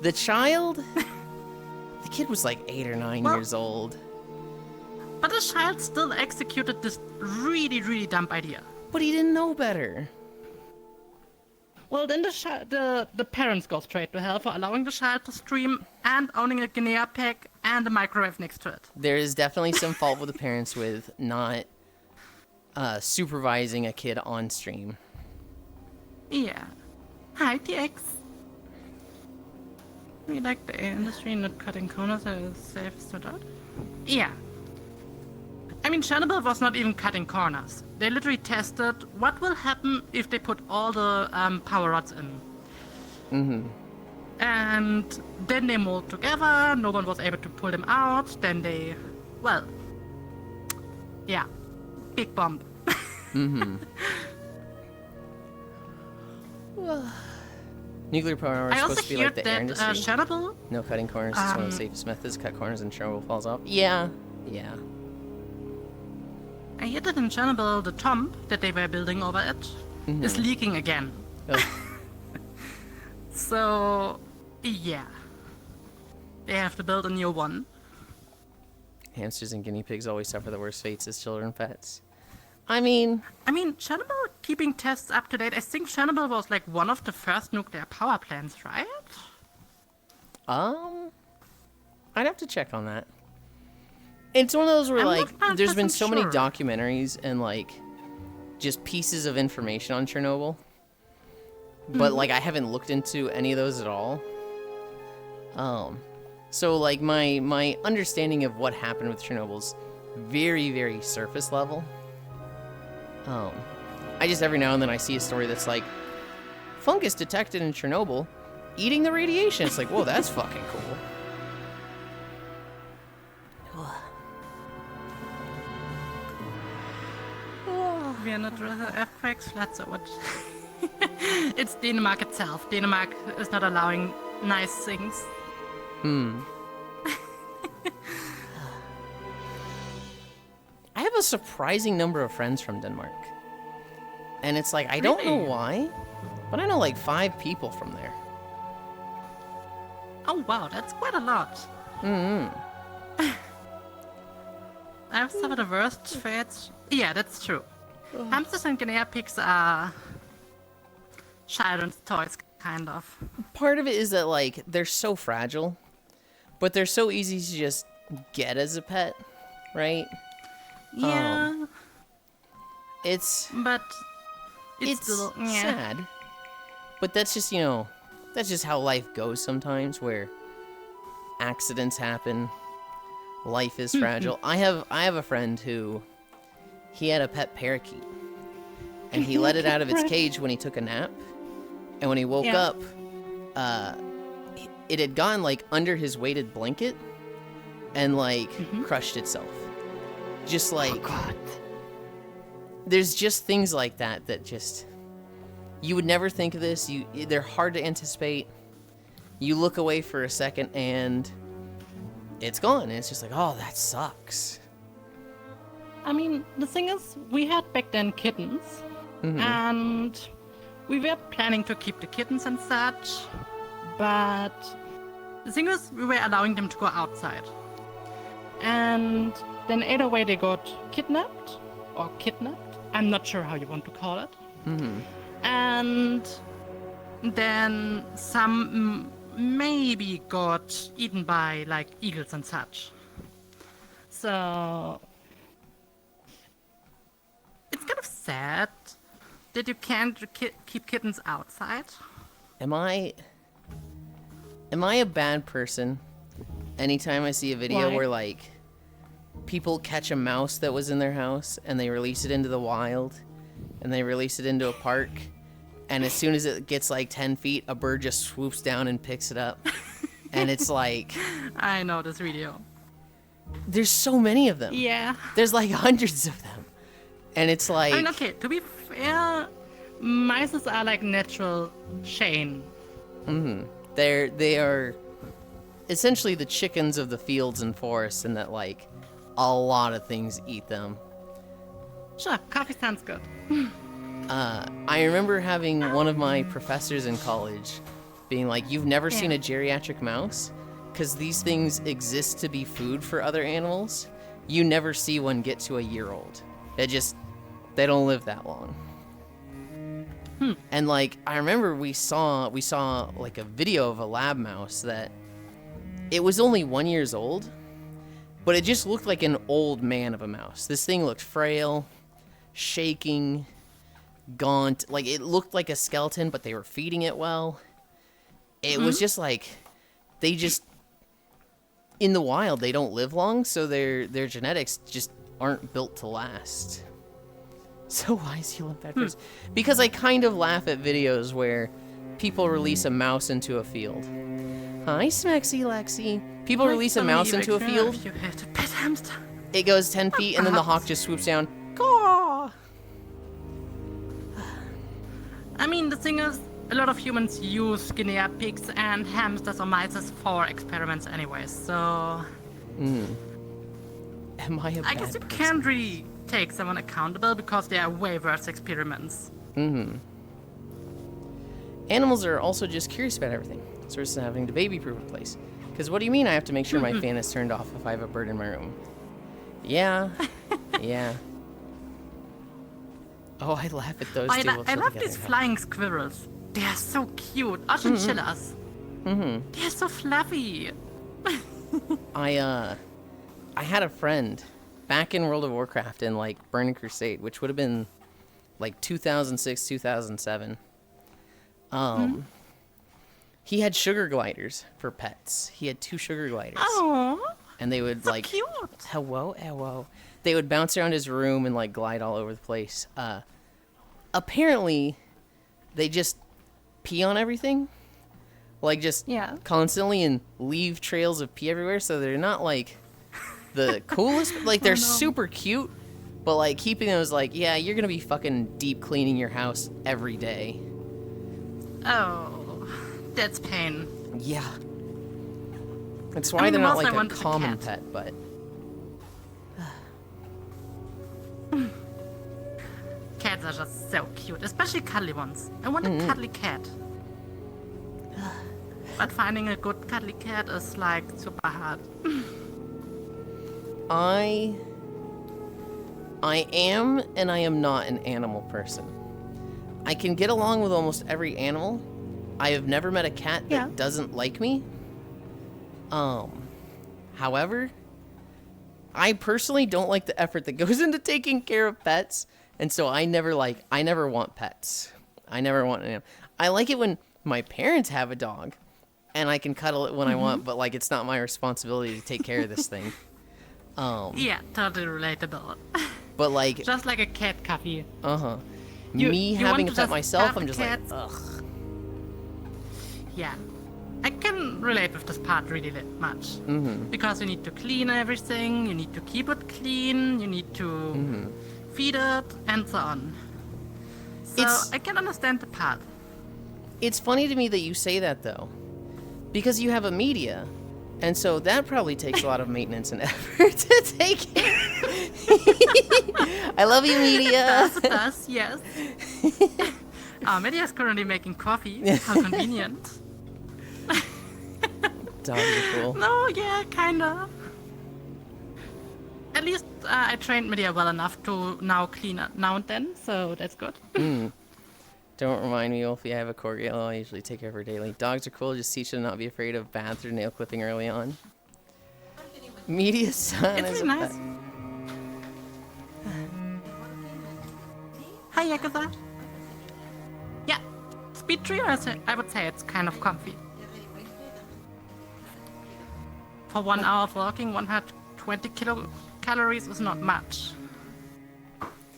The child, the kid was like 8 or 9 Well- years old. But the child still executed this really, really dumb idea. But he didn't know better. Well, then the parents go straight to hell for allowing the child to stream and owning a guinea pig and a microwave next to it. There is definitely some fault with the parents with not supervising a kid on stream. Yeah. Hi, TX. We like the industry not cutting corners as safe as to that. Yeah. I mean, Chernobyl was not even cutting corners. They literally tested what will happen if they put all the power rods in. And then they mold together, no one was able to pull them out, then they... well... yeah. Big bomb. Nuclear power is I also supposed to be hear like the air that industry. Chernobyl... No cutting corners is one of the safest methods. Cut corners and Chernobyl falls off. Yeah. I hear that in Chernobyl, the tomb that they were building over it is leaking again. Oh. So, yeah. They have to build a new one. Hamsters and guinea pigs always suffer the worst fates as children pets. I mean, Chernobyl keeping tests up to date. I think Chernobyl was like one of the first nuclear power plants, right? I'd have to check on that. It's one of those where, I'm like, not there's been 100% so many sure. documentaries and, like, just pieces of information on Chernobyl. But, like, I haven't looked into any of those at all. So, like, my understanding of what happened with Chernobyl's very, very surface level. I just every now and then I see a story that's like, fungus detected in Chernobyl, eating the radiation. It's like, whoa, that's fucking cool. We are not earthquakes, floods, or what? It's Denmark itself. Denmark is not allowing nice things. I have a surprising number of friends from Denmark. And it's like, I don't know Really? why, but I know like 5 people from there. Oh wow, that's quite a lot. I have some of the worst fates. Yeah, that's true. Hamsters and guinea pigs are children's toys, kind of. Part of it is that like they're so fragile, but they're so easy to just get as a pet, right? Yeah, It's but it's still, yeah. sad. But that's just, you know, that's just how life goes sometimes, where accidents happen. Life is fragile. I have a friend who he had a pet parakeet. And he let it out of its cage when he took a nap. And when he woke Yeah. up, it had gone like under his weighted blanket and like crushed itself. Just like there's just things like that that just you would never think of this. They're hard to anticipate. You look away for a second and it's gone. And it's just like, oh, that sucks. I mean, the thing is, we had back then kittens, and we were planning to keep the kittens and such, but the thing is, we were allowing them to go outside. And then either way they got kidnapped, I'm not sure how you want to call it. And then some maybe got eaten by like eagles and such. So it's kind of sad that you can't keep kittens outside. Am I a bad person anytime I see a video Why? where like people catch a mouse that was in their house and they release it into the wild and they release it into a park, and as soon as it gets like 10 feet, a bird just swoops down and picks it up? And it's like, I know this video. there's so many of them. Yeah. There's like hundreds of them. And it's like, I mean, okay, to be fair, mice are like natural chain. they are essentially the chickens of the fields and forests, and that like a lot of things eat them. Sure, coffee sounds good. I remember having one of my professors in college being like, you've never seen a geriatric mouse? Because these things exist to be food for other animals. You never see one get to a year-old. They don't live that long. And like, I remember we saw like a video of a lab mouse that it was only 1 year old, but it just looked like an old man of a mouse. This thing looked frail, shaking, gaunt. Like, it looked like a skeleton, but they were feeding it well. It was just like, in the wild, they don't live long, so their genetics just aren't built to last. So why is Yulind bad person? Because I kind of laugh at videos where people release a mouse into a field. Hi, Smexy Lexi. People release a mouse into a field. You hit a pet hamster. It goes 10 feet, and then the hawk just swoops down. Caw! I mean, the thing is, a lot of humans use guinea pigs and hamsters or mice for experiments anyway, so Am I a I bad guess you person? can't really take someone accountable because they are way worse experiments. Animals are also just curious about everything. So it's having to baby-proof a place. Because what do you mean I have to make sure my fan is turned off if I have a bird in my room? Yeah. Yeah. Oh, I laugh at those two. I love these flying squirrels. They are so cute. Or chinchillas. They are so fluffy. I had a friend back in World of Warcraft in like Burning Crusade, which would have been like 2006, 2007. He had sugar gliders for pets. He had 2 sugar gliders. Oh, And they would so like cute. hello. they would bounce around his room and like glide all over the place. Apparently, they just pee on everything, like just constantly, and leave trails of pee everywhere. So they're not like the coolest. Like they're super cute, but like keeping them is like, yeah, you're gonna be fucking deep cleaning your house every day. Oh, that's pain. Yeah. That's why they're not like a common pet, but. Cats are just so cute, especially cuddly ones. I want a cuddly cat. But finding a good cuddly cat is like super hard. I am and I am not an animal person. I can get along with almost every animal. I have never met a cat that doesn't like me. However, I personally don't like the effort that goes into taking care of pets, and so I never want pets. I never want an animal. I like it when my parents have a dog, and I can cuddle it when I want, but like it's not my responsibility to take care of this thing. Yeah, totally relatable. But like just like a cat, Coffee. Me having a pet myself, I'm just like, ugh. Yeah, I can relate with this part really much. Because you need to clean everything, you need to keep it clean, you need to feed it, and so on. So I can understand the part. It's funny to me that you say that though, because you have a media, and so that probably takes a lot of maintenance and effort to take care. I love you, media. It does, yes. Media is currently making coffee. How convenient. Dogs are cool. No, yeah, kinda. At least I trained Media well enough to now clean it now and then, so that's good. Don't remind me, Wolfie, I have a corgi. I usually take care of her daily. Dogs are cool, just teach them to not be afraid of baths or nail clipping early on. Media's son It's is really a nice. pet. Hi, Yakuza. Yeah, speed tree, I would say it's kind of comfy. For 1 hour of walking, 120 kilocalories is not much.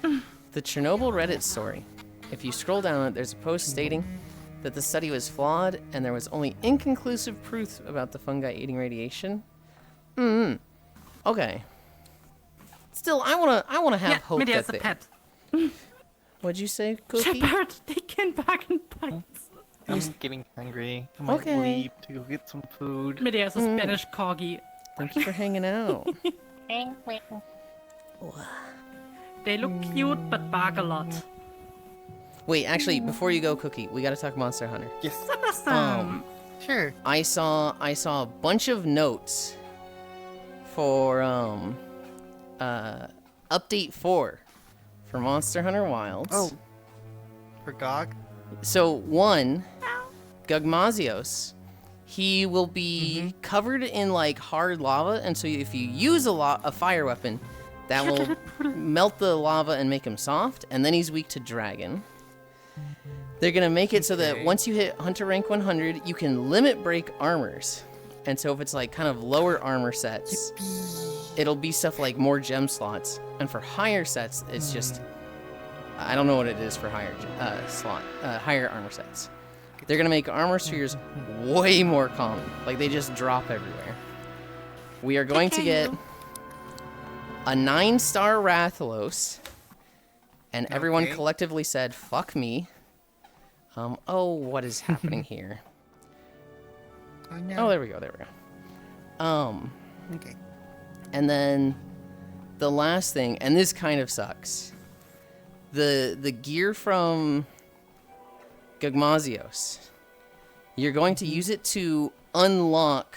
The Chernobyl Reddit story. If you scroll down it, there's a post stating that the study was flawed and there was only inconclusive proof about the fungi eating radiation. Okay. Still, I wanna have hope Media's that a pet. What'd you say, Cookie? Shepherd, they can bark and bite. I'm getting hungry. I might leave to go get some food. Media is a Spanish corgi. Thank you for hanging out. They look cute but bark a lot. Wait, actually, before you go, Cookie, we gotta talk Monster Hunter. Yes. Sure. I saw a bunch of notes for update 4 for Monster Hunter Wilds. Oh. For Gog? So one, Gugmazios, he will be covered in like hard lava, and so if you use a fire weapon, that will melt the lava and make him soft, and then he's weak to dragon. They're gonna make it so that once you hit Hunter rank 100, you can limit break armors. And so if it's like kind of lower armor sets, it'll be stuff like more gem slots. And for higher sets, it's just, I don't know what it is for higher higher armor sets. They're gonna make armor spheres way more common. Like they just drop everywhere. We are going to get a 9-star Rathalos, and everyone collectively said, fuck me. Oh, what is happening here? Oh, there we go. Okay. And then the last thing, and this kind of sucks. The gear from Gugmazios. You're going to use it to unlock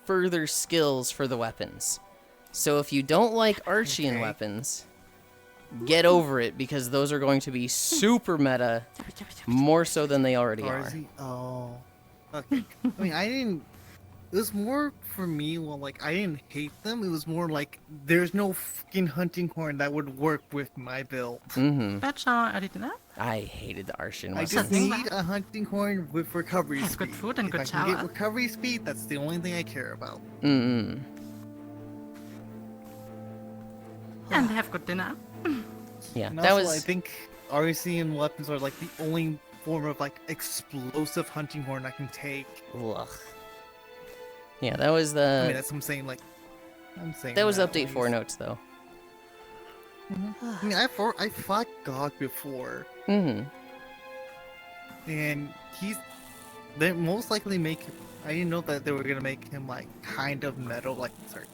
further skills for the weapons. So if you don't like Archean weapons, get over it, because those are going to be super meta, more so than they already are. Oh. Okay. I mean, I didn't... It was more for me, well, like, I didn't hate them. It was more like, there's no fucking hunting horn that would work with my build. I hated the Archean I weapons. just need a hunting horn with recovery Has speed. good food and if good I can get shower. recovery speed, that's the only thing I care about. And have good dinner. Yeah, And that also, was. I think Arcane weapons are like the only form of like explosive hunting horn I can take. Ugh. Yeah, that was I mean, the. that's what I'm saying. Like, I'm saying That was at update 4 least. notes, though. I mean, I fought God before, Mm and they most likely make. I didn't know that they were gonna make him like kind of metal, like sorry,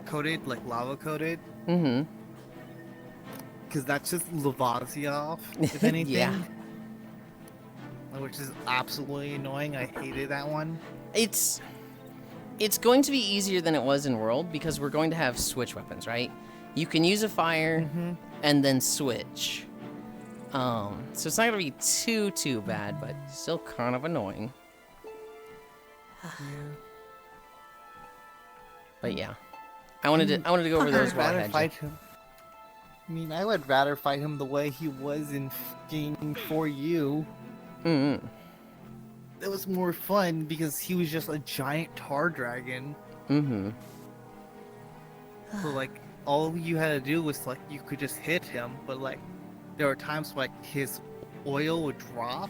coated, like lava coated, hmm. Mm because that's just Lavaziov, if hmm. anything. Yeah. Which is absolutely annoying. I hated that one. It's going to be easier than it was in World because we're going to have switch weapons, right? You can use a fire and then switch. So it's not gonna be too bad, but still kind of annoying. But yeah, I wanted to go over those I'd while I rather had fight him. I mean, I would rather fight him the way he was in Game For You. you. Mm It was more fun because he was just a giant tar dragon. hmm. So like, all you had to do was like, you could just hit him, but like, there were times like his oil would drop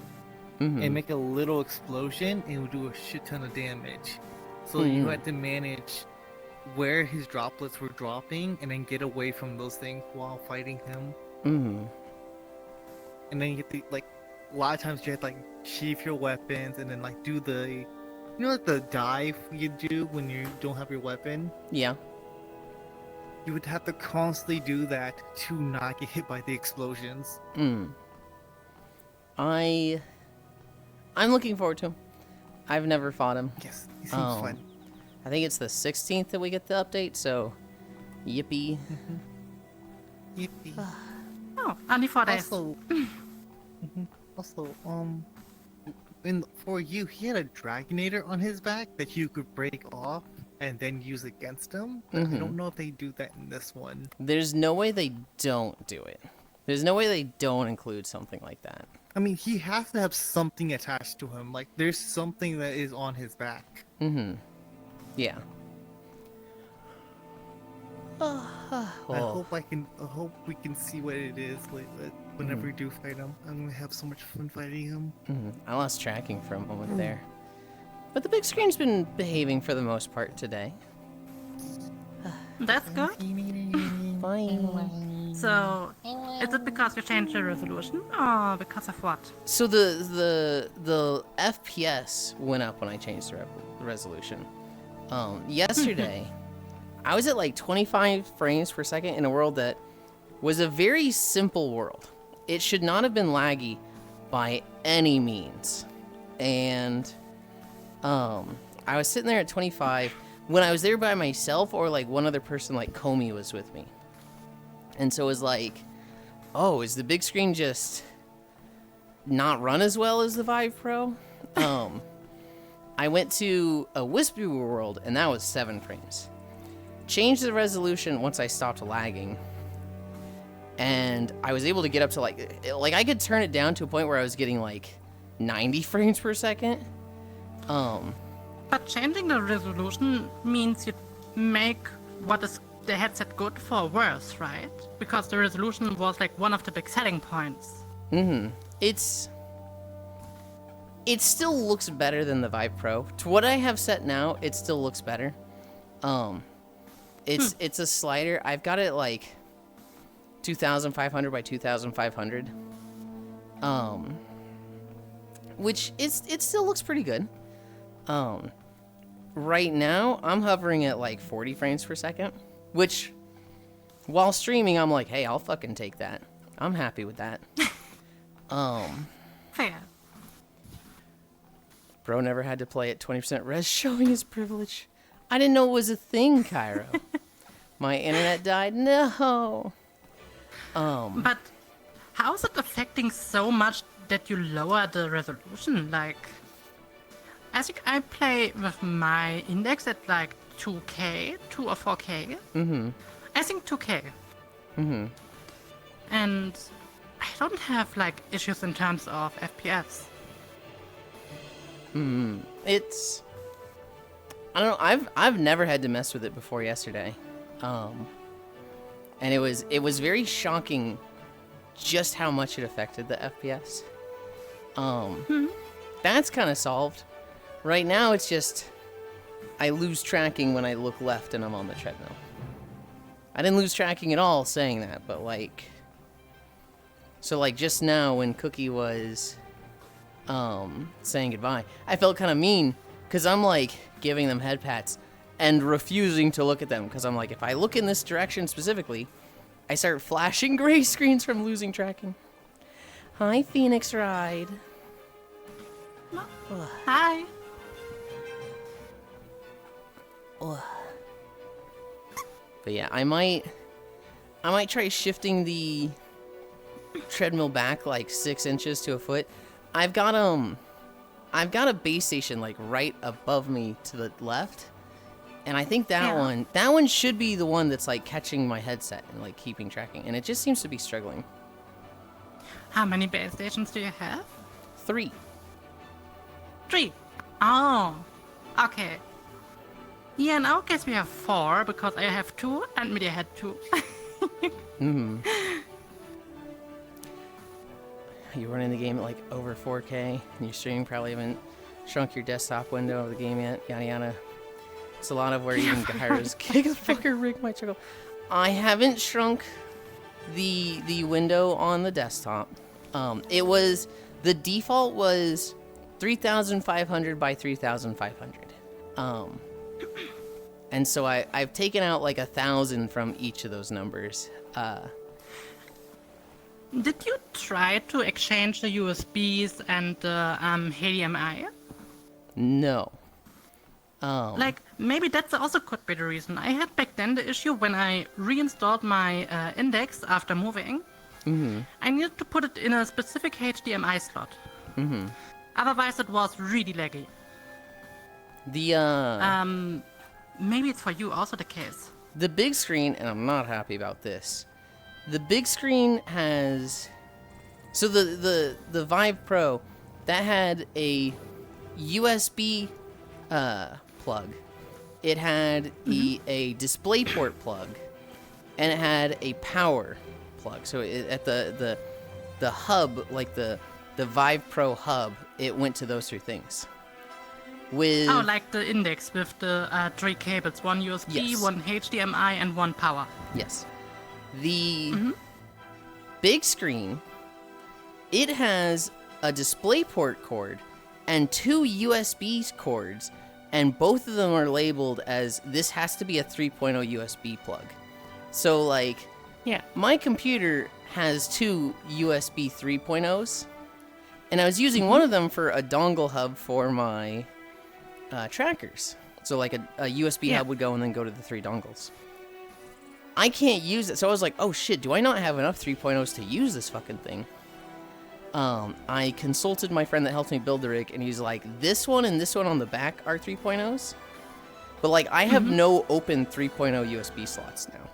Mm and hmm. make a little explosion and it would do a shit ton of damage. So you had to manage where his droplets were dropping and then get away from those things while fighting him. Mm hmm. And then you get to like, a lot of times you have to like sheath your weapons and then like do the, you know, like the dive you do when you don't have your weapon. Yeah. You would have to constantly do that to not get hit by the explosions. Mm. I'm looking forward to him. I've never fought him. Yes, he seems Oh. fun. I think it's the 16th that we get the update, so yippee. Yippee. Oh, only 4 days. Also, also, for you, he had a Dragonator on his back that you could break off and then use against him. But I don't know if they do that in this one. There's no way they don't do it. There's no way they don't include something like that. I mean, he has to have something attached to him. Like, there's something that is on his back. Mm-hmm. Yeah. I hope we can see what it is whenever we do fight him. I'm gonna have so much fun fighting him. I lost tracking for a moment there. But the big screen's been behaving for the most part today. That's good. Fine. So, is it because you changed the resolution, or because of what? So the FPS went up when I changed the resolution. Yesterday, I was at like 25 frames per second in a world that was a very simple world. It should not have been laggy by any means. And I was sitting there at 25 when I was there by myself, or like one other person like Comey was with me. And so it was like, oh, is the big screen just not run as well as the Vive Pro? I went to a Wispy world, and that was 7 frames. Changed the resolution once I stopped lagging, and I was able to get up to like I could turn it down to a point where I was getting like 90 frames per second. But changing the resolution means you make what is the headset good for worse, right? Because the resolution was like one of the big selling points. It still looks better than the Vive Pro. To what I have set now, it still looks better. It's a slider. I've got it like 2500 by 2500. Which it still looks pretty good. Right now I'm hovering at like 40 frames per second, which while streaming I'm like, hey, I'll fucking take that. I'm happy with that. Fair. Bro never had to play at 20% res, showing his privilege. I didn't know it was a thing, Cairo. My internet died. No. But how is it affecting so much that you lower the resolution? Like, I think I play with my index at like 2K, 2 or 4K. I think 2K. And I don't have like issues in terms of FPS. It's, I don't know. I've never had to mess with it before yesterday. And it was very shocking just how much it affected the FPS. That's kind of solved. Right now it's just I lose tracking when I look left and I'm on the treadmill. I didn't lose tracking at all saying that, but like... So like just now when Cookie was saying goodbye, I felt kind of mean because I'm like giving them head pats and refusing to look at them because I'm like, if I look in this direction specifically, I start flashing gray screens from losing tracking. Hi, Phoenix Ride. Hi. But yeah, I might try shifting the treadmill back like 6 inches to a foot. I've got a base station like right above me to the left. And I think that one should be the one that's like catching my headset and like keeping tracking. And it just seems to be struggling. How many base stations do you have? 3. 3. Oh, okay. Yeah, in our case we have 4 because I have 2 and Media had 2. You're running the game at like over 4K and your stream probably haven't shrunk your desktop window of the game yet, yada yada. It's a lot of where even Gyro's fucker rig might struggle. I haven't shrunk the window on the desktop. It was, the default was 3,500 by 3,500. And so I've taken out like 1,000 from each of those numbers. Did you try to exchange the USBs and the HDMI? No. Like, maybe that's also could be the reason. I had back then the issue when I reinstalled my index after moving. I needed to put it in a specific HDMI slot. Otherwise, it was really laggy. Maybe it's for you also the case. The big screen, and I'm not happy about this. The big screen has... So the Vive Pro, that had a USB plug. It had a DisplayPort plug, and it had a power plug. So at the hub, like the Vive Pro hub, it went to those 3 things. With like the index with the 3 cables, 1 USB, Yes. 1 HDMI, and 1 power. Yes. The big screen, it has a DisplayPort cord and 2 USB cords, and both of them are labeled as this has to be a 3.0 USB plug. So like, my computer has 2 USB 3.0s, and I was using one of them for a dongle hub for my trackers. So like a USB hub would go and then go to the 3 dongles. I can't use it, so I was like, oh shit, do I not have enough 3.0s to use this fucking thing? I consulted my friend that helped me build the rig, and he's like, this one and this one on the back are 3.0s, but like I have no open 3.0 USB slots now.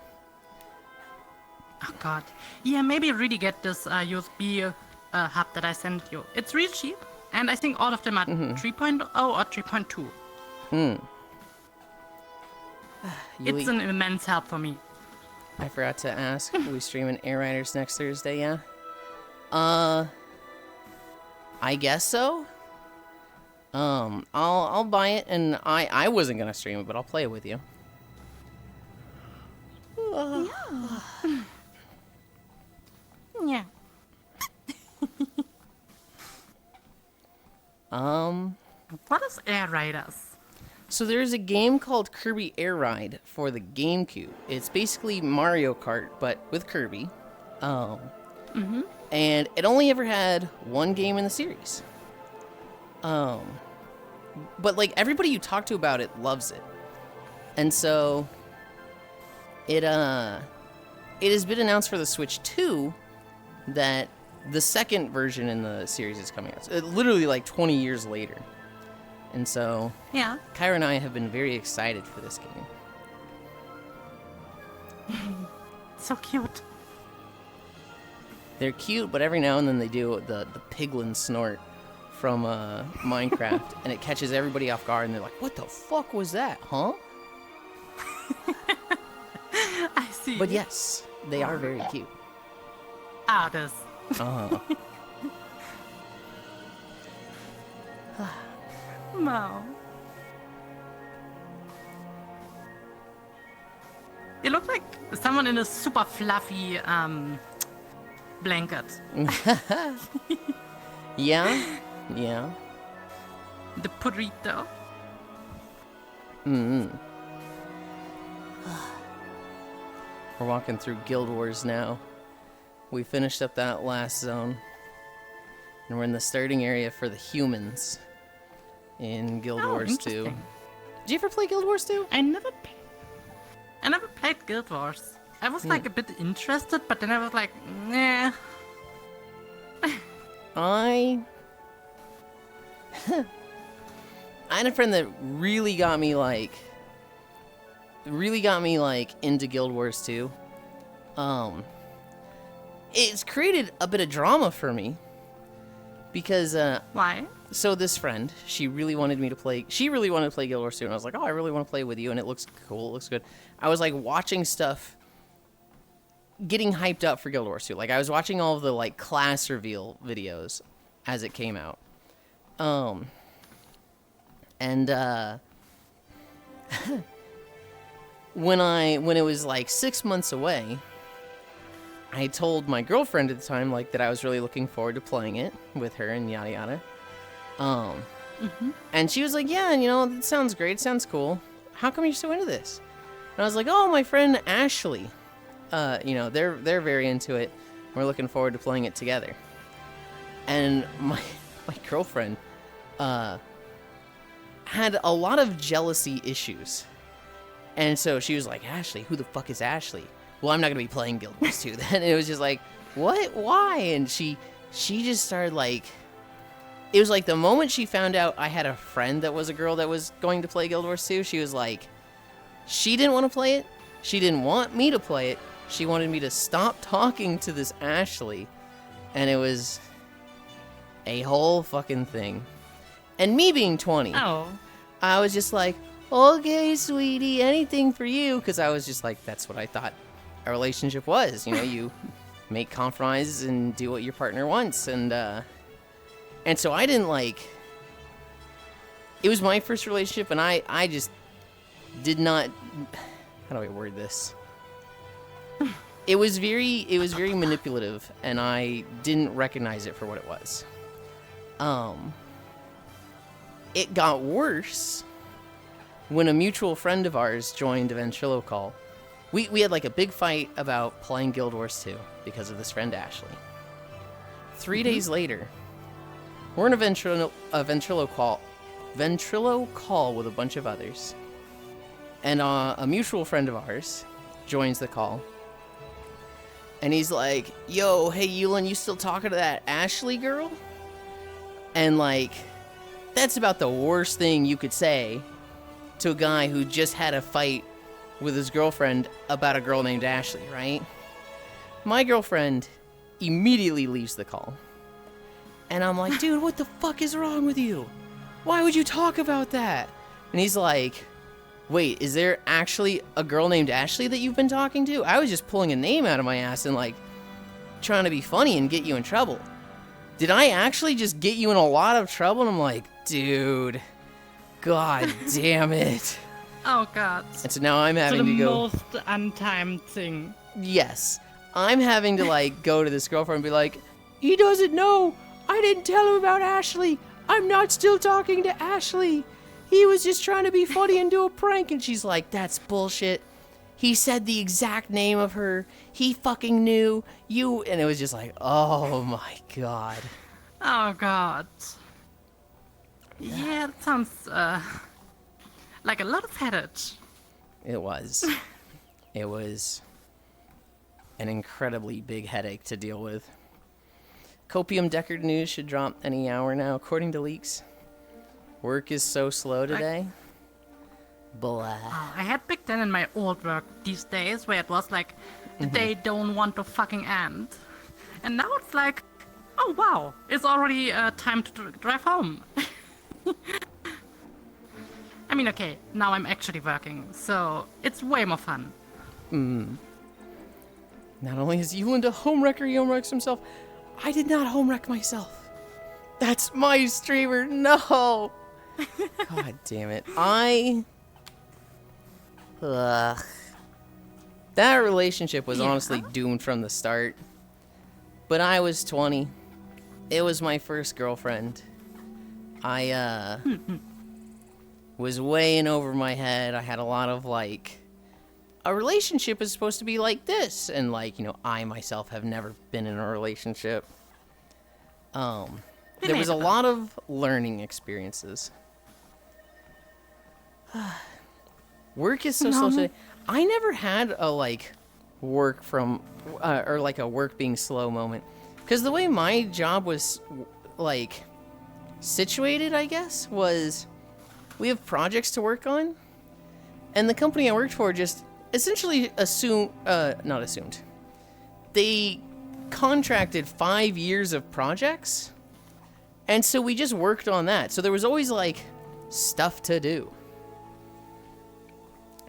Oh god. Yeah, maybe really get this USB hub that I sent you. It's real cheap, and I think all of them are 3.0 or 3.2. It's an immense help for me. I forgot to ask, will we stream in Air Riders next Thursday, yeah? I guess so. I'll buy it, and I wasn't gonna stream it, but I'll play it with you. Yeah. What is Air Riders? So there's a game called Kirby Air Ride for the GameCube. It's basically Mario Kart, but with Kirby. And it only ever had 1 game in the series. But like everybody you talk to about it loves it. And so it has been announced for the Switch 2 that the second version in the series is coming out. So literally like 20 years later. And so Kyra and I have been very excited for this game. So cute. They're cute, but every now and then they do the piglin snort from Minecraft, and it catches everybody off guard, and they're like, what the fuck was that, huh? I see. But yes, They are very cute. Ah, this. Uh-huh. No. You look like someone in a super fluffy blanket. Yeah? Yeah. The burrito. Mm-hmm. We're walking through Guild Wars now. We finished up that last zone. And we're in the starting area for the humans in Guild Wars 2. Interesting. Did you ever play Guild Wars 2? I never played Guild Wars. I was like a bit interested, but then I was like, nah. I had a friend that really got me into Guild Wars 2. It's created a bit of drama for me because Why? so this friend, she really wanted to play Guild Wars 2, and I was like, oh, I really want to play with you, and it looks cool, it looks good. I was like watching stuff, getting hyped up for Guild Wars 2. Like I was watching all of the like class reveal videos as it came out. And when it was like 6 months away, I told my girlfriend at the time like that I was really looking forward to playing it with her and yada yada. And she was like, yeah, you know, it sounds great, sounds cool. How come you're so into this? And I was like, oh, my friend Ashley. You know, they're very into it. We're looking forward to playing it together. And my girlfriend had a lot of jealousy issues. And so she was like, Ashley, who the fuck is Ashley? Well, I'm not going to be playing Guild Wars 2 then. And it was just like, what? Why? And she just started like, it was like the moment she found out I had a friend that was a girl that was going to play Guild Wars 2, she was like, she didn't want to play it. She didn't want me to play it. She wanted me to stop talking to this Ashley. And it was a whole fucking thing. And me being 20, Oh. I was just like, okay, sweetie, anything for you. Because I was just like, that's what I thought a relationship was. You know, you make compromises and do what your partner wants. And so I didn't like... It was my first relationship, and I just did not... How do I word this? It was very manipulative, and I didn't recognize it for what it was. It got worse when a mutual friend of ours joined a ventrilo call. We had like a big fight about playing Guild Wars 2 because of this friend Ashley. 3 days later, we're in a ventrilo call with a bunch of others, and a mutual friend of ours joins the call. And he's like, yo, hey, Yulind, you still talking to that Ashley girl? And, like, that's about the worst thing you could say to a guy who just had a fight with his girlfriend about a girl named Ashley, right? My girlfriend immediately leaves the call. And I'm like, dude, what the fuck is wrong with you? Why would you talk about that? And he's like... Wait, is there actually a girl named Ashley that you've been talking to? I was just pulling a name out of my ass and, like, trying to be funny and get you in trouble. Did I actually just get you in a lot of trouble? And I'm like, dude, god damn it. Oh, God. And so now I'm having to go... the most untimed thing. Yes. I'm having to, like, go to this girlfriend and be like, he doesn't know. I didn't tell him about Ashley. I'm not still talking to Ashley. He was just trying to be funny and do a prank. And she's like, that's bullshit. He said the exact name of her. He fucking knew. You... And it was just like, oh my god. Oh, God. Yeah, that sounds, like a lot of headache. It was. It was an incredibly big headache to deal with. Copium Deckard news should drop any hour now, according to leaks. Work is so slow today. Blah. Oh, I had Big Ten in my old work these days where it was like, the day don't want to fucking end. And now it's like, oh wow, it's already time to drive home. I mean, okay, now I'm actually working, so it's way more fun. Not only is Yulind a homewrecker, he homewrecks himself. I did not homewreck myself. That's my streamer. No. God damn it. Ugh. That relationship was honestly doomed from the start. But I was 20. It was my first girlfriend. I was way in over my head. I had a lot of like, a relationship is supposed to be like this, and like, you know, I myself have never been in a relationship. There was a lot of learning experiences. Work is so slow today. I never had a like work from or like a work being slow moment, because the way my job was like situated, I guess, was we have projects to work on, and the company I worked for just essentially not assumed. They contracted 5 years of projects, and so we just worked on that. So there was always like stuff to do.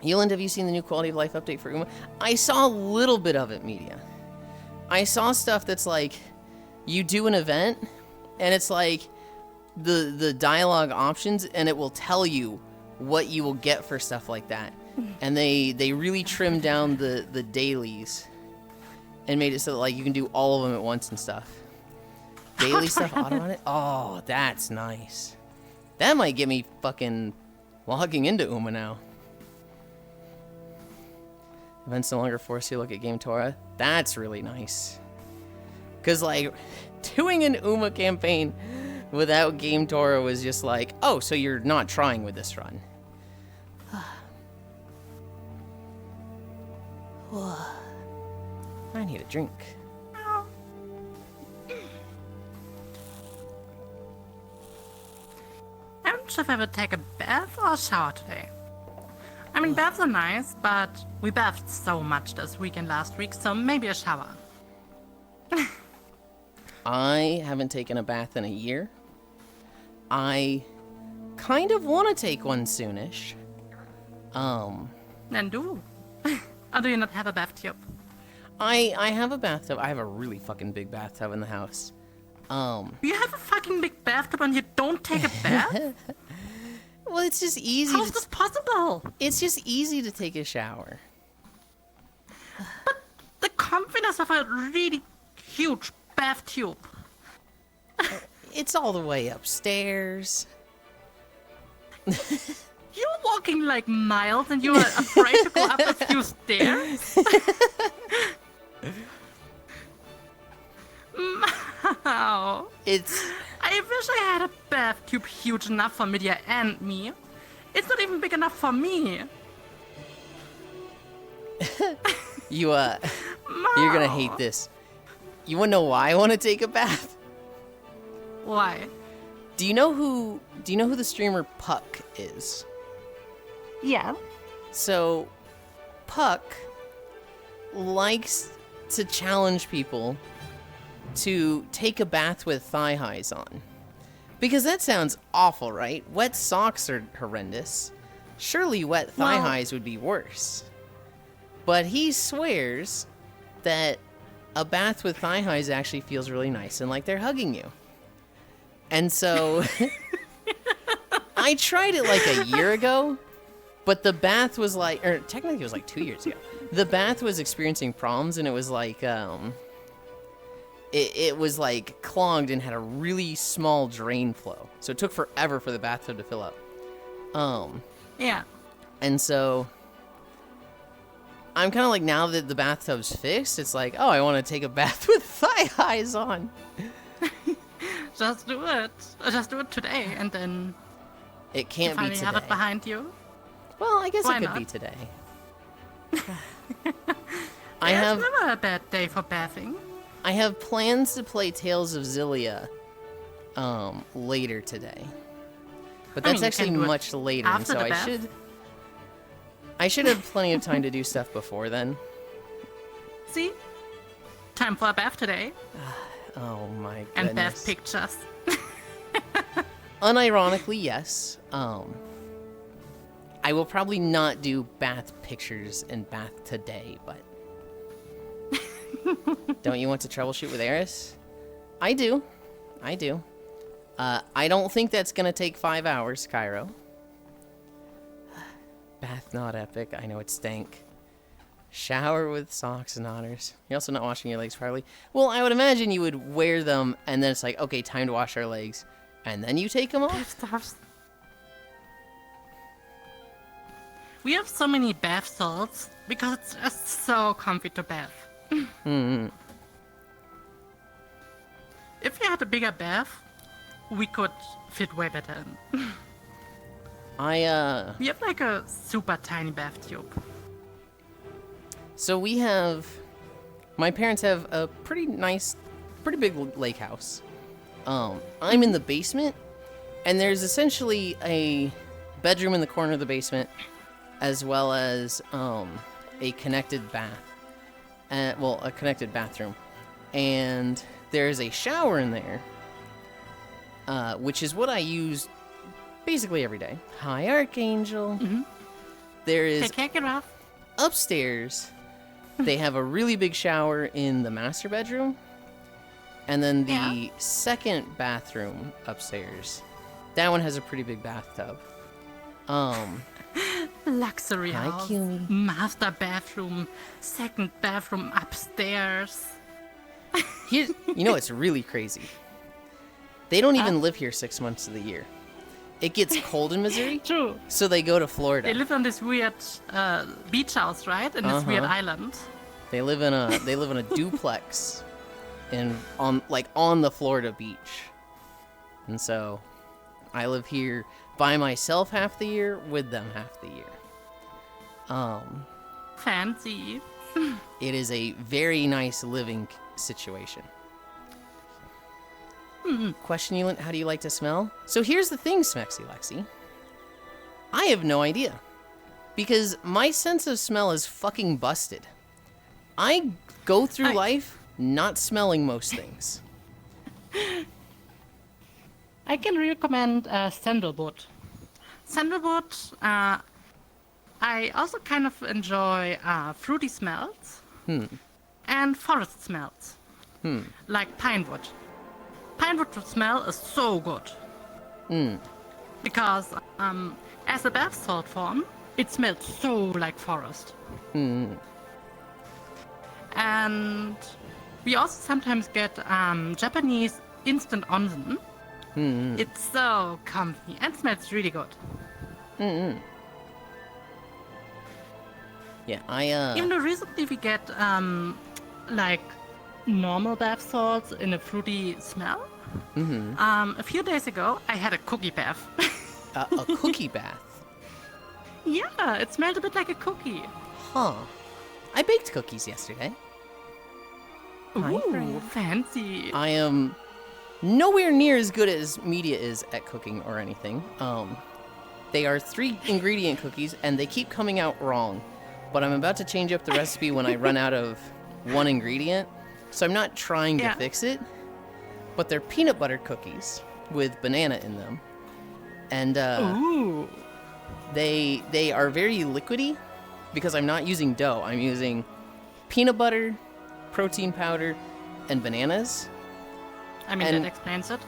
Yulind, have you seen the new quality of life update for Uma? I saw a little bit of it, media. I saw stuff that's like, you do an event, and it's like the dialogue options, and it will tell you what you will get for stuff like that. And they really trimmed down the dailies and made it so that like you can do all of them at once and stuff. Daily stuff auto on it? Oh, that's nice. That might get me fucking logging into Uma now. Events no longer force you to look at Game Torah. That's really nice. Because, like, doing an Uma campaign without Game Torah was just like, oh, so you're not trying with this run. I need a drink. I'm not sure if I would take a bath or a shower today. I mean, baths are nice, but we bathed so much this week and last week, so maybe a shower. I haven't taken a bath in a year. I kind of want to take one soonish. Then do. Or do you not have a bathtub? I have a bathtub. I have a really fucking big bathtub in the house. You have a fucking big bathtub and you don't take a bath? Well, it's just easy. How is this possible? It's just easy to take a shower. But the confidence of a really huge bathtub. It's all the way upstairs. You're walking like miles and you're afraid to go up a few stairs? Wow. I wish I had a bathtub huge enough for Midya and me. It's not even big enough for me. You're gonna hate this. You wanna know why I want to take a bath? Why? Do you know who the streamer Puck is? Yeah. So, Puck likes to challenge people to take a bath with thigh highs on. Because that sounds awful, right? Wet socks are horrendous. Surely wet thigh highs would be worse. But he swears that a bath with thigh highs actually feels really nice and like they're hugging you. And so I tried it like a year ago, but the bath was like, or technically it was like 2 years ago. The bath was experiencing problems, and it was like, it was like clogged and had a really small drain flow. So it took forever for the bathtub to fill up. Yeah. And so I'm kind of like, now that the bathtub's fixed, it's like, oh, I want to take a bath with thigh highs on. Just do it. Just do it today, and then It can't be finally today. have it behind you. Well, I guess Why it could not? be today. It's never a bad day for bathing. I have plans to play Tales of Xillia later today. But I that's mean, you actually can do it much later, and after so the I bath. should have plenty of time to do stuff before then. See? Time for a bath today. Oh my goodness. And bath pictures. Unironically, yes. I will probably not do bath pictures and bath today, but Don't you want to troubleshoot with Eris? I do. I do. I don't think that's gonna take 5 hours, Cairo. Bath not epic. I know it stank. Shower with socks and honors. You're also not washing your legs properly. Well, I would imagine you would wear them, and then it's like, okay, time to wash our legs, and then you take them off. We have so many bath salts because it's just so comfy to bath. Hmm. If we had a bigger bath, we could fit way better in. We have like a super tiny bath tube. So we have, my parents have a pretty nice, pretty big lake house. I'm in the basement, and there's essentially a bedroom in the corner of the basement, as well as a connected bath, well, a connected bathroom, and there's a shower in there, which is what I use basically every day. Hi, Archangel. Mm-hmm. There is Hey, can't get off. upstairs. They have a really big shower in the master bedroom, and then the second bathroom upstairs. That one has a pretty big bathtub. Luxury Hi, house. Kumi. Master bathroom. Second bathroom upstairs. Here, you know, it's really crazy. They don't even live here 6 months of the year. It gets cold in Missouri, True. so they go to They Florida. live on this weird beach house, right? In this weird island. They live in a duplex, on the Florida beach, and so I live here by myself half the year, with them half the year. Fancy. It is a very nice living situation. Question, Yulind, how do you like to smell? So here's the thing, Smexy Lexi. I have no idea. Because my sense of smell is fucking busted. I go through life not smelling most things. I can recommend sandalwood. Sandalwood, I also kind of enjoy fruity smells and forest smells, like pine wood. Pine wood smell is so good because as a bath salt form, it smells so like forest. And we also sometimes get Japanese instant onsen. It's so comfy and smells really good. Yeah, Even though recently we get like normal bath salts in a fruity smell. A few days ago, I had a cookie bath. a cookie bath. Yeah, it smelled a bit like a cookie. Huh. I baked cookies yesterday. Hi, Ooh, Freya. fancy. I am nowhere near as good as Media is at cooking or anything. They are 3 ingredient cookies, and they keep coming out wrong. But I'm about to change up the recipe when I run out of 1 ingredient. So I'm not trying to fix it. But they're peanut butter cookies with banana in them. And Ooh. they are very liquidy because I'm not using dough. I'm using peanut butter, protein powder, and bananas. I mean, And- that explains it.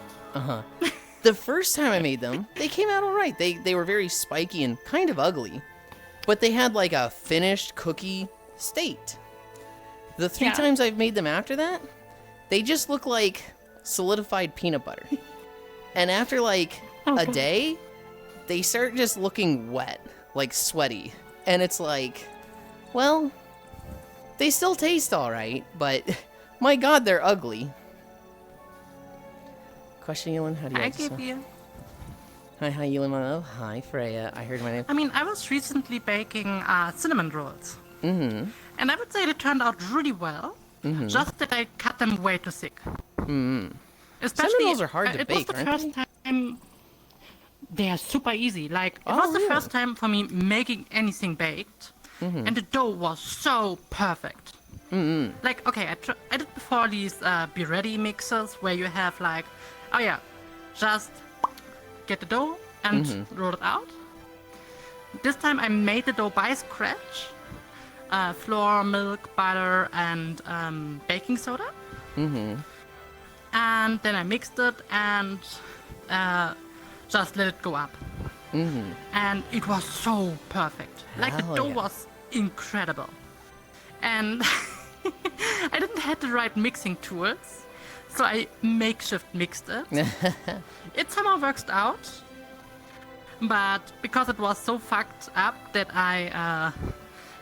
The first time I made them, they came out all right. They were very spiky and kind of ugly, but they had like a finished cookie state. The 3 times I've made them after that, they just look like solidified peanut butter. And after like a day, they start just looking wet, like sweaty. And it's like, well, they still taste all right, but my God, they're ugly. Question, Yulind, how do you I like to give smell? you. Hi, Yulind, my love. Hi, Freya. I heard my name. I mean, I was recently baking cinnamon rolls. Mm-hmm. And I would say they turned out really well. Just that I cut them way too thick. Mm-hmm. Especially, Cinnamon rolls are hard to it bake, was the aren't first time. They are super easy. Like it Oh, was the really? first time for me making anything baked, and the dough was so perfect. Like okay, I did before these be ready mixes where you have like, oh yeah, just get the dough and roll it out. This time I made the dough by scratch, flour, milk, butter, and baking soda. And then I mixed it and just let it go up. And it was so perfect. Like the Hell dough yeah. was incredible. And I didn't have the right mixing tools, so I makeshift mixed it. It somehow worked out, but because it was so fucked up that I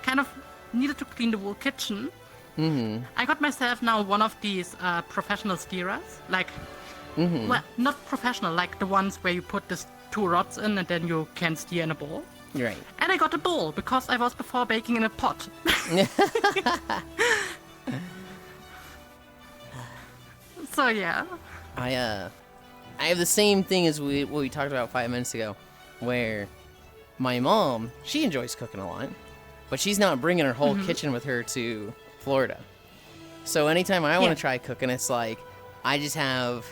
kind of needed to clean the whole kitchen, I got myself now one of these professional stirrers, like, well, not professional, like the ones where you put these 2 rods in and then you can steer in a bowl. Right. And I got a bowl because I was before baking in a pot. So yeah. I have the same thing as what we talked about 5 minutes ago, where my mom, she enjoys cooking a lot, but she's not bringing her whole kitchen with her to Florida. So anytime I want to try cooking, it's like I just have,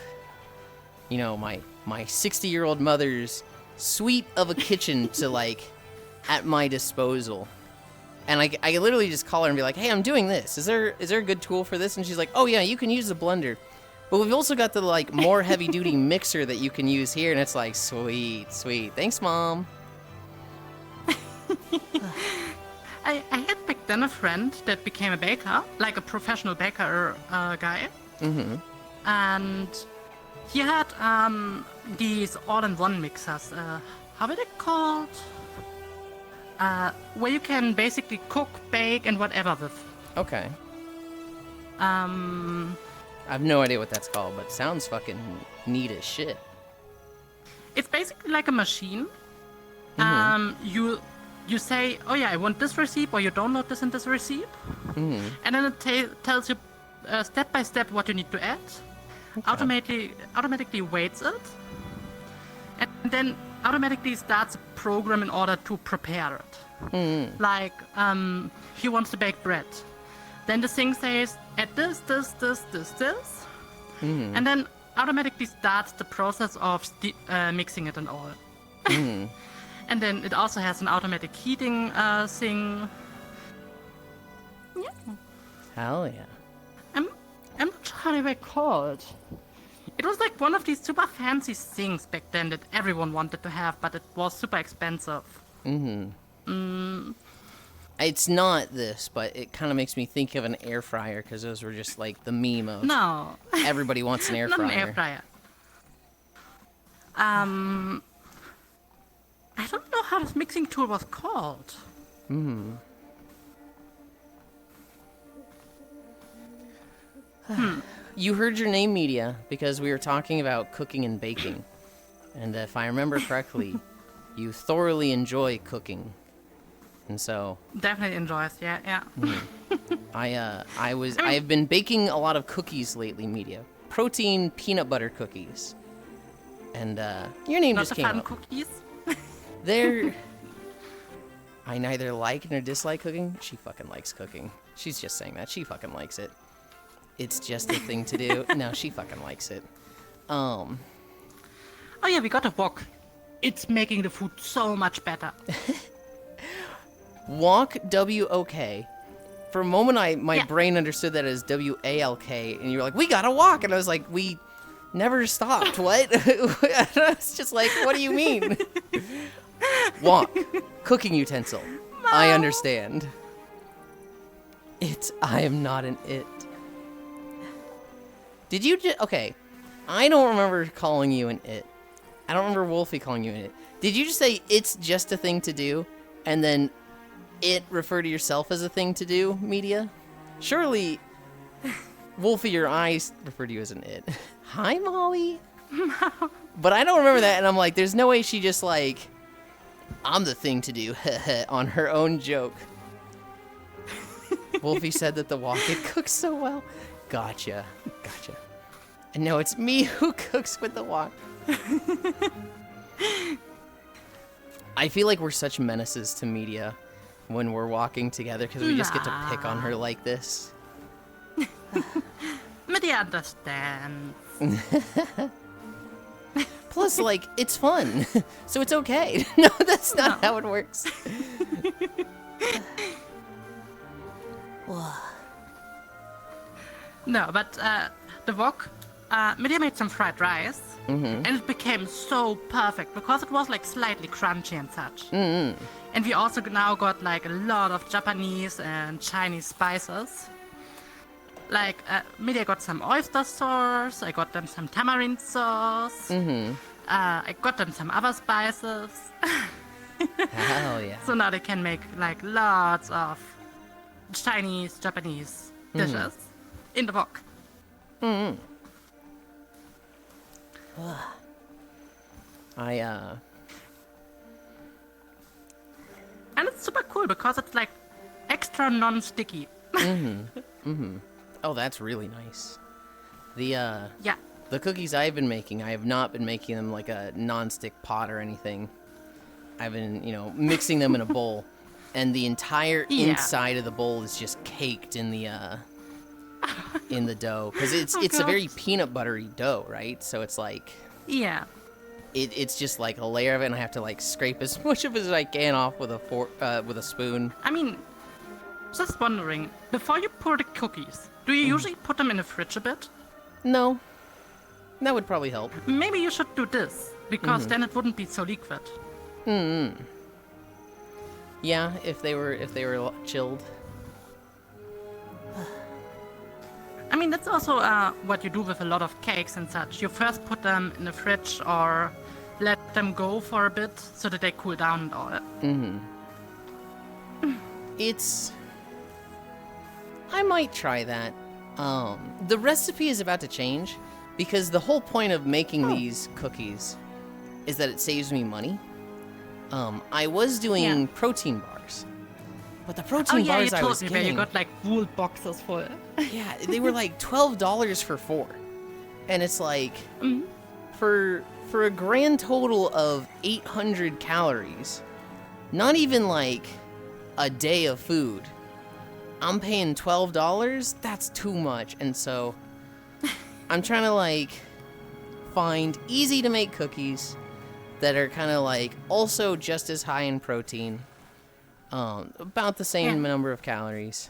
you know, my 60-year-old mother's suite of a kitchen to like at my disposal. And I literally just call her and be like, hey, I'm doing this. Is there a good tool for this? And she's like, oh yeah, you can use the blender. But we've also got the like more heavy duty mixer that you can use here. And it's like, sweet. Thanks, Mom. I had back then a friend that became a baker, like a professional baker guy. And he had these all-in-one mixers. How are they called? Where you can basically cook, bake, and whatever with. Okay. I have no idea what that's called, but sounds fucking neat as shit. It's basically like a machine. You say, oh yeah, I want this recipe, or you download this in this recipe, and then it tells you step by step what you need to add. Automatically weights it, and then automatically starts a program in order to prepare it. Like, he wants to bake bread. Then the thing says, add this, and then automatically starts the process of mixing it and all. And then it also has an automatic heating thing. Yeah. Hell yeah. I'm not sure how they were called. It was like one of these super fancy things back then that everyone wanted to have, but it was super expensive. It's not this, but it kind of makes me think of an air fryer, because those were just like the meme of No. everybody wants an air Not fryer. an air fryer. I don't know how this mixing tool was called. You heard your name, Media, because we were talking about cooking and baking. And if I remember correctly, you thoroughly enjoy cooking. And so Definitely enjoys, yeah. I have been baking a lot of cookies lately, Media. Protein peanut butter cookies. And your name Not just the came fun up. cookies. They're I neither like nor dislike cooking. She fucking likes cooking. She's just saying that. She fucking likes it. It's just a thing to do. No, she fucking likes it. Oh yeah, we got a wok. It's making the food so much better. Wok, W-O-K. For a moment, my Yeah. brain understood that as W-A-L-K, and you were like, we got a wok, and I was like, we never stopped. What? I was just like, what do you mean? Wok, cooking utensil. I understand. I am not an it. Did you just... Okay, I don't remember calling you an it. I don't remember Wolfie calling you an it. Did you just say it's just a thing to do, and then it refer to yourself as a thing to do, Media? Surely, Wolfie or I refer to you as an it. Hi, Molly. But I don't remember that, and I'm like, there's no way she just like, I'm the thing to do, on her own joke. Wolfie said that the wok, it cooks so well. Gotcha. And no, it's me who cooks with the wok. I feel like we're such menaces to Media when we're walking together, because we just get to pick on her like this. Media understands. Plus, like, it's fun, so it's okay. No, that's not how it works. No, but the wok, Media made some fried rice, and it became so perfect because it was like slightly crunchy and such. And we also now got like a lot of Japanese and Chinese spices. Like, Media got some oyster sauce, I got them some tamarind sauce, I got them some other spices. Hell yeah. So now they can make like lots of Chinese, Japanese dishes in the wok. And it's super cool because it's like extra non-sticky. Oh, that's really nice. The Yeah. the cookies I've been making, I have not been making them like a non-stick pot or anything. I've been, mixing them in a bowl, and the entire Yeah. inside of the bowl is just caked in the dough, because it's a God. very peanut buttery dough, right? So it's like Yeah. it's just like a layer of it, and I have to like scrape as much of it as I can off with a with a spoon. I mean, just wondering, before you pour the cookies, do you usually put them in the fridge a bit? No, that would probably help. Maybe you should do this, because then it wouldn't be so liquid. Yeah, if they were chilled. I mean, that's also what you do with a lot of cakes and such. You first put them in the fridge or let them go for a bit so that they cool down and all. I might try that. The recipe is about to change because the whole point of making these cookies is that it saves me money. I was doing protein bars, but the protein bars you I told was me where you getting, got like wool boxes full. yeah, they were like $12 for 4, and it's like for a grand total of 800 calories, not even like a day of food. I'm paying $12. That's too much, and so I'm trying to like find easy to make cookies that are kind of like also just as high in protein, about the same number of calories.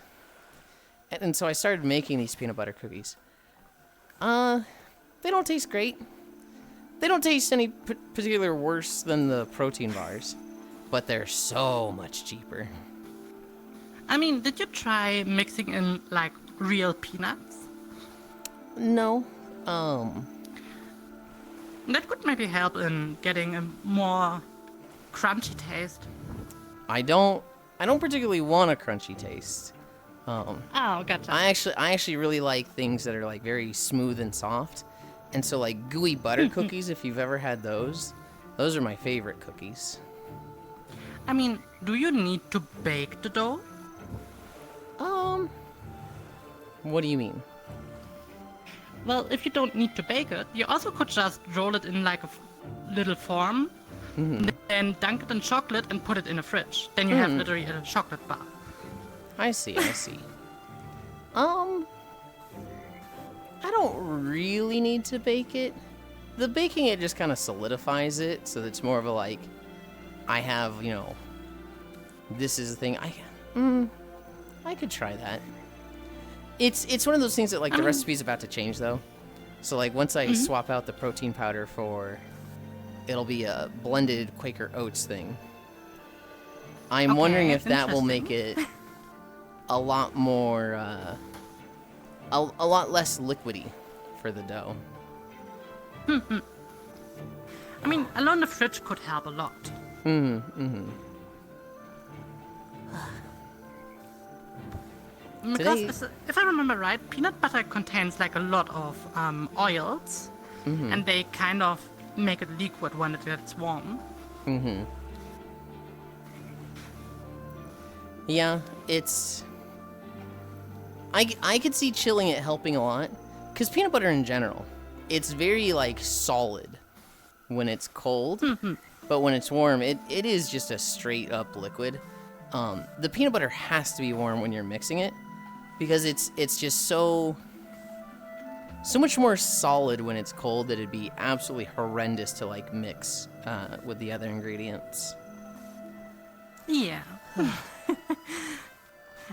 And so I started making these peanut butter cookies. They don't taste great. They don't taste any particular worse than the protein bars, but they're so much cheaper. I mean, did you try mixing in like real peanuts? No. That could maybe help in getting a more crunchy taste. I don't particularly want a crunchy taste. Oh, gotcha. I actually really like things that are like very smooth and soft. And so like gooey butter cookies, if you've ever had those are my favorite cookies. I mean, do you need to bake the dough? What do you mean? Well, if you don't need to bake it, you also could just roll it in like a little form, then dunk it in chocolate and put it in a fridge. Then you have literally a chocolate bar. I see. I don't really need to bake it. The baking it just kind of solidifies it, so it's more of a like, I have, this is the thing. I could try that. It's one of those things that like the recipe's about to change though. So like once I swap out the protein powder for, it'll be a blended Quaker Oats thing. I'm wondering if that will make it a lot more, a lot less liquidy for the dough. I mean, alone the fridge could help a lot. Because if I remember right, peanut butter contains like a lot of oils, and they kind of make it liquid when it gets warm. Yeah, it's... I could see chilling it helping a lot, because peanut butter in general, it's very, like, solid when it's cold, but when it's warm, it is just a straight-up liquid. The peanut butter has to be warm when you're mixing it, because it's just so much more solid when it's cold that it'd be absolutely horrendous to, like, mix with the other ingredients. Yeah.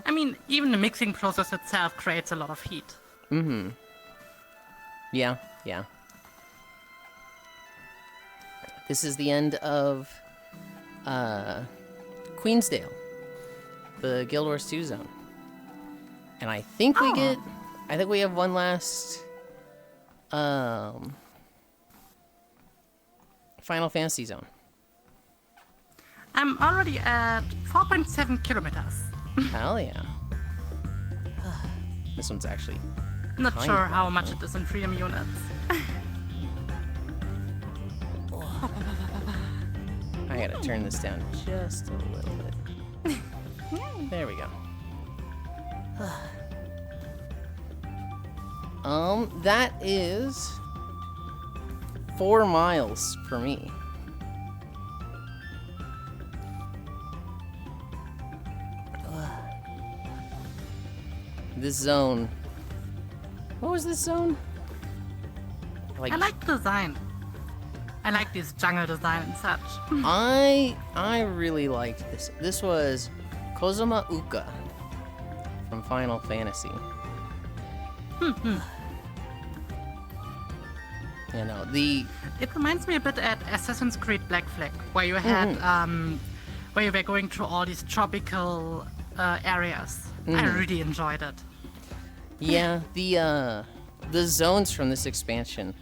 I mean, even the mixing process itself creates a lot of heat. Mm-hmm. Yeah, yeah. This is the end of Queensdale, the Guild Wars 2 zone. And I think we have one last Final Fantasy zone. I'm already at 4.7 kilometers. Hell yeah. This one's actually Not kind sure of how long. much it is in freedom units. I gotta turn this down just a little bit. There we go. That is 4 miles for me. This zone. What was this zone? I like the design. I like this jungle design and such. I really liked this. This was Kozuma Uka from Final Fantasy. You know, It reminds me a bit at Assassin's Creed Black Flag, where you had where you were going through all these tropical areas. I really enjoyed it. yeah, the zones from this expansion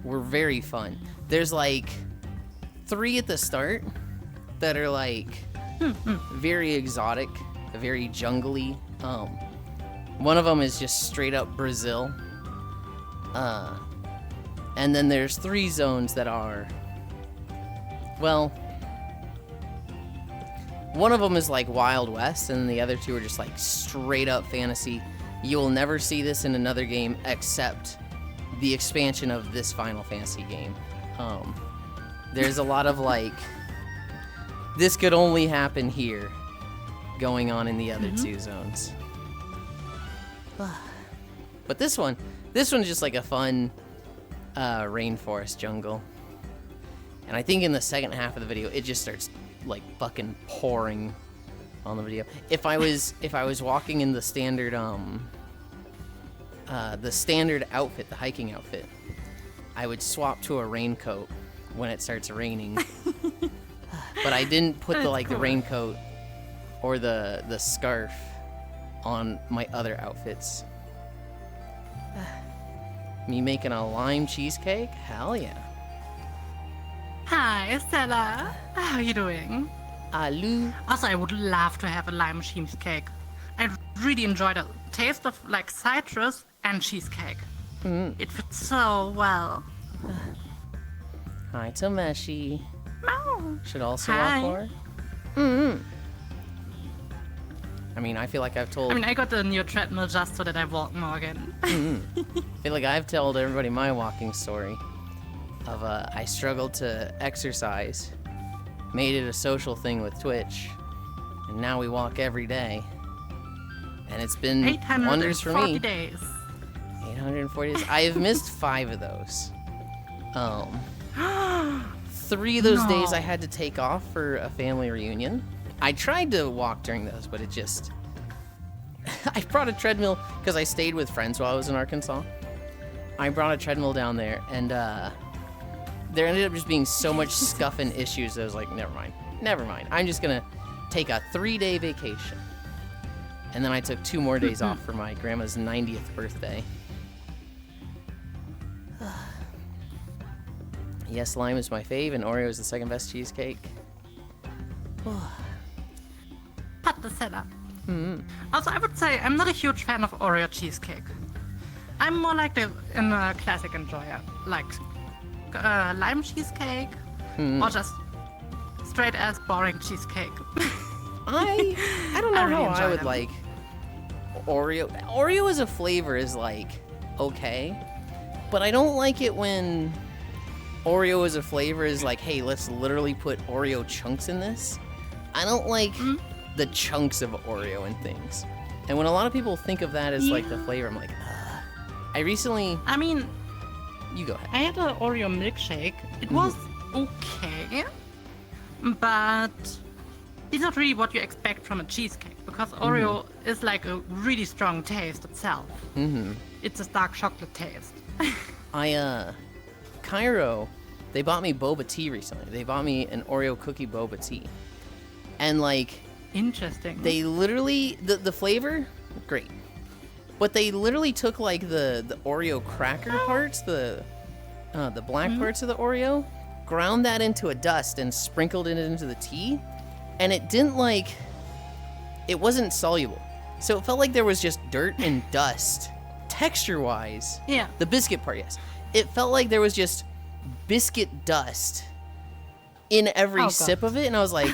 were very fun. There's like 3 at the start that are like very exotic, very jungly. One of them is just straight up Brazil. And then there's 3 zones that are, well, one of them is like Wild West, and the other 2 are just like straight up fantasy. You will never see this in another game except the expansion of this Final Fantasy game. There's a lot of like, this could only happen here going on in the other 2 zones. But this one's just like a fun rainforest jungle. And I think in the second half of the video, it just starts like fucking pouring on the video. If I was walking in the standard outfit, the hiking outfit, I would swap to a raincoat when it starts raining. But I didn't put the raincoat or the scarf on my other outfits. Me making a lime cheesecake? Hell yeah. Hi, Stella. How are you doing? Aloo. Also, I would love to have a lime cheesecake. I really enjoy the taste of like citrus and cheesecake. It fits so well. Hi, Tomeshi. Oh. Should also Hi. walk more. I mean, I feel like I've told. I mean, I got the new treadmill just so that I walk more again. I feel like I've told everybody my walking story. Of I struggled to exercise, made it a social thing with Twitch, and now we walk every day. And it's been wonders for me. 840 days. 840 days. I have missed 5 of those. 3 of those days I had to take off for a family reunion. I tried to walk during those, but it just... I brought a treadmill because I stayed with friends while I was in Arkansas. I brought a treadmill down there, and there ended up just being so much scuff and issues that I was like, never mind. I'm just gonna take a 3-day vacation. And then I took 2 more days off for my grandma's 90th birthday. Yes, lime is my fave, and Oreo is the second best cheesecake. Pat the setup. Also, I would say I'm not a huge fan of Oreo cheesecake. I'm more like in a classic enjoyer, like lime cheesecake or just straight as boring cheesecake. I don't know I really how I enjoy would them. like Oreo. Oreo as a flavor is like okay, but I don't like it when Oreo as a flavor is like, hey, let's literally put Oreo chunks in this. I don't like the chunks of Oreo and things. And when a lot of people think of that as like the flavor, I'm like, ugh. I mean, You go ahead. I had an Oreo milkshake. It was okay, but it's not really what you expect from a cheesecake, because Oreo is like a really strong taste itself. It's a dark chocolate taste. Cairo, they bought me boba tea recently. They bought me an Oreo cookie boba tea. And like, Interesting. they literally, the flavor, great. But they literally took like the Oreo cracker parts, the black parts of the Oreo, ground that into a dust and sprinkled it into the tea. And it didn't like, it wasn't soluble. So it felt like there was just dirt and dust, texture-wise. Yeah. The biscuit part, yes. It felt like there was just biscuit dust in every sip of it. And I was like,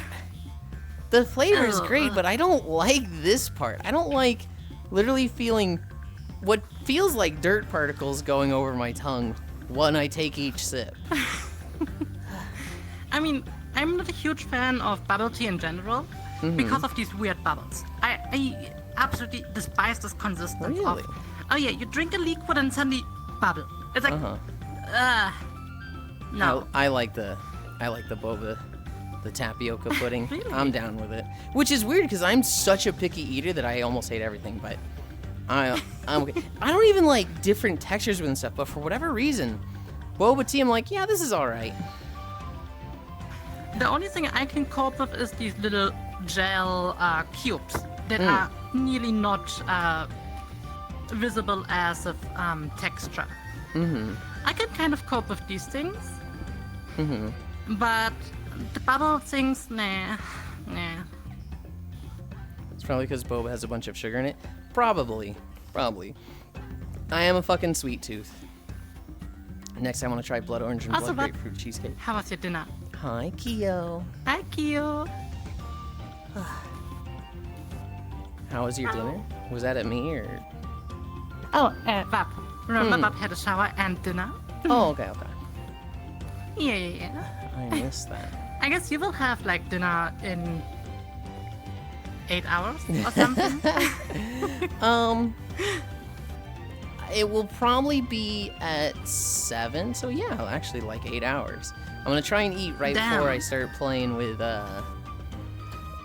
the flavor is great, but I don't like this part. I don't like literally feeling what feels like dirt particles going over my tongue when I take each sip. I mean, I'm not a huge fan of bubble tea in general because of these weird bubbles. I absolutely despise this consistence Really? of, oh yeah, you drink a liquid and suddenly bubble. It's like, no. I like the boba, the tapioca pudding. Really? I'm down with it. Which is weird because I'm such a picky eater that I almost hate everything, but I'm okay. I don't even like different textures with and stuff, but for whatever reason, boba tea, I'm like, yeah, this is all right. The only thing I can cope with is these little gel cubes that are nearly not visible as of texture. I can kind of cope with these things, but the bubble things, nah. It's probably because boba has a bunch of sugar in it. Probably. I am a fucking sweet tooth. Next, I want to try blood orange and Also, blood what- grapefruit cheesecake. How was your dinner? Hi, Kyo. Hi, Kyo. How was your dinner? Was that at me or? Oh, Vap. Remember Vap had a shower and dinner? Oh, okay. Yeah. I missed that. I guess you will have like dinner in 8 hours or something. It will probably be at 7, so yeah, actually like 8 hours. I'm gonna try and eat right Damn. before I start playing with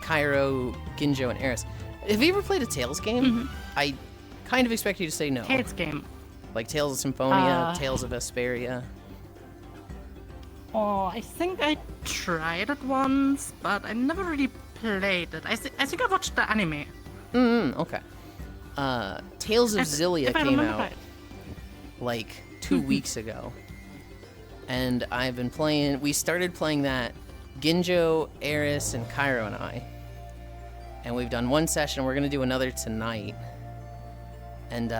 Cairo, Ginjo, and Eris. Have you ever played a Tales game? I kind of expect you to say no. Tales game. Like Tales of Symphonia, Tales of Vesperia. Oh, I think I tried it once, but I never really played it. I think I watched the anime. Okay. Tales of Zillia if I came remember out right. like 2 weeks ago. And I've been playing, we started playing that, Ginjo, Eris, and Cairo and I. And we've done one session, we're gonna do another tonight. And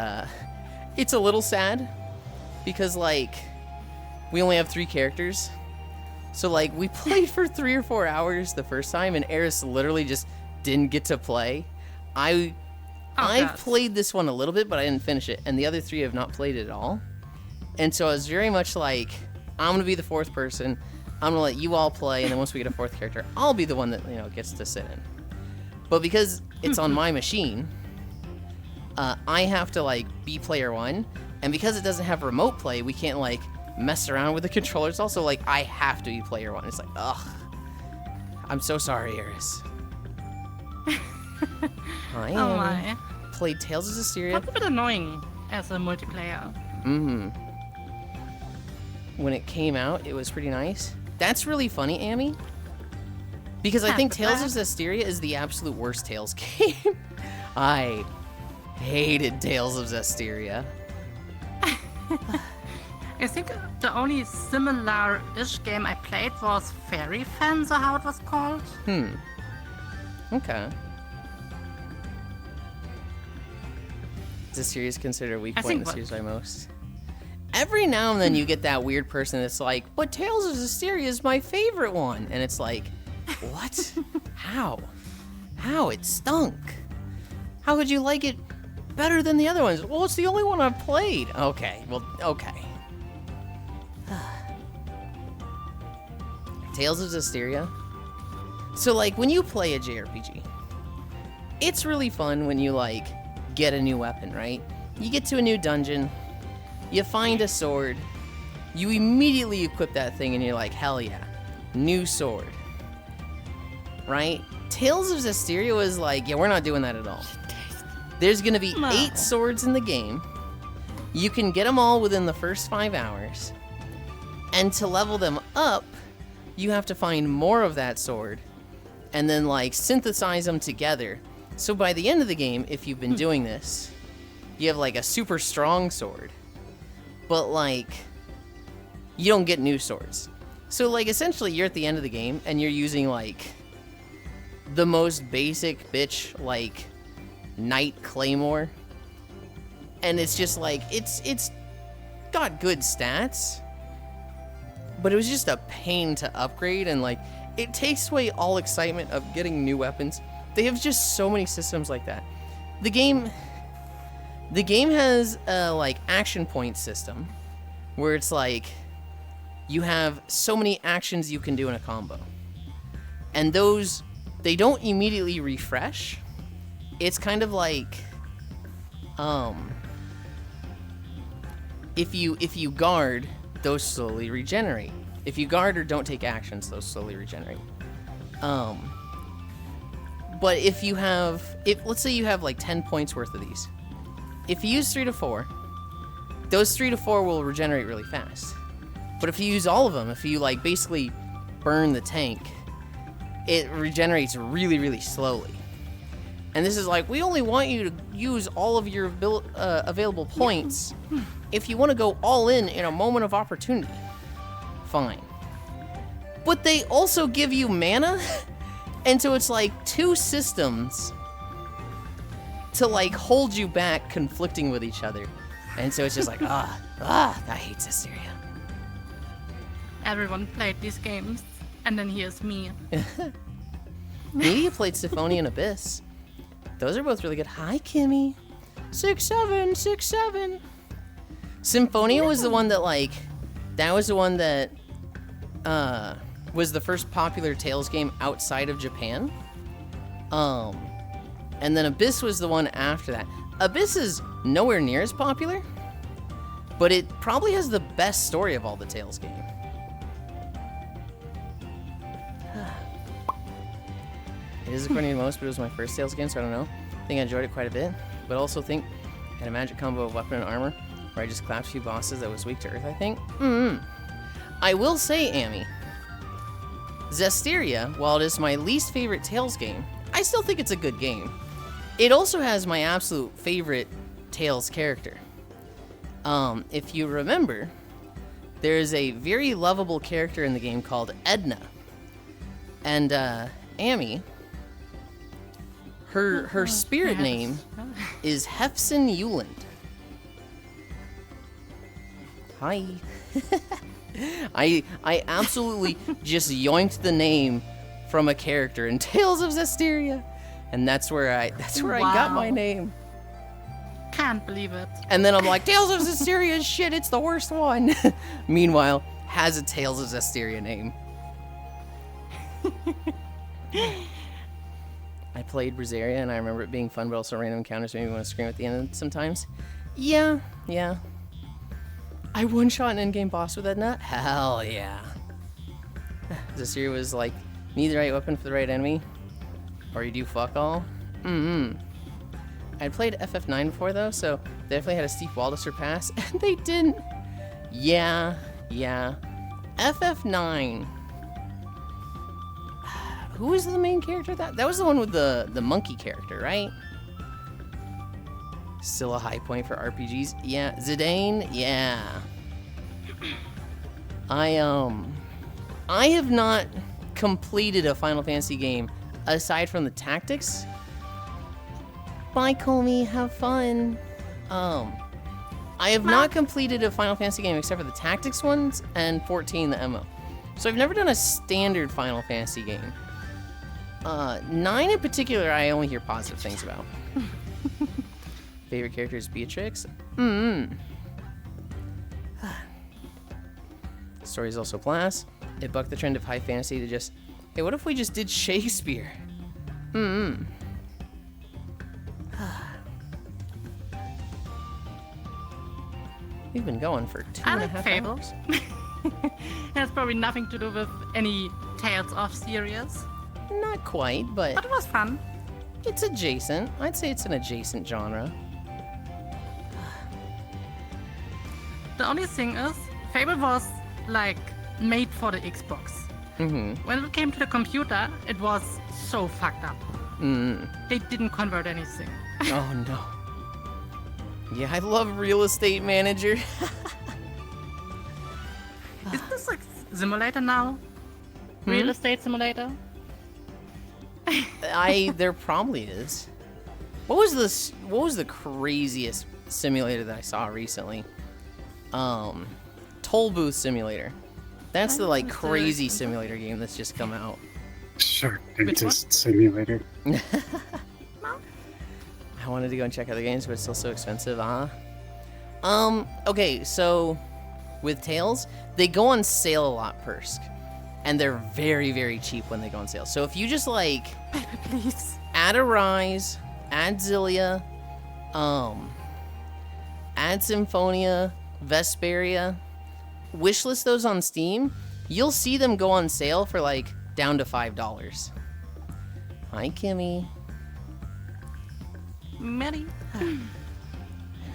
it's a little sad, because like, we only have 3 characters. So like, we played for 3 or 4 hours the first time, and Eris literally just didn't get to play. I've God. played this one a little bit, but I didn't finish it, and the other 3 have not played it at all. And so I was very much like, I'm gonna be the 4th person. I'm gonna let you all play, and then once we get a 4th character, I'll be the one that gets to sit in. But because it's on my machine, I have to like be player 1, and because it doesn't have remote play, we can't like mess around with the controllers. Also, like I have to be player 1. It's like, ugh. I'm so sorry, Eris. I Oh my. played Tales of Zestiria. That's a bit annoying as a multiplayer. When it came out, it was pretty nice. That's really funny, Amy. Because I think Tales of Zestiria is the absolute worst Tales game. I hated Tales of Zestiria. I think the only similar-ish game I played was Fairy Fans, or how it was called. Okay. Is Zestiria considered a weak I point in the think series by most? Every now and then you get that weird person that's like, but Tales of Zestiria is my favorite one. And it's like, what? How? It stunk. How could you like it better than the other ones? Well, it's the only one I've played. Okay. Tales of Zestiria. So, like, when you play a JRPG, it's really fun when you, like, get a new weapon, right? You get to a new dungeon, you find a sword, you immediately equip that thing, and you're like, hell yeah, new sword. Right? Tales of Zestiria was like, yeah, we're not doing that at all. There's gonna be 8 swords in the game. You can get them all within the first 5 hours. And to level them up, you have to find more of that sword and then like synthesize them together. So by the end of the game, if you've been doing this, you have like a super strong sword. But like, you don't get new swords. So like essentially you're at the end of the game and you're using like the most basic bitch like Knight Claymore. And it's just like, it's got good stats, but it was just a pain to upgrade, and like, it takes away all excitement of getting new weapons. They have just so many systems like that. The game has a like action point system where it's like, you have so many actions you can do in a combo. And those, they don't immediately refresh. It's kind of like, if you guard, those slowly regenerate. If you guard or don't take actions, those slowly regenerate. But if let's say you have like 10 points worth of these. If you use 3 to 4, those 3 to 4 will regenerate really fast. But if you use all of them, if you like basically burn the tank, it regenerates really, really slowly. And this is like, we only want you to use all of your available points if you want to go all in a moment of opportunity. Fine. But they also give you mana, and so it's like 2 systems to like hold you back, conflicting with each other. And so it's just like, I hate Zestiria. Everyone played these games, and then here's me. Maybe you played Symphony and Abyss. Those are both really good. Hi, Kimmy. 6-7. Symphonia was the one that like, that was the one that was the first popular Tales game outside of Japan. And then Abyss was the one after that. Abyss is nowhere near as popular, but it probably has the best story of all the Tales games. It is according to most, but it was my first Tales game, so I don't know. I think I enjoyed it quite a bit, but also think I had a magic combo of weapon and armor where I just clapped a few bosses that was weak to earth, I think. I will say, Amy, Zestiria, while it is my least favorite Tales game, I still think it's a good game. It also has my absolute favorite Tales character. If you remember, there is a very lovable character in the game called Edna. And, Amy, her spirit name is Hefson Yulind. Hi. I absolutely just yoinked the name from a character in Tales of Zestiria, and that's where I got my name. Can't believe it. And then I'm like, Tales of Zestiria, shit, it's the worst one. Meanwhile, has a Tales of Zestiria name. I played Brazaria, and I remember it being fun, but also random encounters made me want to scream at the end sometimes. Yeah. I one-shot an endgame boss with Edna? Hell yeah. Zestiria was like, need the right weapon for the right enemy, or you do fuck all. I'd played FF9 before though, so they definitely had a steep wall to surpass, and they didn't. Yeah. FF9. Who was the main character? That was the one with the monkey character, right? Still a high point for RPGs. Yeah, Zidane. Yeah. I have not completed a Final Fantasy game aside from the tactics. Bye, Comey. Have fun. I have not completed a Final Fantasy game except for the tactics ones and 14, the MO. So I've never done a standard Final Fantasy game. 9 in particular, I only hear positive things about. Favorite character is Beatrix. Story is also class. It bucked the trend of high fantasy to just, hey, what if we just did Shakespeare? We've been going for 2.5 hours. It has probably nothing to do with any Tales of series. Not quite, but But it was fun. it's adjacent. I'd say it's an adjacent genre. The only thing is, Fable was like made for the Xbox. When it came to the computer, it was so fucked up. They didn't convert anything. Oh no. Yeah, I love Real Estate Manager. Is this like simulator now? Real estate simulator? There probably is. What was the craziest simulator that I saw recently? Toll Booth Simulator. That's the like crazy simulator game that's just come out. Shark Dentist Simulator. I wanted to go and check out the games, but it's still so expensive, okay, so with Tails, they go on sale a lot, Persk. And they're very, very cheap when they go on sale. So if you just like Please. add Arise, add Zillia, add Symphonia, Vesperia, wishlist those on Steam, you'll see them go on sale for like down to $5. Hi, Kimmy. Many.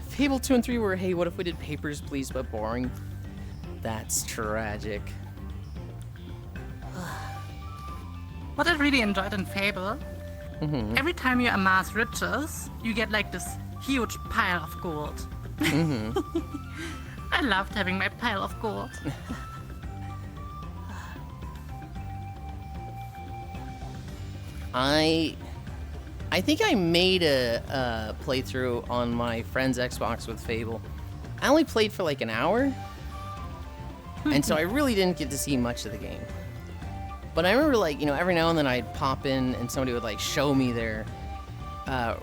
Fable 2 and 3 were, hey, what if we did Papers, Please, but boring? That's tragic. What I really enjoyed in Fable, every time you amass riches, you get like this huge pile of gold. I loved having my pile of gold. I think I made a playthrough on my friend's Xbox with Fable. I only played for like an hour, and so I really didn't get to see much of the game. But I remember, like, you know, every now and then I'd pop in and somebody would like show me their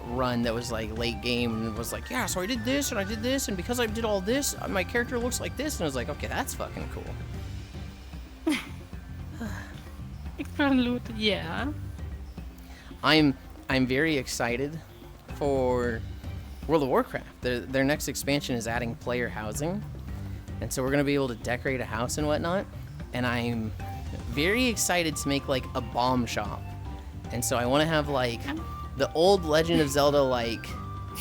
run that was like late game and was like, yeah, so I did this and I did this, and because I did all this, my character looks like this, and I was like, okay, that's fucking cool. Extra loot, yeah. I'm very excited for World of Warcraft. Their next expansion is adding player housing, and so we're gonna be able to decorate a house and whatnot. And I'm very excited to make like a bomb shop, and so I want to have like the old Legend of Zelda like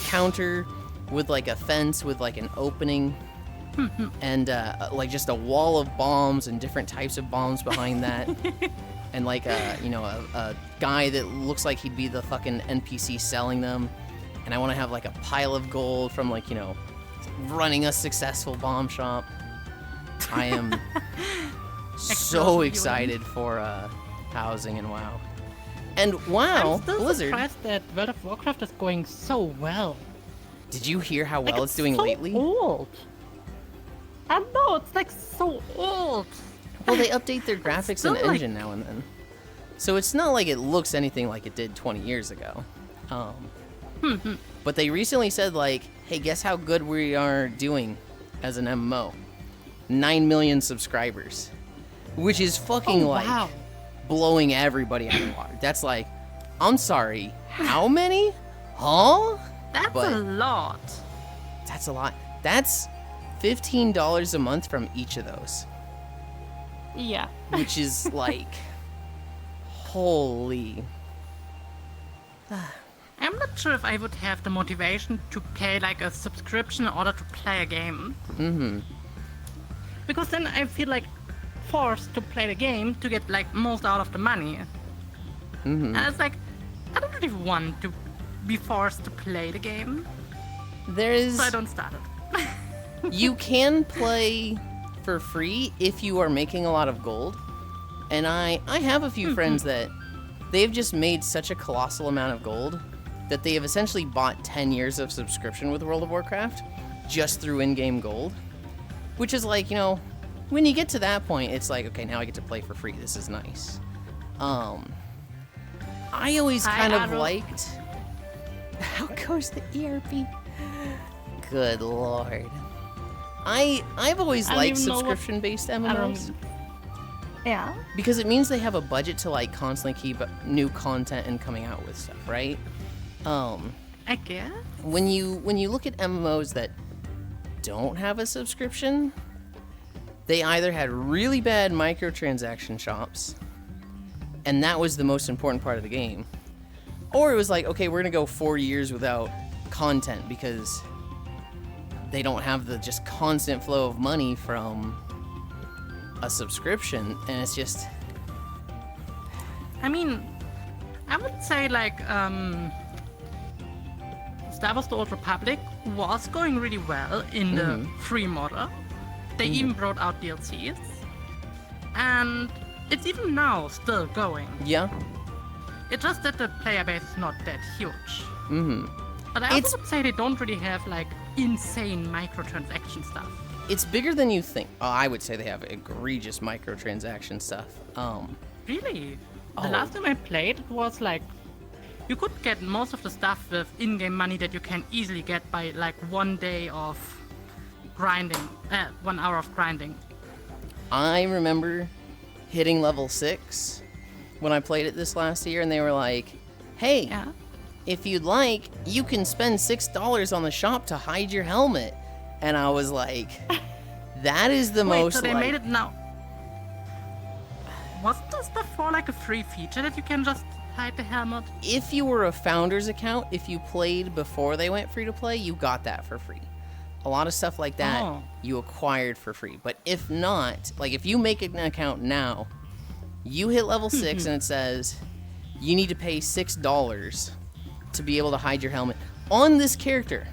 counter with like a fence with like an opening, and like just a wall of bombs and different types of bombs behind that. And like a guy that looks like he'd be the fucking NPC selling them. And I want to have like a pile of gold from like, you know, running a successful bomb shop. I am so excited for housing and WoW. And WoW, I'm still Blizzard. surprised that World of Warcraft is going so well. Did you hear how Like, well it's doing so lately? Old. I know, it's like so old. Well, they update their graphics and still, like- engine now and then. So it's not like it looks anything like it did 20 years ago. But they recently said, like, hey, guess how good we are doing as an MMO? 9 million subscribers. Which is fucking, wow. blowing everybody out of the water. That's like, I'm sorry, how many? Huh? That's But- a lot. That's a lot. That's $15 a month from each of those. Yeah. Which is like, holy. I'm not sure if I would have the motivation to pay like a subscription in order to play a game. Because then I feel like forced to play the game to get like most out of the money. And it's like, I don't really want to be forced to play the game, There is, so I don't start it. you can play for free if you are making a lot of gold. And I have a few friends that they've just made such a colossal amount of gold that they have essentially bought 10 years of subscription with World of Warcraft just through in-game gold. Which is like, you know, when you get to that point, it's like, okay, now I get to play for free. This is nice. I always Hi, kind of Aro. liked... How goes the ERP? Good lord. I've always I don't liked even know what- subscription-based I MMOs. don't. Yeah. Because it means they have a budget to like constantly keep new content and coming out with stuff, right? I guess. When you look at MMOs that don't have a subscription, they either had really bad microtransaction shops, and that was the most important part of the game. Or it was like, okay, we're gonna go 4 years without content because they don't have the just constant flow of money from a subscription, and it's just... I mean, I would say like Star Wars: The Old Republic was going really well in the free model. They even brought out DLCs, and it's even now still going. Yeah. It's just that the player base is not that huge. Mm-hmm. But I also would say they don't really have like insane microtransaction stuff. It's bigger than you think. I would say they have egregious microtransaction stuff. Really? Oh. The last time I played, it was like you could get most of the stuff with in-game money that you can easily get by like 1 day of grinding, 1 hour of grinding. I remember hitting level 6 when I played it this last year, and they were like, hey, Yeah. if you'd like, you can spend $6 on the shop to hide your helmet. And I was like, that is the Wait, most so they like... made it now. Wasn't this before like a free feature that you can just hide the helmet? If you were a founder's account, if you played before they went free to play, you got that for free. A lot of stuff like that Oh. you acquired for free. But if not, like if you make an account now, you hit level 6 and it says you need to pay $6 to be able to hide your helmet on this character.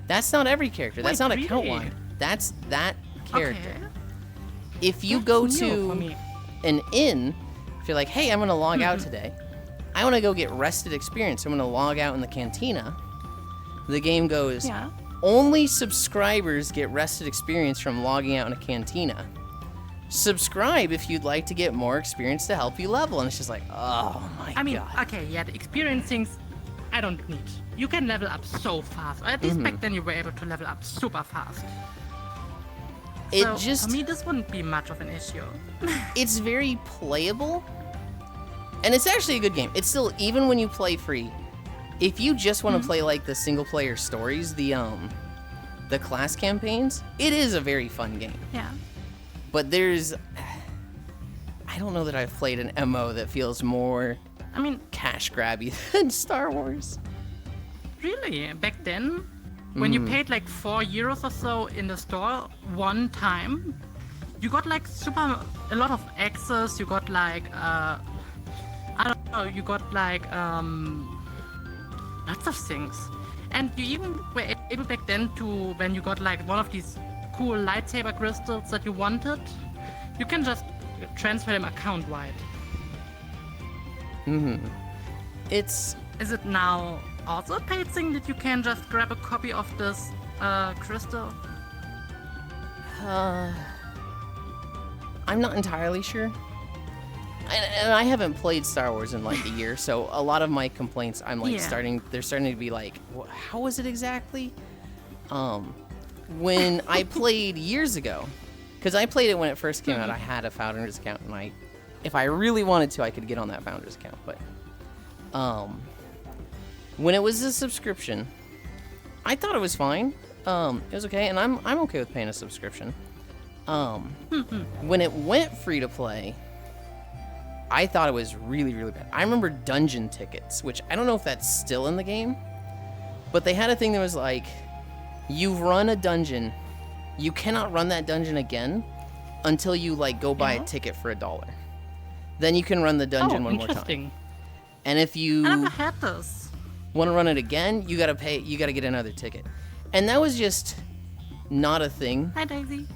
That's not every character. That's Wait, not account really? wide. That's that character. Okay. If you That's go new to for me. an inn, if you're like, hey, I'm gonna log out today. I wanna go get rested experience. I'm gonna log out in the cantina. The game goes, Yeah. only subscribers get rested experience from logging out in a cantina. Subscribe if you'd like to get more experience to help you level. And it's just like, oh my I mean, god. okay, yeah, the experience things I don't need. You can level up so fast. Or at least back then you were able to level up super fast. It So just, for me, this wouldn't be much of an issue. it's very playable. And it's actually a good game. It's still, even when you play free, if you just want to play like the single player stories, the class campaigns, it is a very fun game. Yeah. But there's, I don't know that I've played an MO that feels more I mean, cash grabby than Star Wars. really, back then, when you paid like €4 or so in the store one time, you got like a lot of access. You got like, I don't know, you got like lots of things. And you even were able back then to, when you got like one of these cool lightsaber crystals that you wanted, you can just transfer them account-wide. It's, Is it now also a paid thing that you can just grab a copy of this crystal? I'm not entirely sure. And I haven't played Star Wars in like a year, so a lot of my complaints, I'm like Yeah. they're starting to be like, how was it exactly? When I played years ago, because I played it when it first came out, I had a Founders account, and if I really wanted to, I could get on that Founders account, but when it was a subscription, I thought it was fine. It was okay, and I'm okay with paying a subscription. When it went free to play, I thought it was really, really bad. I remember dungeon tickets, which I don't know if that's still in the game, but they had a thing that was like, you've run a dungeon, you cannot run that dungeon again until you like go buy a ticket for $1. Then you can run the dungeon one more time. Interesting. And if you I never had this. want to run it again, you gotta pay. You gotta get another ticket, and that was just not a thing. Hi, Daisy.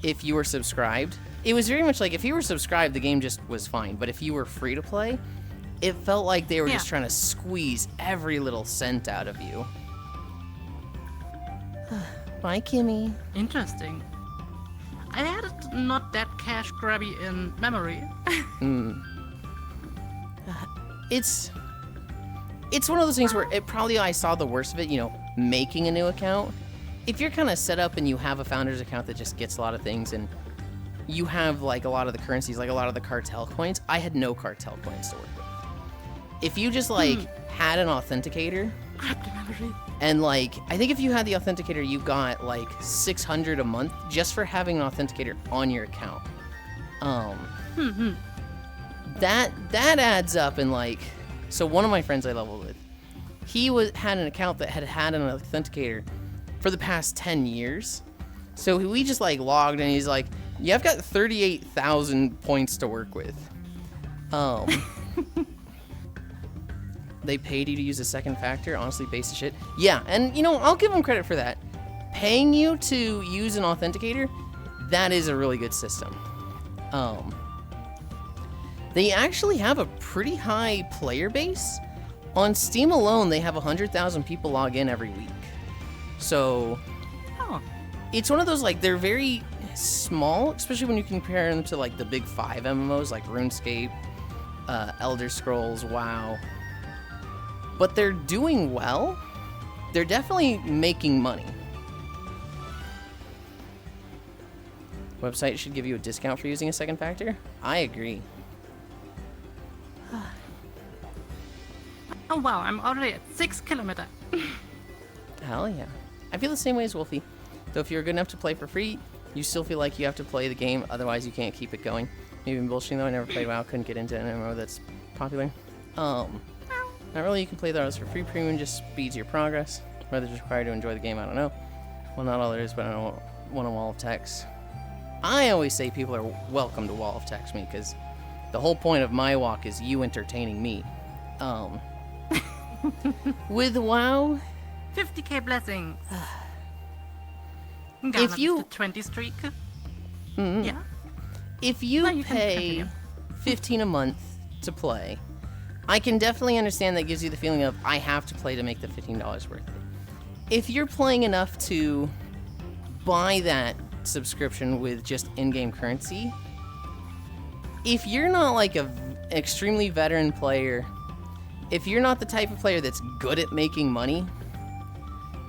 If you were subscribed, it was very much like if you were subscribed, the game just was fine. But if you were free to play, it felt like they were just Yeah. trying to squeeze every little cent out of you. Bye, Kimmy. Interesting. I had it not that cash grabby in memory. It's one of those things where it probably I saw the worst of it, making a new account. If you're kind of set up and you have a founder's account that just gets a lot of things and you have like a lot of the currencies, like a lot of the cartel coins, I had no cartel coins to work with. If you just like had an authenticator Grabbed in memory. and like I think if you had the authenticator you got like 600 a month just for having an authenticator on your account. that adds up in like, so one of my friends I leveled with, he had an account that had an authenticator for the past 10 years. So we just like logged and he's like, yeah, I've got 38,000 points to work with. They paid you to use a second factor, honestly, basic shit. Yeah, and you know, I'll give them credit for that. Paying you to use an authenticator, that is a really good system. They actually have a pretty high player base. On Steam alone, they have 100,000 people log in every week. So, it's one of those, like, they're very small, especially when you compare them to, like, the big 5 MMOs, like RuneScape, Elder Scrolls, WoW. But they're doing well. They're definitely making money. Website should give you a discount for using a second factor? I agree. Oh wow, I'm already at 6 kilometers. Hell yeah. I feel the same way as Wolfie. Though if you're good enough to play for free, you still feel like you have to play the game, otherwise you can't keep it going. Maybe I'm bullshitting though, I never played WoW, couldn't get into an MMO that's popular. Not really, you can play those for free. Premium just speeds your progress. Whether it's required to enjoy the game, I don't know. Well, not all there is, but I don't want a wall of text. I always say people are welcome to wall of text me, because the whole point of my walk is you entertaining me. With WoW, 50k blessings. If you- the 20 streak. mm, Yeah. if you No, you can pay continue. 15 a month to play, I can definitely understand that gives you the feeling of I have to play to make the $15 worth it. If you're playing enough to buy that subscription with just in-game currency, if you're not like an extremely veteran player, if you're not the type of player that's good at making money,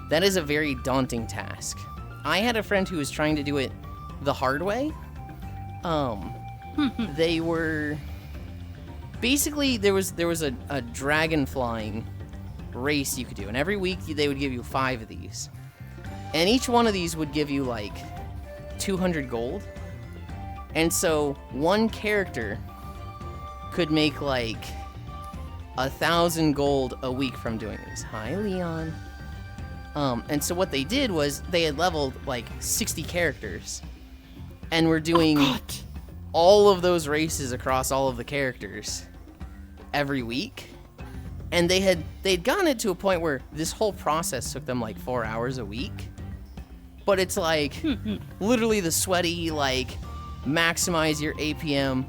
that is a very daunting task. I had a friend who was trying to do it the hard way. They were basically there was a dragon flying race you could do, and every week they would give you 5 of these, and each one of these would give you like 200 gold, and so one character could make like 1,000 gold a week from doing these. Hi, Leon. And so what they did was they had leveled like 60 characters, and were doing all of those races across all of the characters every week. And they'd gotten it to a point where this whole process took them like 4 hours a week. But it's like literally the sweaty, like, maximize your APM,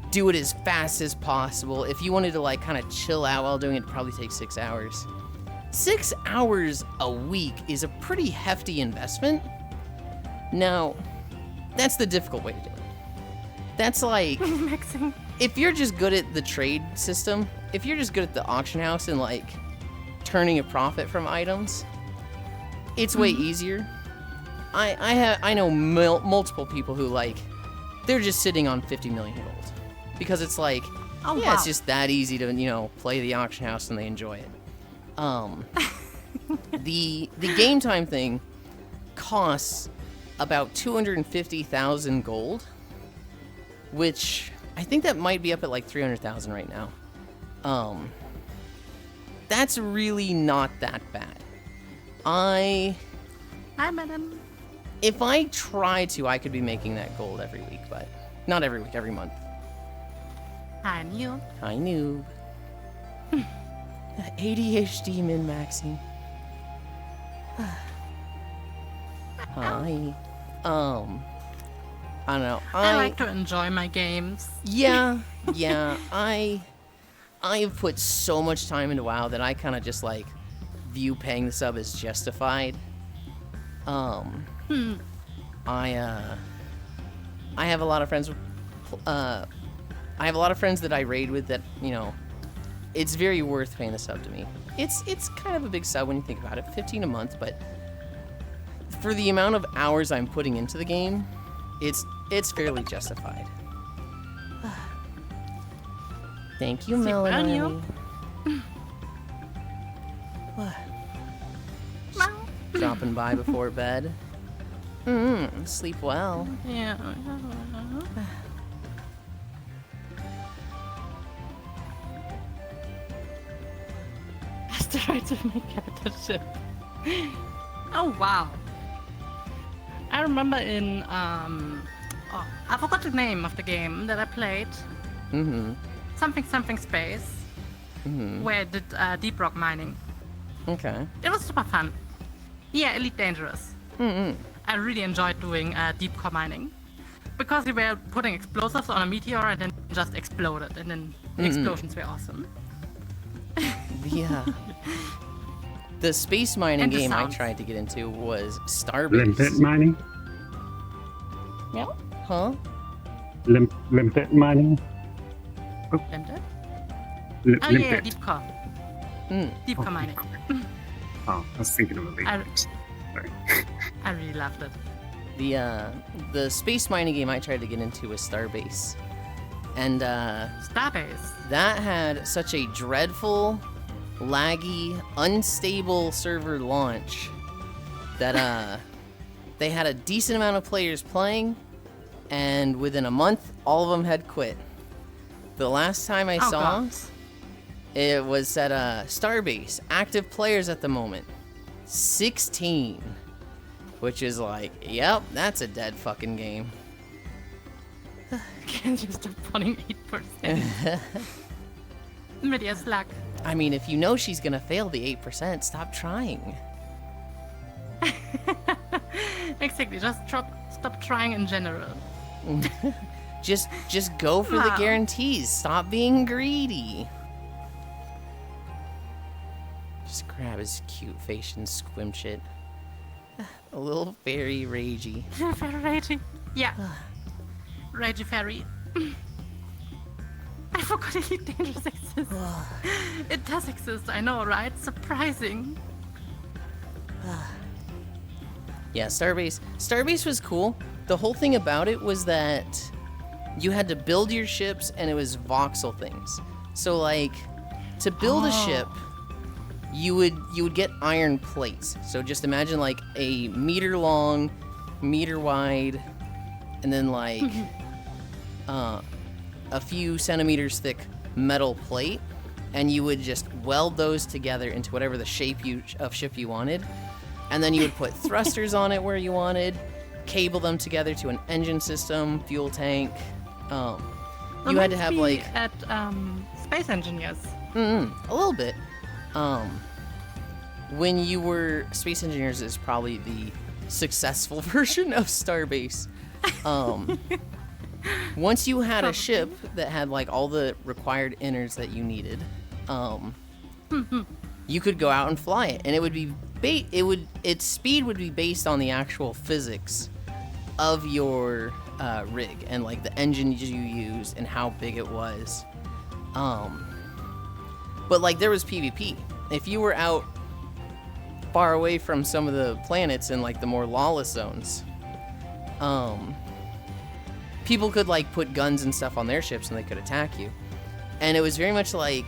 do it as fast as possible. If you wanted to like kind of chill out while doing it, it'd probably take 6 hours. 6 hours a week is a pretty hefty investment. Now, that's the difficult way to do it. That's like, Maxing. if you're just good at the trade system, if you're just good at the auction house and like turning a profit from items, it's way easier. I know multiple people who like, they're just sitting on 50 million gold because it's like, Oh, yeah, wow. it's just that easy to, you know, play the auction house and they enjoy it. The game time thing costs about 250,000 gold, which I think that might be up at like 300,000 right now. That's really not that bad. Hi, madam. If I tried to, I could be making that gold every week, but not every week, every month. Hi, you. I knew. ADHD min-maxing. Hi. I don't know. I like to enjoy my games. Yeah. I've put so much time into WoW that I kind of just like view paying the sub as justified. I have a lot of friends. I have a lot of friends that I raid with that, you know, it's very worth paying the sub to me. It's kind of a big sub when you think about it, 15 a month, but for the amount of hours I'm putting into the game, it's fairly justified. Thank you, Super Melanie. on you. Dropping by before bed. Sleep well. Yeah. try to make capital ship. Oh wow! I remember in I forgot the name of the game that I played. Mm-hmm. Something space. Where I did deep rock mining. Okay. It was super fun. Yeah, Elite Dangerous. I really enjoyed doing deep core mining. Because we were putting explosives on a meteor and then it just exploded. And then the explosions were awesome. The space mining And the game I sounds. tried to get into was Starbase. Limpet mining? Yeah. Huh? Limpet mining? Limited? Li- Oh yeah, limpet. deep core. Deep core mining. Oh, I was thinking of a big I- Sorry. I really loved it. The space mining game I tried to get into was Starbase. And Starbase. that had such a dreadful, laggy, unstable server launch that they had a decent amount of players playing, and within a month, all of them had quit. The last time I Oh, saw God. it was at Starbase. Active players at the moment, 16. Which is like, yep, that's a dead fucking game. Can't just stop running 8%. Media's luck. I mean, if you know she's gonna fail the 8%, stop trying. Exactly, just stop trying in general. Just go for the Wow. guarantees. Stop being greedy. Just grab his cute face and squimch it. A little very ragey. Very ragey. Yeah. Ragey fairy. I forgot Elite Dangerous exists. It does exist, I know, right? Surprising. Yeah, Starbase. Starbase was cool. The whole thing about it was that you had to build your ships, and it was voxel things. So like, to build a ship, you would get iron plates. So just imagine like a meter long, meter wide, and then like a few centimeters thick metal plate, and you would just weld those together into whatever the shape of ship you wanted, and then you would put thrusters on it where you wanted, cable them together to an engine system, fuel tank. You had to have like at Space Engineers. a little bit. When you were Space Engineers is probably the successful version of Starbase. Once you had a ship that had like all the required innards that you needed, you could go out and fly it, and it would be its speed would be based on the actual physics of your rig and like the engine you used and how big it was. But like there was PvP. If you were out far away from some of the planets in like the more lawless zones, people could like put guns and stuff on their ships and they could attack you. And it was very much like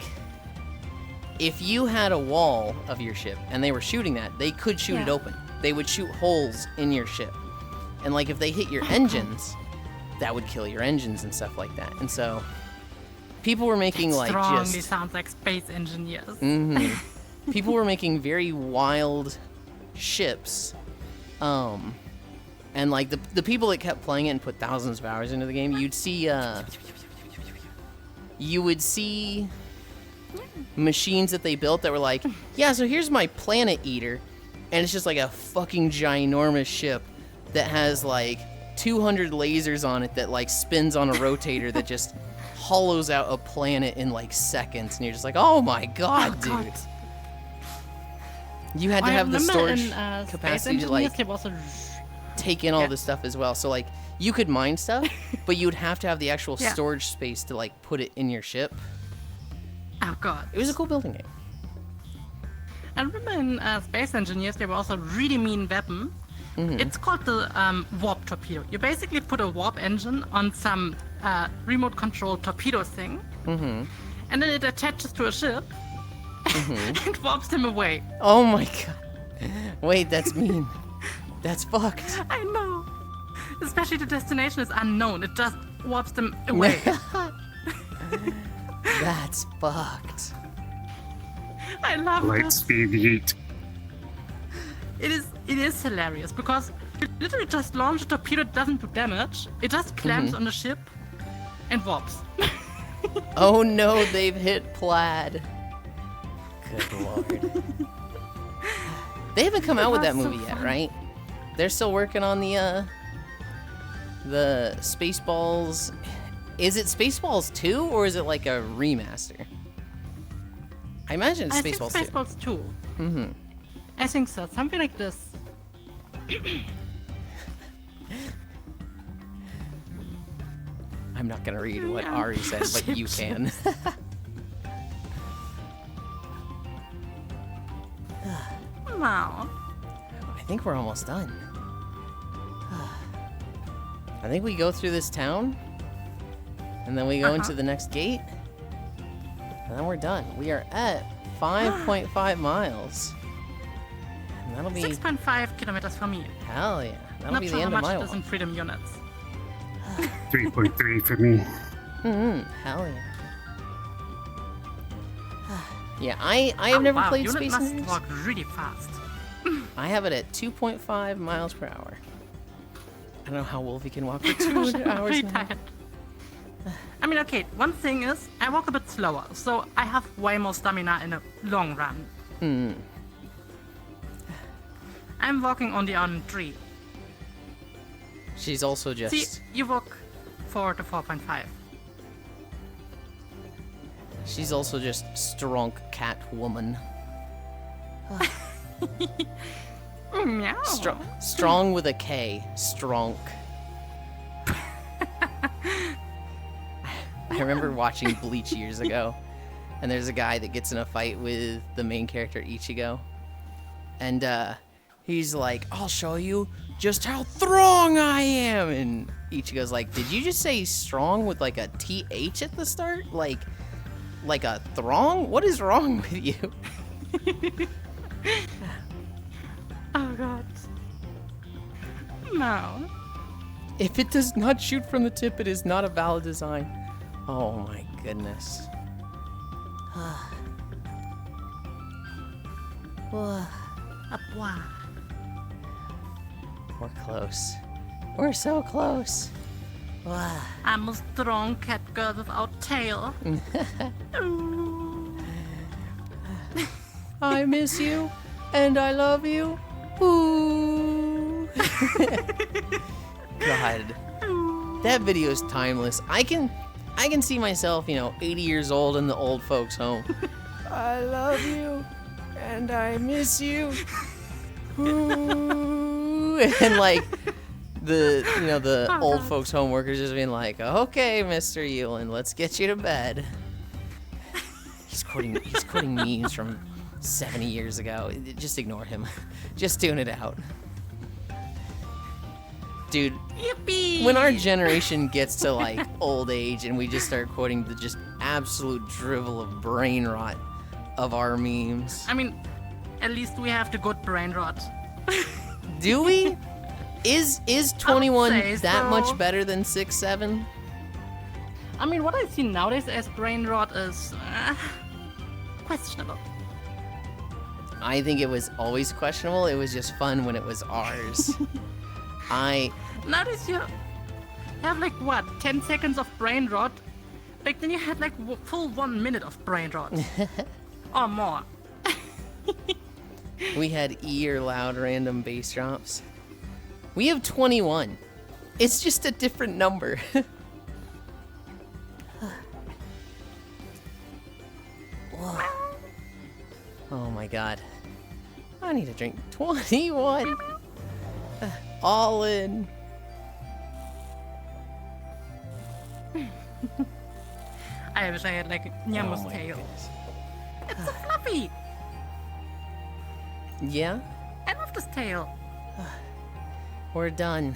if you had a wall of your ship and they were shooting that, they could shoot it Yeah. open. They would shoot holes in your ship. And like if they hit your engines, that would kill your engines and stuff like that. And so people were making like Strongly just sounds like Space Engineers. people were making very wild ships. And like the people that kept playing it and put thousands of hours into the game, you would see machines that they built that were like, yeah, so here's my planet eater, and it's just like a fucking ginormous ship that has like 200 lasers on it that like spins on a rotator that just hollows out a planet in like seconds, and you're just like, oh my god, dude. God. You had to I have the remember storage in, Space capacity to Engineers, like there was a... take in all Yeah. this stuff as well. So like you could mine stuff, but you would have to have the actual Yeah. storage space to like put it in your ship. Oh god. It was a cool building game. I remember in Space Engineers, there was a really mean weapon. Mm-hmm. It's called the warp torpedo. You basically put a warp engine on some remote control torpedo thing, Mm-hmm. and then it attaches to a ship and warps them away. Oh my god. Wait, that's mean. That's fucked. I know. Especially the destination is unknown. It just warps them away. That's fucked. I love Light this. speed yeet. It is hilarious because you literally just launch a torpedo, it doesn't do damage. It just clamps on the ship and warps. Oh no, they've hit Plaid. Good lord. They haven't come out with that was so movie yet, fun. right? They're still working on the Spaceballs. Is it Spaceballs 2 or is it like a remaster? I imagine it's I think Spaceballs 2. Spaceballs 2. Mm-hmm. I think so. Something like this. I'm not gonna read what Yeah. Ari said, but you can. Wow. I think we're almost done. I think we go through this town, and then we go into the next gate, and then we're done. We are at 5.5 miles. And that'll be 6.5 kilometers for me. hell yeah. That'll Not be sure the how end of much my it is in walk. freedom units. 3.3 for me. Hell yeah. Yeah, I have never wow, played unit Space must Invaders. walk really fast. I have it at 2.5 miles per hour. I don't know how Wolfie can walk for 200 hours Pretty an hour. tired. I mean, okay, one thing is, I walk a bit slower, so I have way more stamina in a long run. I'm walking only on 3. She's also just... See, you walk 4 to 4.5. She's also just strong cat woman. Meow. Strong with a K. Strong. I remember watching Bleach years ago, and there's a guy that gets in a fight with the main character Ichigo, and he's like, "I'll show you just how strong I am," and Ichigo's like, "Did you just say strong with like a TH at the start? Like a throng? What is wrong with you?" Oh god. No. If it does not shoot from the tip, it is not a valid design. Oh my goodness. We're close. We're so close. I'm a strong cat girl without tail. I miss you, and I love you. Ooh. God, that video is timeless. I can see myself, 80 years old in the old folks' home. I love you, and I miss you. Ooh. And like the old folks' home workers just being like, "Okay, Mr. Yulind, let's get you to bed." He's quoting memes from 70 years ago. Just ignore him. Just tune it out. Dude, Yippee! when our generation gets to like old age and we just start quoting the just absolute drivel of brain rot of our memes. I mean, at least we have the good brain rot. Do we? Is 21 say that so. much better than 6-7? I mean, what I see nowadays as brain rot is questionable. I think it was always questionable. It was just fun when it was ours. Nowadays you have like what, 10 seconds of brain rot? Back then you had like full 1 minute of brain rot. Or more. We had ear loud random bass drops. We have 21. It's just a different number. Whoa. Oh my god. I need a drink. 21. All in. I wish I had like Nyamu's Oh my tail. goodness. It's so fluffy. Yeah, I love this tail. we're done.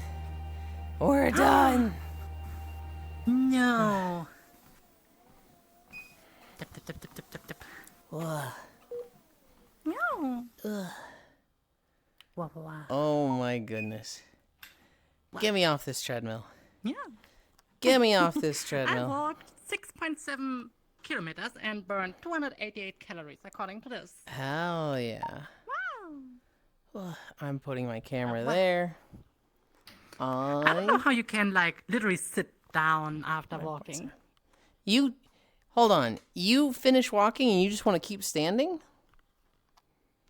We're done. No. Tip, tip, tip, tip, tip, tip, tip. Whoa. No. Wah, wah, wah. Oh my goodness. Get me off this treadmill. Yeah. Get me off this I treadmill. walked 6.7 kilometers and burn 288 calories, according to this. Hell yeah. Wow. I'm putting my camera there. I don't know how you can, like, literally sit down after walking. You, hold on. You finish walking and you just want to keep standing?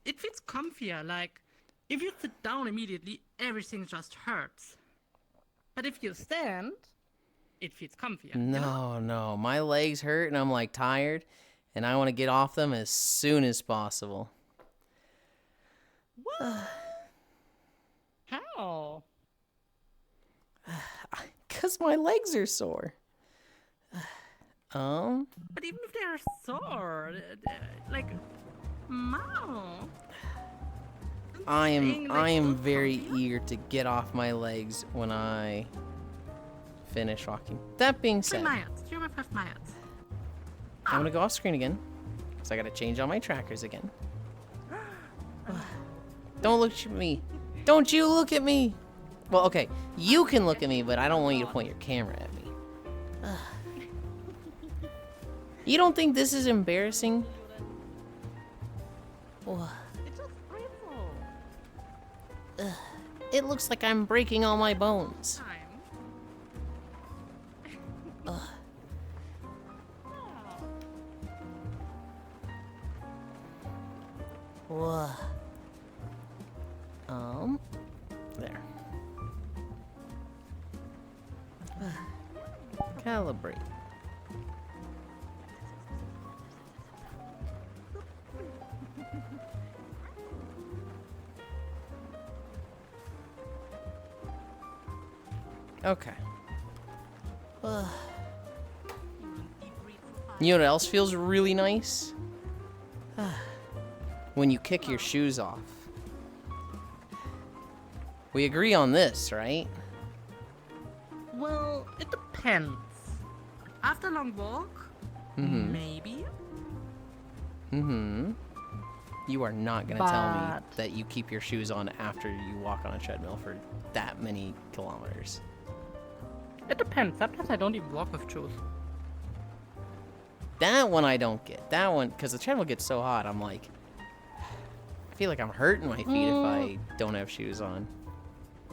It feels comfier, like, if you sit down immediately, everything just hurts. But if you stand, it feels comfier. No. My legs hurt and I'm like tired and I want to get off them as soon as possible. How? Because my legs are sore. But even if they're sore, like, no. I am very eager to get off my legs when I finish walking. That being 3 said, miles. 3.5 miles. I'm gonna go off screen again because I gotta change all my trackers again. Don't look at me. Don't you look at me. Well, okay, you can look at me, but I don't want you to point your camera at me. You don't think this is embarrassing? It's just grateful. It looks like I'm breaking all my bones. Time. Whoa. There. Calibrate. Okay. You know what else feels really nice? When you kick your shoes off. We agree on this, right? Well, it depends. After a long walk, maybe. You are not gonna tell me But- that you keep your shoes on after you walk on a treadmill for that many kilometers. It depends. Sometimes I don't even walk with shoes. That one I don't get. That one, because the treadmill gets so hot, I'm like, I feel like I'm hurting my feet if I don't have shoes on.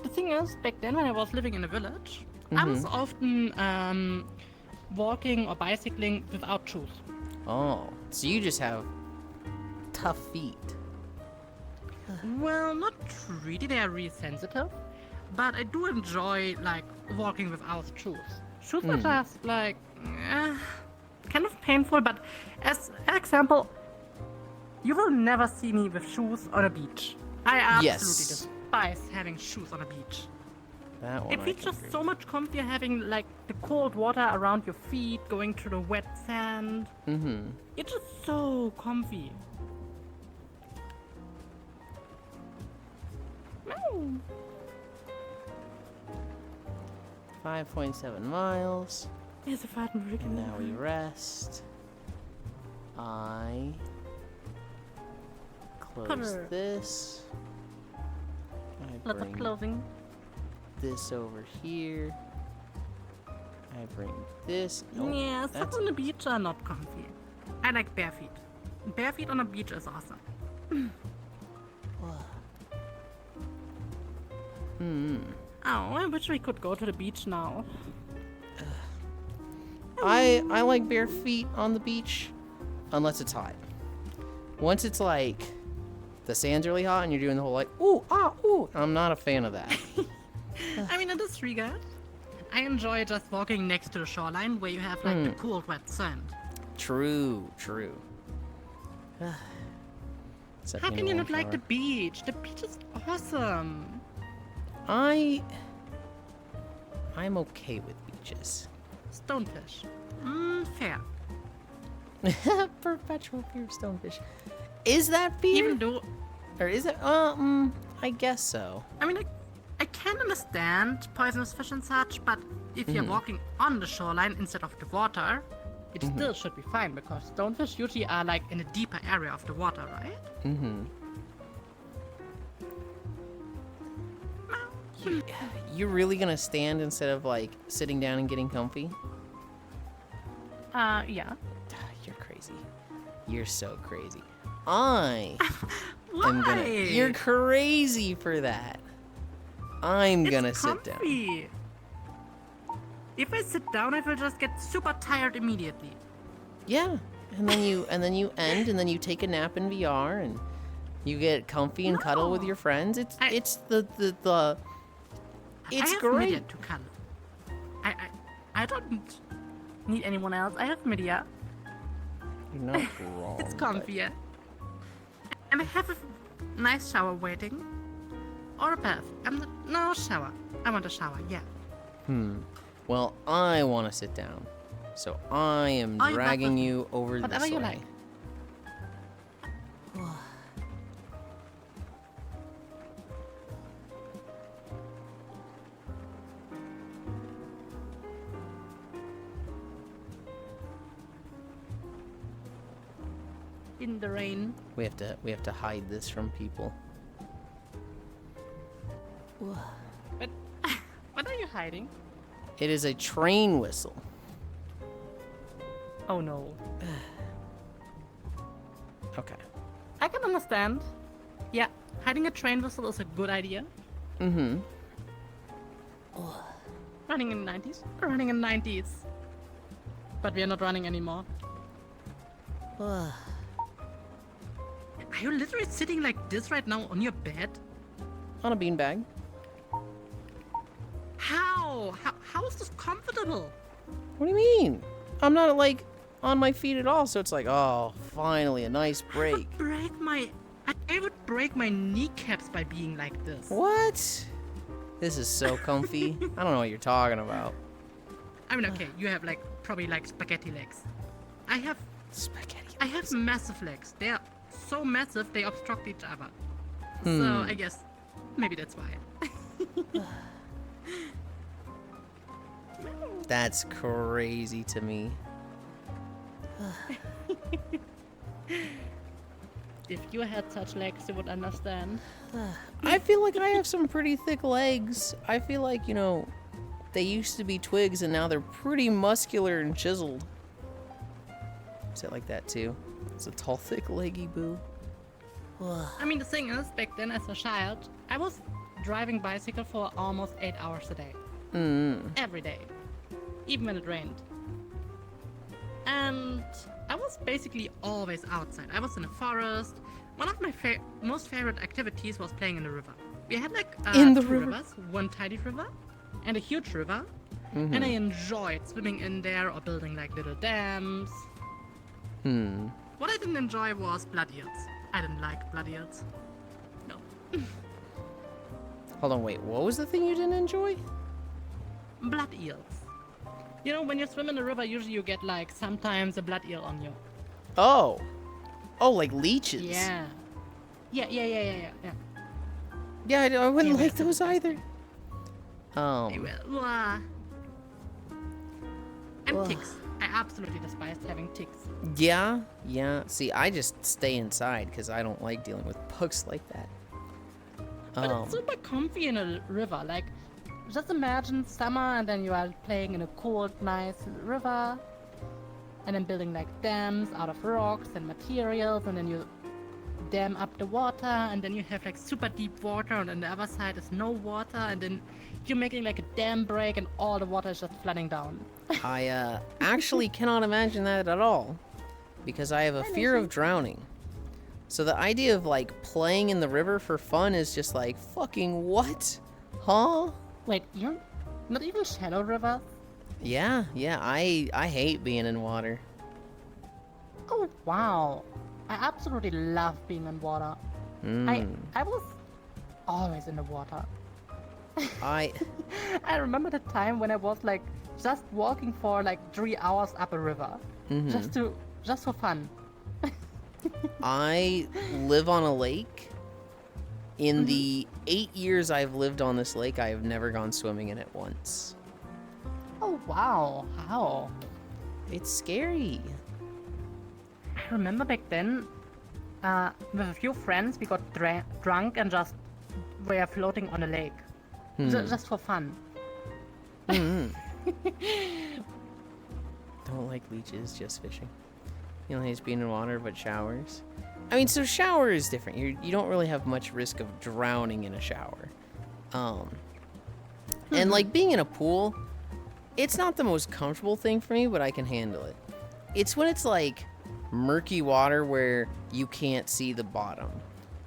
The thing is, back then when I was living in a village, I was often walking or bicycling without shoes. Oh, so you just have tough feet. Well, not really. They are really sensitive. But I do enjoy, like, walking without shoes. Shoes are just, like, kind of painful, but as an example, you will never see me with shoes on a beach. I absolutely Yes. despise having shoes on a beach. That one It I feels can just agree so much comfier having, like, the cold water around your feet, going through the wet sand. It's just so comfy. No. 5.7 miles. Here's a fighting And now we rest. I close Cover. this. I Lots of bring clothing. this over here. I bring this. Nope, Yeah, socks that's on the beach are not comfy. I like bare feet. Bare feet on a beach is awesome. Oh, I wish we could go to the beach now. I like bare feet on the beach, unless it's hot. Once it's like the sand's really hot and you're doing the whole like ooh ah ooh, I'm not a fan of that. I mean, in this regard, I enjoy just walking next to the shoreline where you have like the cold, wet sand. True. Except How in can you warm not like the shower. beach? The beach is awesome. I'm okay with beaches. Stonefish. Fair. Perpetual fear of stonefish. Is that fear? Even though, Or is it? I guess so. I mean, I can understand poisonous fish and such, but if you're walking on the shoreline instead of the water, it still should be fine because stonefish usually are like in a deeper area of the water, right? You're really gonna stand instead of like sitting down and getting comfy? Yeah. crazy. You're so crazy. I Why? am gonna. You're crazy for that. I'm It's gonna sit down. comfy. If I sit down, I will just get super tired immediately. Yeah, and then you end, and then you take a nap in VR, and you get comfy and cuddle with No. your friends. It's I it's I have great. media to cuddle. I don't need anyone else. I have media. You're not wrong. It's but- comfy, yeah. And I have a nice shower waiting. Or a bath. No shower. I want a shower, yeah. Well, I want to sit down, so I am Oh, you dragging got you over Whatever this you way. like. In the rain. We have to hide this from people. But what are you hiding? It is a train whistle. Oh no. Okay. I can understand. Yeah, hiding a train whistle is a good idea. Mm-hmm. Running in the 90s? Running in the 90s. But we are not running anymore. Are you literally sitting like this right now on your bed? On a beanbag. How? How is this comfortable? What do you mean? I'm not like on my feet at all, so it's like, oh, finally a nice break. I would break my kneecaps by being like this. What? This is so comfy. I don't know what you're talking about. I mean, okay, you have like probably like spaghetti legs. I have Spaghetti. massive legs. They are so massive they obstruct each other. So I guess maybe that's why. That's crazy to me. If you had such legs, you would understand. I feel like I have some pretty thick legs. I feel like, you know, they used to be twigs and now they're pretty muscular and chiseled. Is it like that too? It's a tall, thick, leggy boo. I mean, the thing is, back then as a child, I was driving bicycle for almost 8 hours a day. Every day. Even when it rained. And I was basically always outside. I was in a forest. One of my most favorite activities was playing in the river. We had like In the two river? rivers, one tiny river and a huge river. And I enjoyed swimming in there or building like little dams. What I didn't enjoy was blood eels. I didn't like blood eels. No. Hold on, wait. What was the thing you didn't enjoy? Blood eels. You know, when you swim in the river, usually you get like sometimes a blood eel on you. Oh. Oh, like leeches. Yeah. Yeah. Yeah, I wouldn't Yeah, like that's those either. Well, and ticks. I absolutely despised having ticks. Yeah. See, I just stay inside because I don't like dealing with bugs like that. But it's super comfy in a river. Like, just imagine summer and then you are playing in a cold, nice river. And then building like dams out of rocks and materials. And then you dam up the water. And then you have like super deep water. And on the other side is no water. And then you're making like a dam break and all the water is just flooding down. I actually cannot imagine that at all because I have a fear of drowning. So the idea of like playing in the river for fun is just like, fucking what? Huh? Wait, you're not even shallow rivers? Yeah, I hate being in water. Oh wow. I absolutely love being in water. I was always in the water. I I remember the time when I was like just walking for like 3 hours up a river. Just for fun. I live on a lake. In the 8 years I've lived on this lake, I have never gone swimming in it once. Oh wow, how? It's scary. I remember back then, with a few friends, we got drunk and just were floating on a lake. Just for fun. Don't like leeches, just fishing. You know, hates being in water, but showers. I mean, so shower is different. You don't really have much risk of drowning in a shower. And like being in a pool, it's not the most comfortable thing for me, but I can handle it. It's when it's like murky water where you can't see the bottom,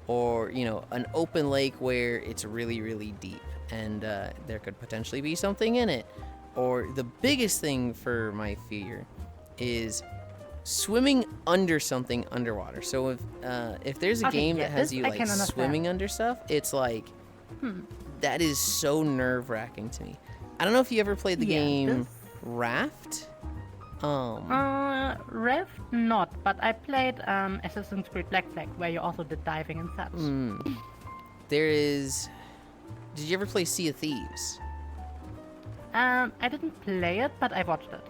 or you know, an open lake where it's really, really deep and there could potentially be something in it. Or the biggest thing for my fear is swimming under something underwater. So if there's a game that has you like swimming under stuff, it's like that is so nerve-wracking to me. I don't know if you ever played the game Raft. Rev not, but I played Assassin's Creed Black Flag, where you also did diving and such. There is. Did you ever play Sea of Thieves? I didn't play it, but I watched it.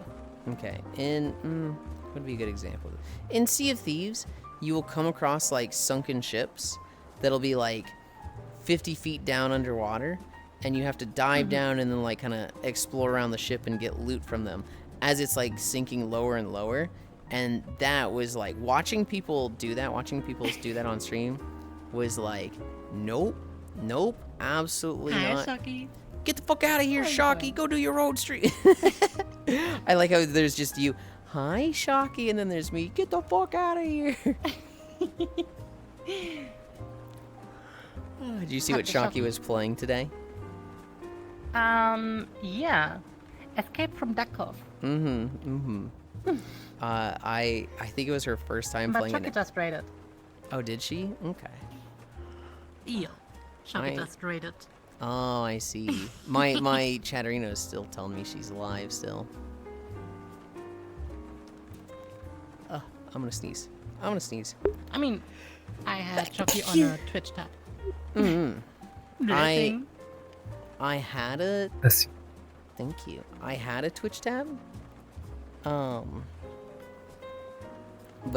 Okay, what would be a good example? In Sea of Thieves, you will come across like sunken ships that'll be like 50 feet down underwater, and you have to dive down and then like kind of explore around the ship and get loot from them as it's like sinking lower and lower. And that was like watching people do that on stream was like, nope, absolutely not. Shocky. Get the fuck out of here, Shocky. Go do your own stream. I like how there's just you. Hi, Shocky, and then there's me. Get the fuck out of here. Did you see what Shocky was playing today? Yeah. Escape from Duckov. I think it was her first time But playing Shocky it. just rated. Oh, did she? Okay. Yeah. Shocky just rated. Oh, I see. My Chatterino is still telling me she's alive still. I'm gonna sneeze. I mean, I had Shocky on a Twitch tab. I had a That's thank you. I had a Twitch tab. But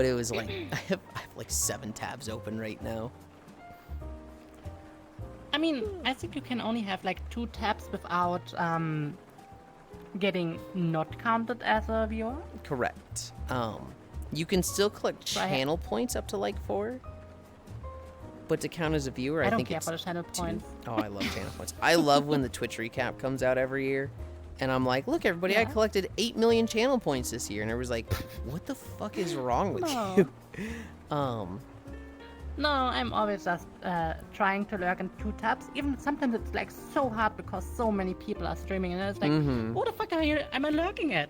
it was like I have like 7 tabs open right now. I mean, I think you can only have like 2 tabs without getting not counted as a viewer. Correct. You can still collect channel points up to like 4. But to count as a viewer, I don't think care it's for the channel 2. points. Oh, I love channel points. I love when the Twitch recap comes out every year. And I'm like, look, everybody, I collected 8 million channel points this year. And everyone's like, what the fuck is wrong with you? No, I'm always just trying to lurk in 2 tabs. Even sometimes it's like so hard because so many people are streaming, and it's like, what the fuck am I lurking at?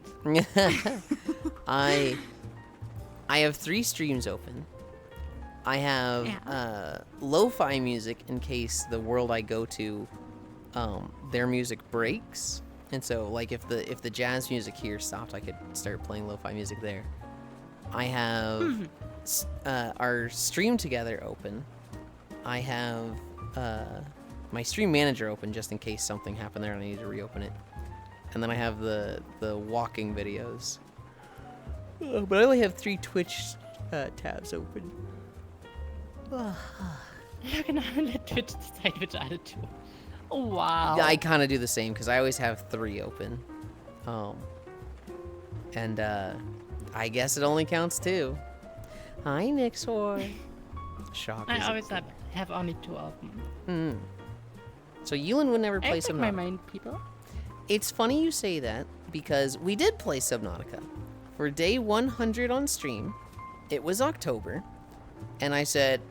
I have 3 streams open. I have lo-fi music in case the world I go to, their music breaks. And so, like, if the jazz music here stopped, I could start playing lo-fi music there. I have our stream together open. I have my stream manager open just in case something happened there and I need to reopen it. And then I have the walking videos. But I only have 3 Twitch tabs open. You're gonna let Twitch decide which are the 2. Oh, wow. Yeah, I kind of do the same because I always have 3 open. And I guess it only counts 2. Hi, Nixor. Shock. I always have only 2 open. So Yulind would never play I pick my Subnautica. main people. It's funny you say that because we did play Subnautica. For day 100 on stream, it was October, and I said,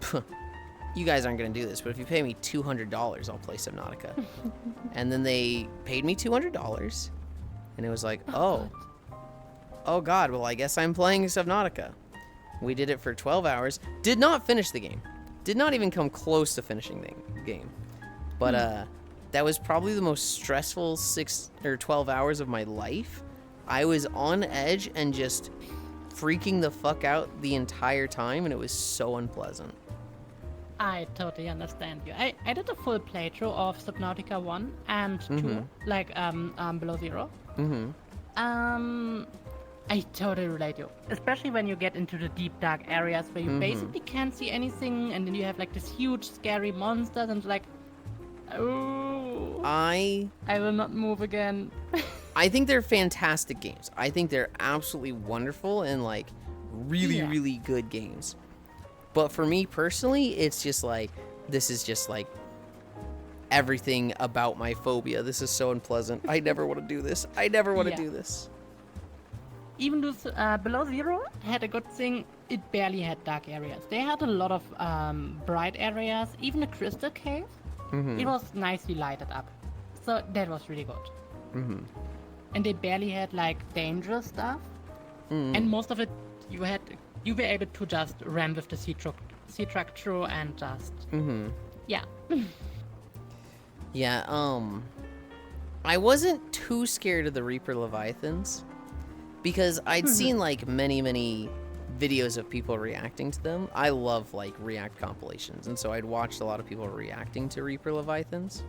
you guys aren't going to do this, but if you pay me $200, I'll play Subnautica. And then they paid me $200, and it was like, oh God, well, I guess I'm playing Subnautica. We did it for 12 hours. Did not finish the game. Did not even come close to finishing the game. But that was probably the most stressful 6 or 12 hours of my life. I was on edge and just freaking the fuck out the entire time, and it was so unpleasant. I totally understand you. I did a full playthrough of Subnautica 1 and 2, like Below Zero. I totally relate you, especially when you get into the deep dark areas where you basically can't see anything, and then you have like this huge scary monsters, and like, oh, I will not move again. I think they're fantastic games. I think they're absolutely wonderful and like really, Yeah. really good games. But for me personally, it's just like, this is just like everything about my phobia. This is so unpleasant. I never want to do this. I never want to Yeah. do this. Even though Below Zero had a good thing, it barely had dark areas. They had a lot of bright areas, even a crystal cave. Mm-hmm. It was nicely lighted up. So that was really good. Mm-hmm. And they barely had like dangerous stuff. Mm-hmm. And most of it you were able to just ram with the sea truck through and just Mm-hmm. yeah. Yeah, I wasn't too scared of the Reaper Leviathans because I'd seen like many videos of people reacting to them. I love like react compilations, and so I'd watched a lot of people reacting to Reaper Leviathans.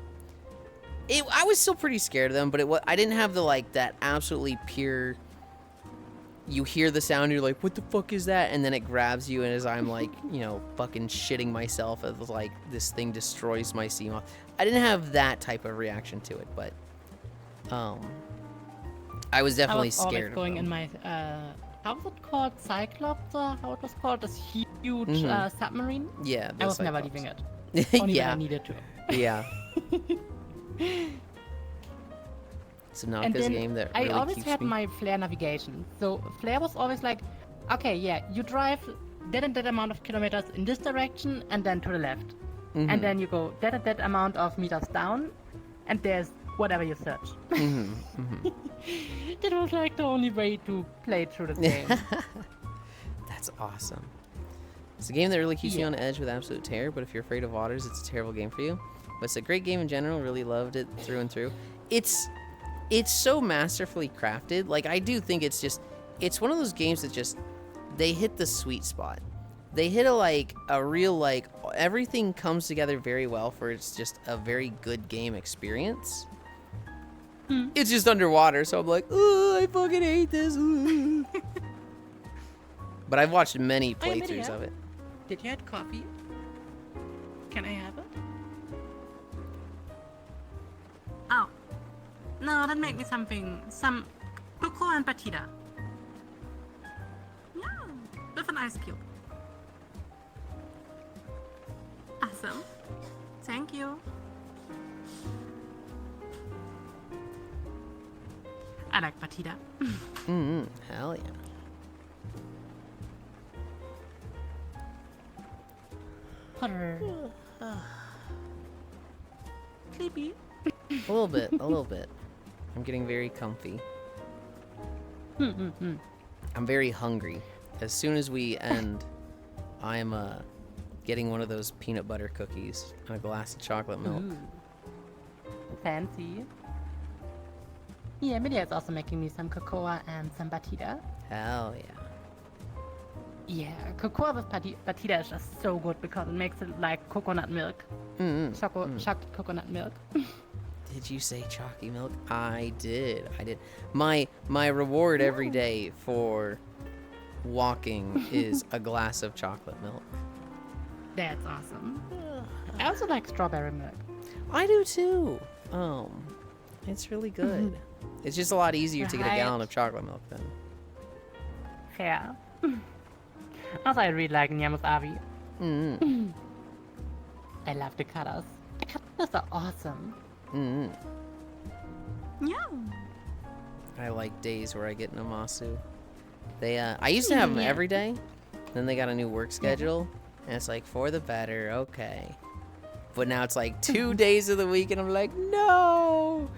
I was still pretty scared of them, but I didn't have the like that absolutely pure. You hear the sound, you're like, what the fuck is that? And then it grabs you, and as I'm like, you know, fucking shitting myself as like this thing destroys my Seamoth. I didn't have that type of reaction to it, but I was definitely I was always scared going of them. in my how was it called? Cyclops or how it was called? This huge submarine? Yeah, I was never leaving it. Only when I yeah, needed to. yeah. It's a And Nauticus then game that I really always keeps had me. my flare navigation. So flare was always like, okay, yeah, you drive that and that amount of kilometers in this direction and then to the left. Mhm. And then you go that and that amount of meters down and there's whatever you search. Mhm, mhm. That was like the only way to play through the game. That's awesome. It's a game that really keeps you Yeah. on edge with absolute terror, but if you're afraid of waters, it's a terrible game for you. But it's a great game in general. Really loved it through and through. It's so masterfully crafted. Like, I do think it's one of those games that just, they hit the sweet spot. They hit a real, like, everything comes together very well for it's just a very good game experience. It's just underwater, so I'm like, oh, I fucking hate this. Ooh." But I've watched many Oh, yeah, playthroughs video. of it. Did you have coffee? Can I have it? Oh. No, then make me some cocoa and batida. Yeah, with an ice cube. Awesome. Thank you. I like batida. Hell yeah. Sleepy. A little bit, a little bit. I'm getting very comfy. I'm very hungry. As soon as we end, I'm getting one of those peanut butter cookies and a glass of chocolate milk. Fancy. Yeah, Media is also making me some cocoa and some batida. Hell yeah. Yeah, cocoa with batida is just so good because it makes it like coconut milk. Chocolate coconut milk. Did you say chalky milk? I did. My reward every day for walking is a glass of chocolate milk. That's awesome. I also like strawberry milk. I do too. It's really good. It's just a lot easier to get a Right. gallon of chocolate milk then. Fair. Also, I really like Nyamus Avi. I love the colors. The colors are awesome. Yeah. I like days where I get Namasu. They I used to have them Yeah. every day. Then they got a new work schedule, and it's like for the better, okay. But now it's like 2 days of the week, and I'm like, no,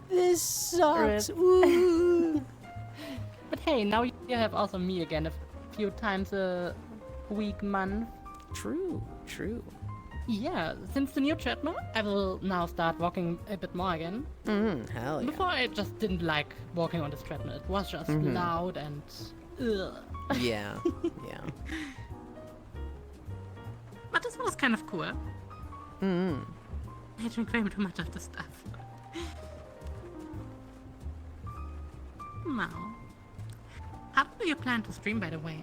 this sucks. Rip. Ooh. But hey, now you have also me again a few times a week, month. True, true. Yeah, since the new treadmill, I will now start walking a bit more again. Hell yeah. Before, I just didn't like walking on this treadmill. It was just loud and ugh. Yeah, yeah. But this was kind of cool. I drink way too much of this stuff. Now, how do you plan to stream, by the way?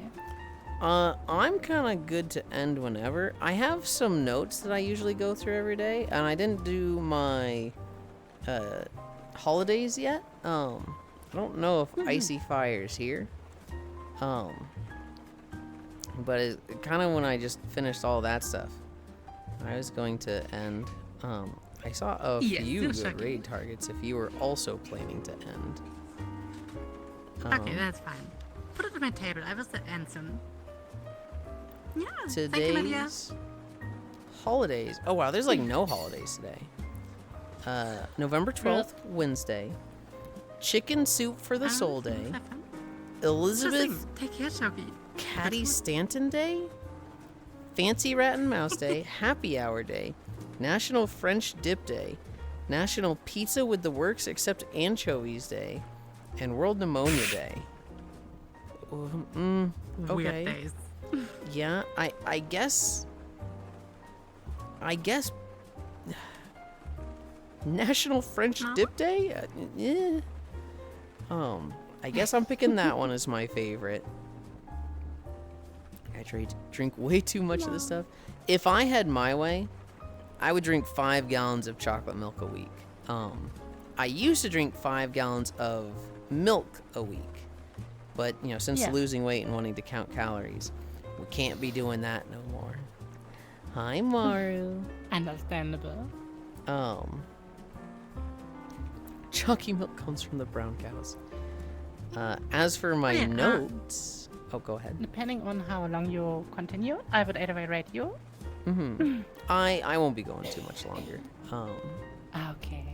I'm kind of good to end whenever. I have some notes that I usually go through every day, and I didn't do my holidays yet. I don't know if Icy Fire's here. But kind of when I just finished all that stuff, I was going to end. I saw a Yes, few you're good checking. raid targets if you were also planning to end. Okay, that's fine. Put it on my table. I will end soon. Yeah, thank you, Lydia. Today's holidays. Oh wow, there's like no holidays today. November 12th, Wednesday. Chicken soup for the soul day. Elizabeth Take care, Shogi. Caddy Stanton Day. Fancy Rat and Mouse Day. Happy Hour Day. National French Dip Day. National Pizza with the Works Except Anchovies Day. And World Pneumonia Day. Okay. Weird days. Yeah, I guess National French Dip Day? Yeah. I guess I'm picking that one as my favorite. I drink way too much of this stuff. If I had my way, I would drink 5 gallons of chocolate milk a week. I used to drink 5 gallons of milk a week. But, you know, since losing weight and wanting to count calories, we can't be doing that no more. Hi, Maru. Understandable. Chalky milk comes from the brown cows. As for my notes... Oh, go ahead. Depending on how long you continue, I would either rate you. Mm-hmm. I won't be going too much longer. Okay.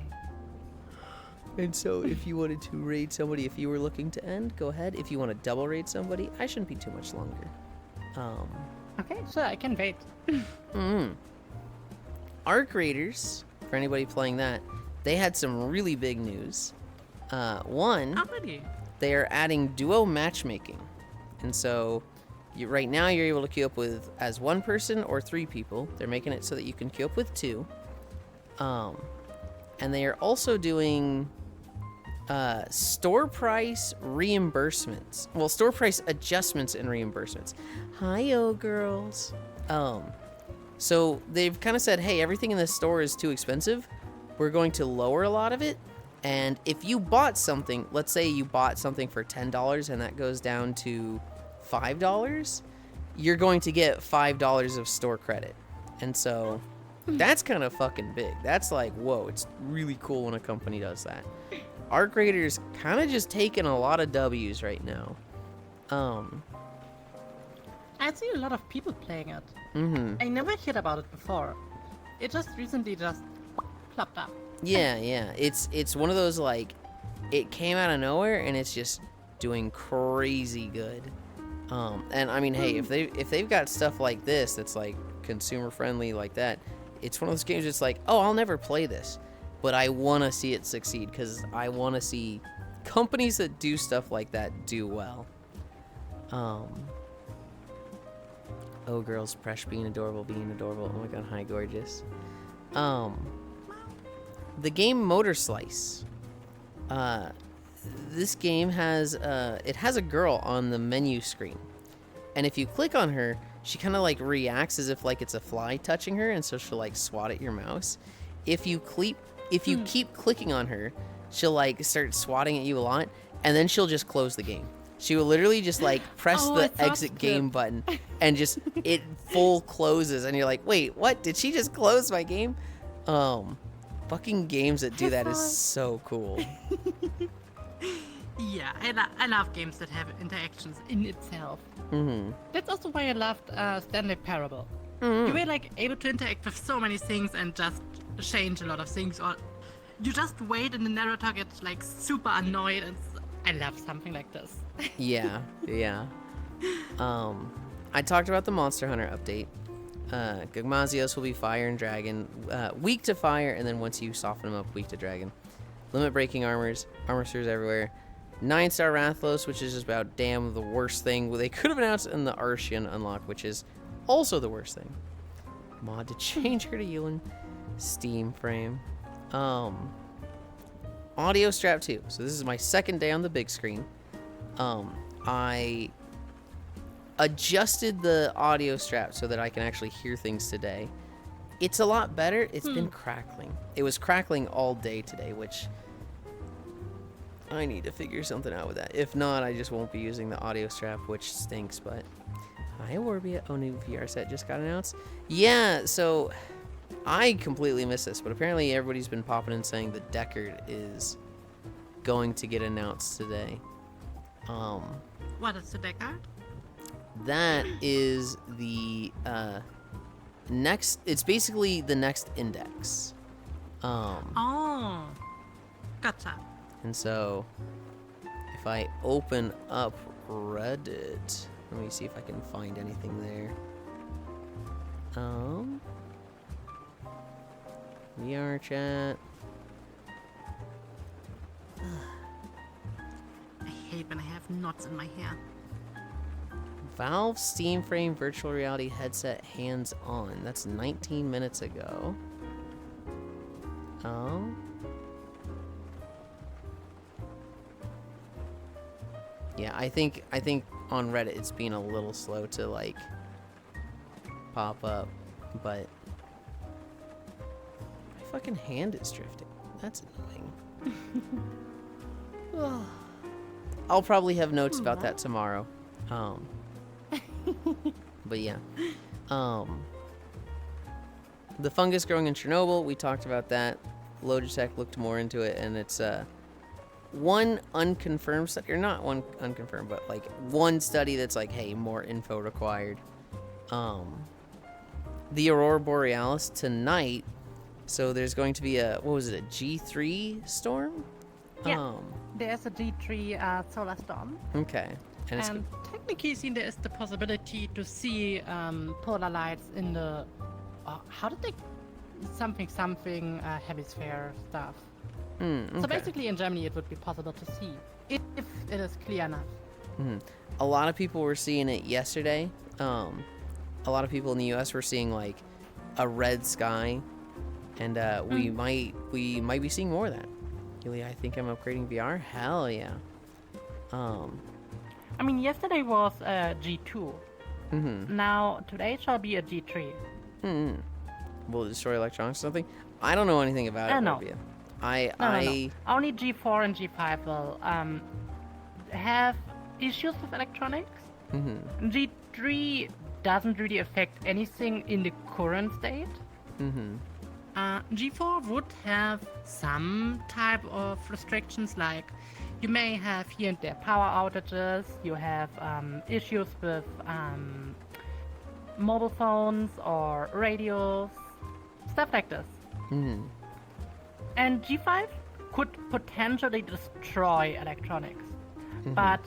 And so if you wanted to raid somebody, if you were looking to end, go ahead. If you want to double raid somebody, I shouldn't be too much longer. Okay, so I can wait. Arc Raiders, for anybody playing that, they had some really big news. One, Already. they are adding duo matchmaking. And so right now you're able to queue up with as 1 person or 3 people. They're making it so that you can queue up with 2. And they are also doing store price reimbursements. Well, store price adjustments and reimbursements. Hi-yo, girls. So they've kind of said, hey, everything in this store is too expensive. We're going to lower a lot of it. And if you bought something, let's say you bought something for $10 and that goes down to $5, you're going to get $5 of store credit. And so that's kind of fucking big. That's like, whoa, it's really cool when a company does that. Arc Raiders kind of just taking a lot of W's right now. I see a lot of people playing it. Mm-hmm. I never heard about it before. It just recently plopped up. Yeah. It's one of those, like, it came out of nowhere and it's just doing crazy good. And I mean, hey, if they've got stuff like this that's like consumer friendly like that, it's one of those games that's like, oh, I'll never play this, but I want to see it succeed because I want to see companies that do stuff like that do well. Oh, girls, Presh being adorable. Oh my god, hi, gorgeous. The game Motor Slice. This game has it has a girl on the menu screen, and if you click on her, she kind of like reacts as if like it's a fly touching her, and so she'll like swat at your mouse. If you keep clicking on her, she'll like start swatting at you a lot, and then she'll just close the game. She will literally just like press the exit game button, and just it full closes, and you're like, wait, what? Did she just close my game? Fucking games that do that is so cool. Yeah, I love games that have interactions in itself. Mm-hmm. That's also why I loved Stanley Parable. You were like able to interact with so many things and just change a lot of things, or you just wait and the narrator gets like super annoyed. And I love something like this. Yeah. I talked about the Monster Hunter update. Gugmazios will be fire and dragon, weak to fire, and then once you soften them up, weak to dragon. Limit breaking armors, armor spheres everywhere. 9-star Rathlos, which is just about damn the worst thing they could have announced, in the Arshian unlock, which is also the worst thing. Mod to change her to Yulind. Steam frame. Audio strap 2. So this is my second day on the big screen. I adjusted the audio strap so that I can actually hear things today. It's a lot better. It's been crackling. It was crackling all day today, which I need to figure something out with that. If not, I just won't be using the audio strap, which stinks, but Hi, Warbia. Oh, new VR set just got announced. Yeah, so I completely missed this, but apparently everybody's been popping and saying the Deckard is going to get announced today. What is the Deckard? That is the next. It's basically the next index. Oh, gotcha. And so if I open up Reddit, let me see if I can find anything there. VR chat. I hate when I have knots in my hair. Valve Steam Frame virtual reality headset hands on. That's 19 minutes ago. Yeah, I think on Reddit it's being a little slow to like pop up, but my fucking hand is drifting. That's annoying. I'll probably have notes about that tomorrow. But yeah. The fungus growing in Chernobyl, we talked about that. Logitech looked more into it, and it's one unconfirmed study, or not one unconfirmed, but like one study that's like, hey, more info required. The Aurora Borealis tonight, so there's going to be a G3 storm? Yeah, there's a G3 solar storm. Okay. And it's technically seen there is the possibility to see polar lights in the how did they something hemisphere stuff. okay. So basically in Germany it would be possible to see if it is clear enough. A lot of people were seeing it yesterday. A lot of people in the US were seeing like a red sky, and we might be seeing more of that. Yulia, I think I'm upgrading VR. Hell yeah. I mean, yesterday was a G2. Now today shall be a G3. Will it destroy electronics or something? I don't know anything about it. No. Olivia. No. Only G4 and G5 will have issues with electronics. G3 doesn't really affect anything in the current state. G4 would have some type of restrictions, like you may have here and there power outages, you have issues with mobile phones or radios, stuff like this. And G5 could potentially destroy electronics, but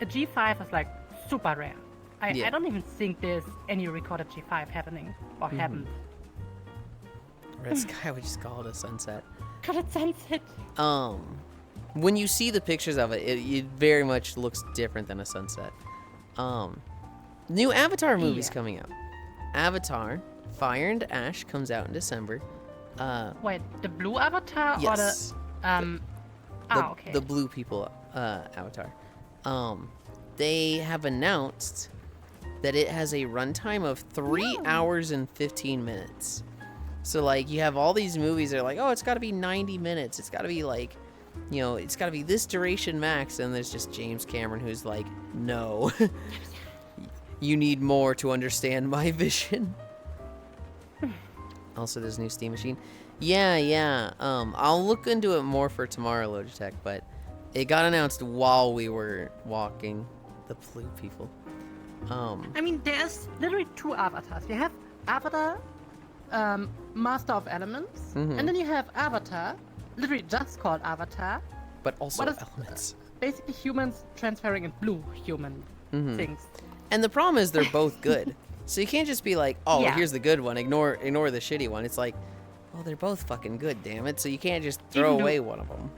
a G5 is like super rare. I don't even think there's any recorded G5 happening or happened. Red sky, we just call it a sunset. Call it sunset. When you see the pictures of it, it very much looks different than a sunset. New Avatar movie's coming out. Avatar, Fire and Ash comes out in December. Wait, the blue Avatar Yes. or the? Okay. The blue people Avatar. They have announced that it has a runtime of 3 hours and 15 minutes. So like you have all these movies that are like, oh, it's got to be 90 minutes. It's got to be like, you know, it's got to be this duration max. And there's just James Cameron who's like, no, you need more to understand my vision. Also, there's a new Steam machine. Yeah. I'll look into it more for tomorrow, Logitech, but it got announced while we were walking. The blue people. I mean, there's literally two avatars. You have Avatar, Master of Elements, and then you have Avatar, literally just called Avatar. But also elements. Basically humans transferring in blue human things. And the problem is they're both good. So you can't just be like, oh, Yeah. here's the good one, ignore the shitty one. It's like, well, they're both fucking good, damn it. So you can't just throw Even though- away one of them.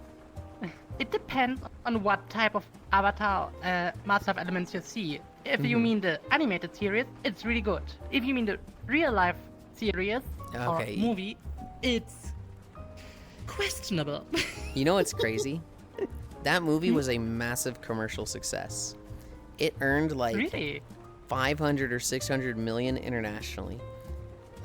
It depends on what type of Avatar Master of Elements you see. If you mean the animated series, it's really good. If you mean the real life series Okay. or movie, it's questionable. You know what's crazy? That movie was a massive commercial success. It earned like Really? 500 or 600 million internationally.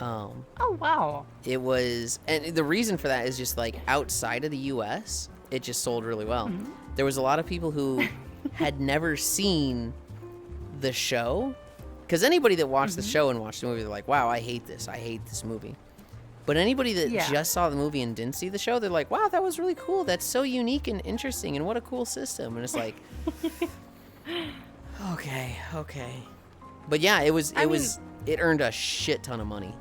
Oh wow. It was, and the reason for that is just like outside of the US, it just sold really well. There was a lot of people who had never seen the show, Because anybody that watched the show and watched the movie, they're like, wow, I hate this movie. But anybody that just saw the movie and didn't see the show, they're like, wow, that was really cool. That's so unique and interesting, and what a cool system. And it's like, okay. But yeah, it earned a shit ton of money.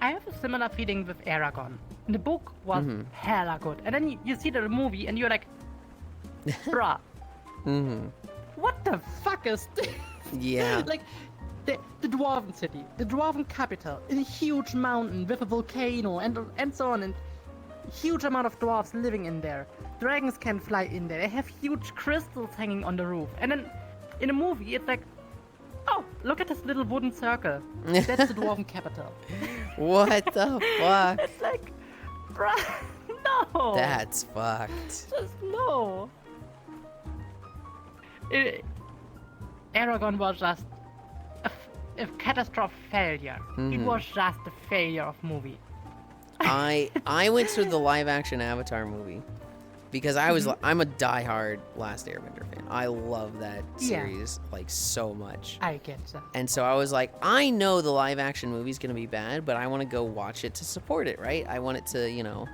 I have a similar feeling with Aragon. The book was hella good. And then you see the movie and you're like, bruh, what the fuck is this? Yeah. Like, the Dwarven city, the Dwarven capital, in a huge mountain with a volcano and so on, and huge amount of dwarves living in there. Dragons can fly in there. They have huge crystals hanging on the roof. And then in a movie, it's like, oh, look at this little wooden circle. That's the Dwarven capital. What the fuck? It's like, bruh, no. That's fucked. Just no. Aragon was just a catastrophic failure. It was just a failure of movie. I went to the live action Avatar movie because I'm a diehard Last Airbender fan. I love that series like so much. I get that. And so I was like, I know the live action movie's gonna be bad, but I want to go watch it to support it, right? I want it to, you know,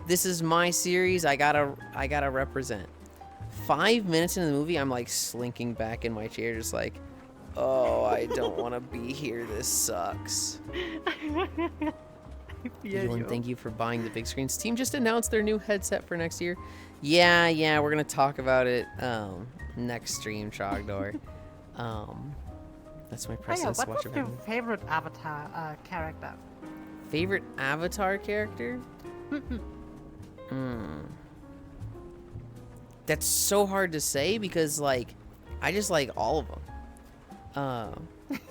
this is my series. I gotta represent. 5 minutes into the movie, I'm like slinking back in my chair, just like, oh, I don't want to be here. This sucks. Yulind, thank you for buying the big screens. Team just announced their new headset for next year. Yeah, we're gonna talk about it next stream, Trogdor. That's my process. What's your favorite Avatar character? Favorite Avatar character? That's so hard to say because like I just like all of them.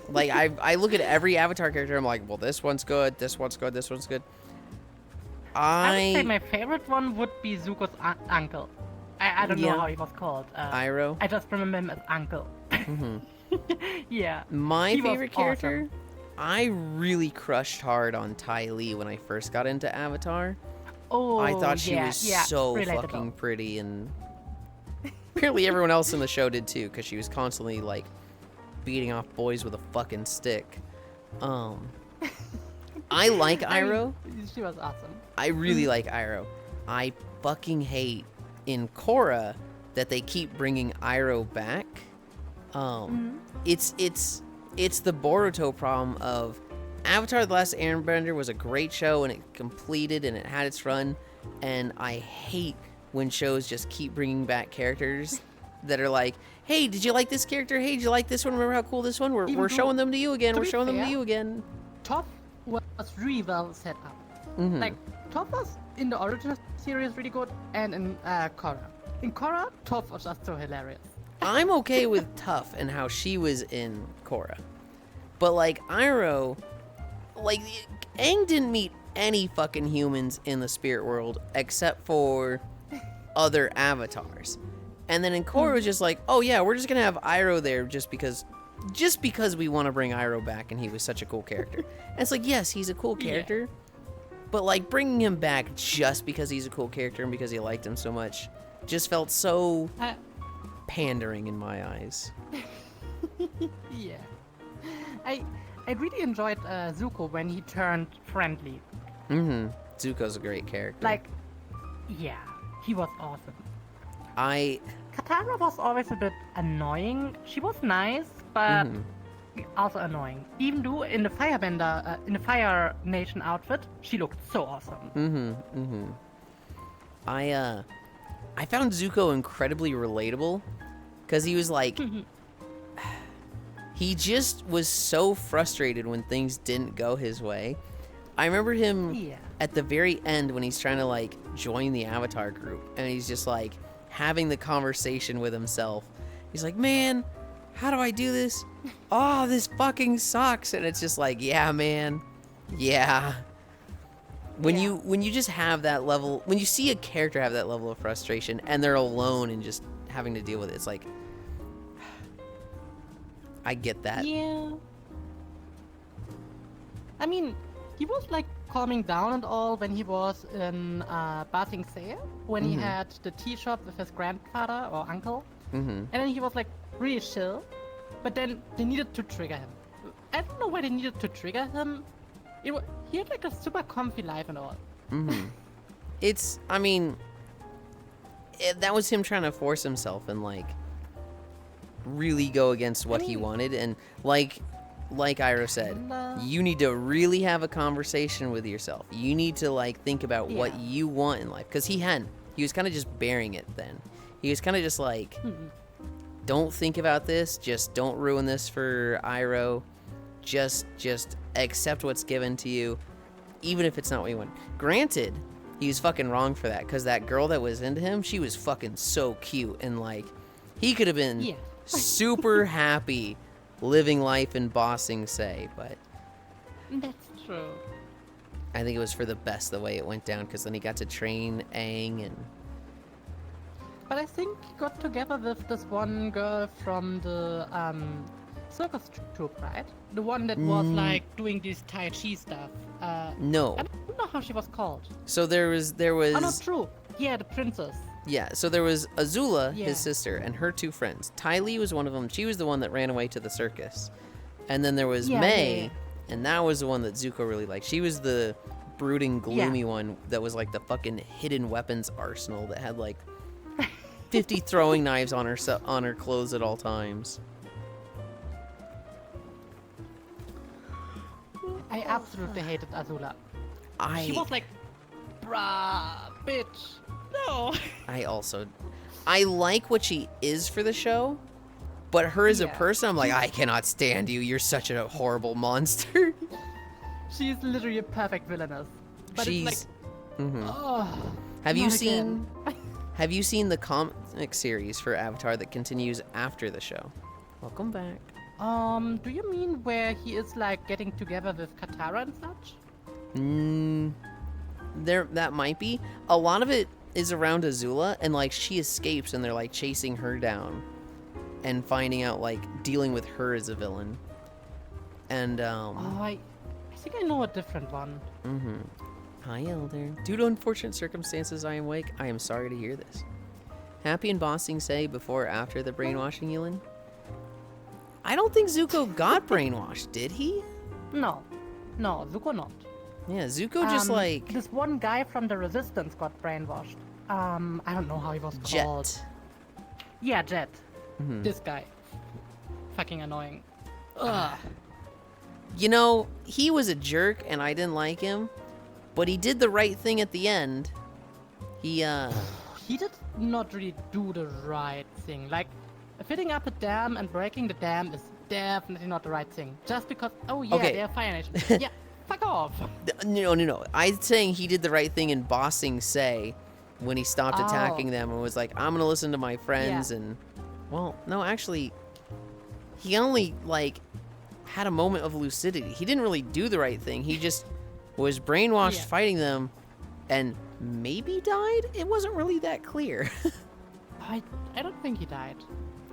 Like I look at every Avatar character, I'm like, well, this one's good, this one's good, this one's good. I would say my favorite one would be Zuko's uncle. I don't know how he was called. Iroh. I just remember him as Uncle. Yeah. My favorite character, I really crushed hard on Ty Lee when I first got into Avatar. Oh, I thought she was so relatable. fucking pretty, and apparently everyone else in the show did too, because she was constantly like beating off boys with a fucking stick. I like Iroh. She was awesome. I really like Iroh. I fucking hate in Korra that they keep bringing Iroh back. It's the Boruto problem of Avatar: The Last Airbender was a great show and it completed and it had its run, and I hate when shows just keep bringing back characters that are like, hey, did you like this character? Hey, did you like this one? Remember how cool this one? We're showing them to you again. We're showing them to you again. Toph was really well set up. Like, Toph was in the original series really good, and in Korra. In Korra, Toph was just so hilarious. I'm okay with Toph and how she was in Korra. But, like, Iroh, like, Aang didn't meet any fucking humans in the spirit world except for other avatars. And then in Korra, it was just like, oh yeah, we're just gonna have Iroh there just because we want to bring Iroh back and he was such a cool character. And it's like, yes, he's a cool character, but like bringing him back just because he's a cool character and because you liked him so much just felt so pandering in my eyes. Yeah. I really enjoyed Zuko when he turned friendly. Zuko's a great character. Like, yeah, he was awesome. Katara was always a bit annoying. She was nice, but also annoying. Even though in the Firebender, in the Fire Nation outfit, she looked so awesome. I found Zuko incredibly relatable because he was like, he just was so frustrated when things didn't go his way. I remember him at the very end when he's trying to like join the Avatar group and he's just like having the conversation with himself. He's like, man, how do I do this? Oh, this fucking sucks. And it's just like, yeah, man. Yeah. When you just have that level, when you see a character have that level of frustration and they're alone and just having to deal with it, it's like, I get that. Yeah. I mean, he was like calming down and all when he was in Ba Sing Se, when he had the tea shop with his grandfather or uncle. And then he was like really chill. But then they needed to trigger him. I don't know why they needed to trigger him. He had like a super comfy life and all. It's, I mean, that was him trying to force himself and like really go against what he wanted. And like Iro said, you need to really have a conversation with yourself. You need to like think about what you want in life, because he hadn't. He was kind of just bearing it then. He was kind of just like, don't think about this. Just don't ruin this for Iro. Just accept what's given to you, even if it's not what you want. Granted, he was fucking wrong for that, because that girl that was into him, she was fucking so cute, and like, he could have been super happy living life in Bossing Say, but That's true. I think it was for the best the way it went down, because then he got to train Aang and... But I think he got together with this one girl from the circus troupe, right? The one that was like doing this Tai Chi stuff. No. I don't know how she was called. So there was... Oh, not true. Yeah, the princess. Yeah, so there was Azula, his sister, and her two friends. Ty Lee was one of them. She was the one that ran away to the circus. And then there was May, and that was the one that Zuko really liked. She was the brooding, gloomy one that was like the fucking hidden weapons arsenal that had like 50 throwing knives on her clothes at all times. I absolutely hated Azula. She I was like, bruh, bitch. No. I like what she is for the show, but her as a person, I'm like, I cannot stand you. You're such a horrible monster. She's literally a perfect villainess. But She's... it's like, oh, Have you not seen... again. Have you seen the comic series for Avatar that continues after the show? Welcome back. Do you mean where he is like getting together with Katara and such? That might be. A lot of it is around Azula, and like she escapes and they're like chasing her down and finding out, like dealing with her as a villain. And I think I know a different one. Hi, Elder. Due to unfortunate circumstances, I am awake. I am sorry to hear this. Happy in Bossing Say before or after the brainwashing, Yulind? I don't think Zuko got brainwashed, did he? No, Zuko not. Yeah, Zuko just like... This one guy from the Resistance got brainwashed. I don't know how he was called. Jet. Yeah, Jet. This guy. Fucking annoying. Ugh. You know, he was a jerk and I didn't like him, but he did the right thing at the end. He did not really do the right thing. Like, filling up a dam and breaking the dam is definitely not the right thing. Just because, they're Fire Nation. Yeah, fuck off. No. I'm saying he did the right thing in Bossing Say when he stopped attacking them and was like, I'm gonna listen to my friends and... Well, no, actually, he only, like, had a moment of lucidity. He didn't really do the right thing. He just was brainwashed fighting them and maybe died? It wasn't really that clear. I don't think he died.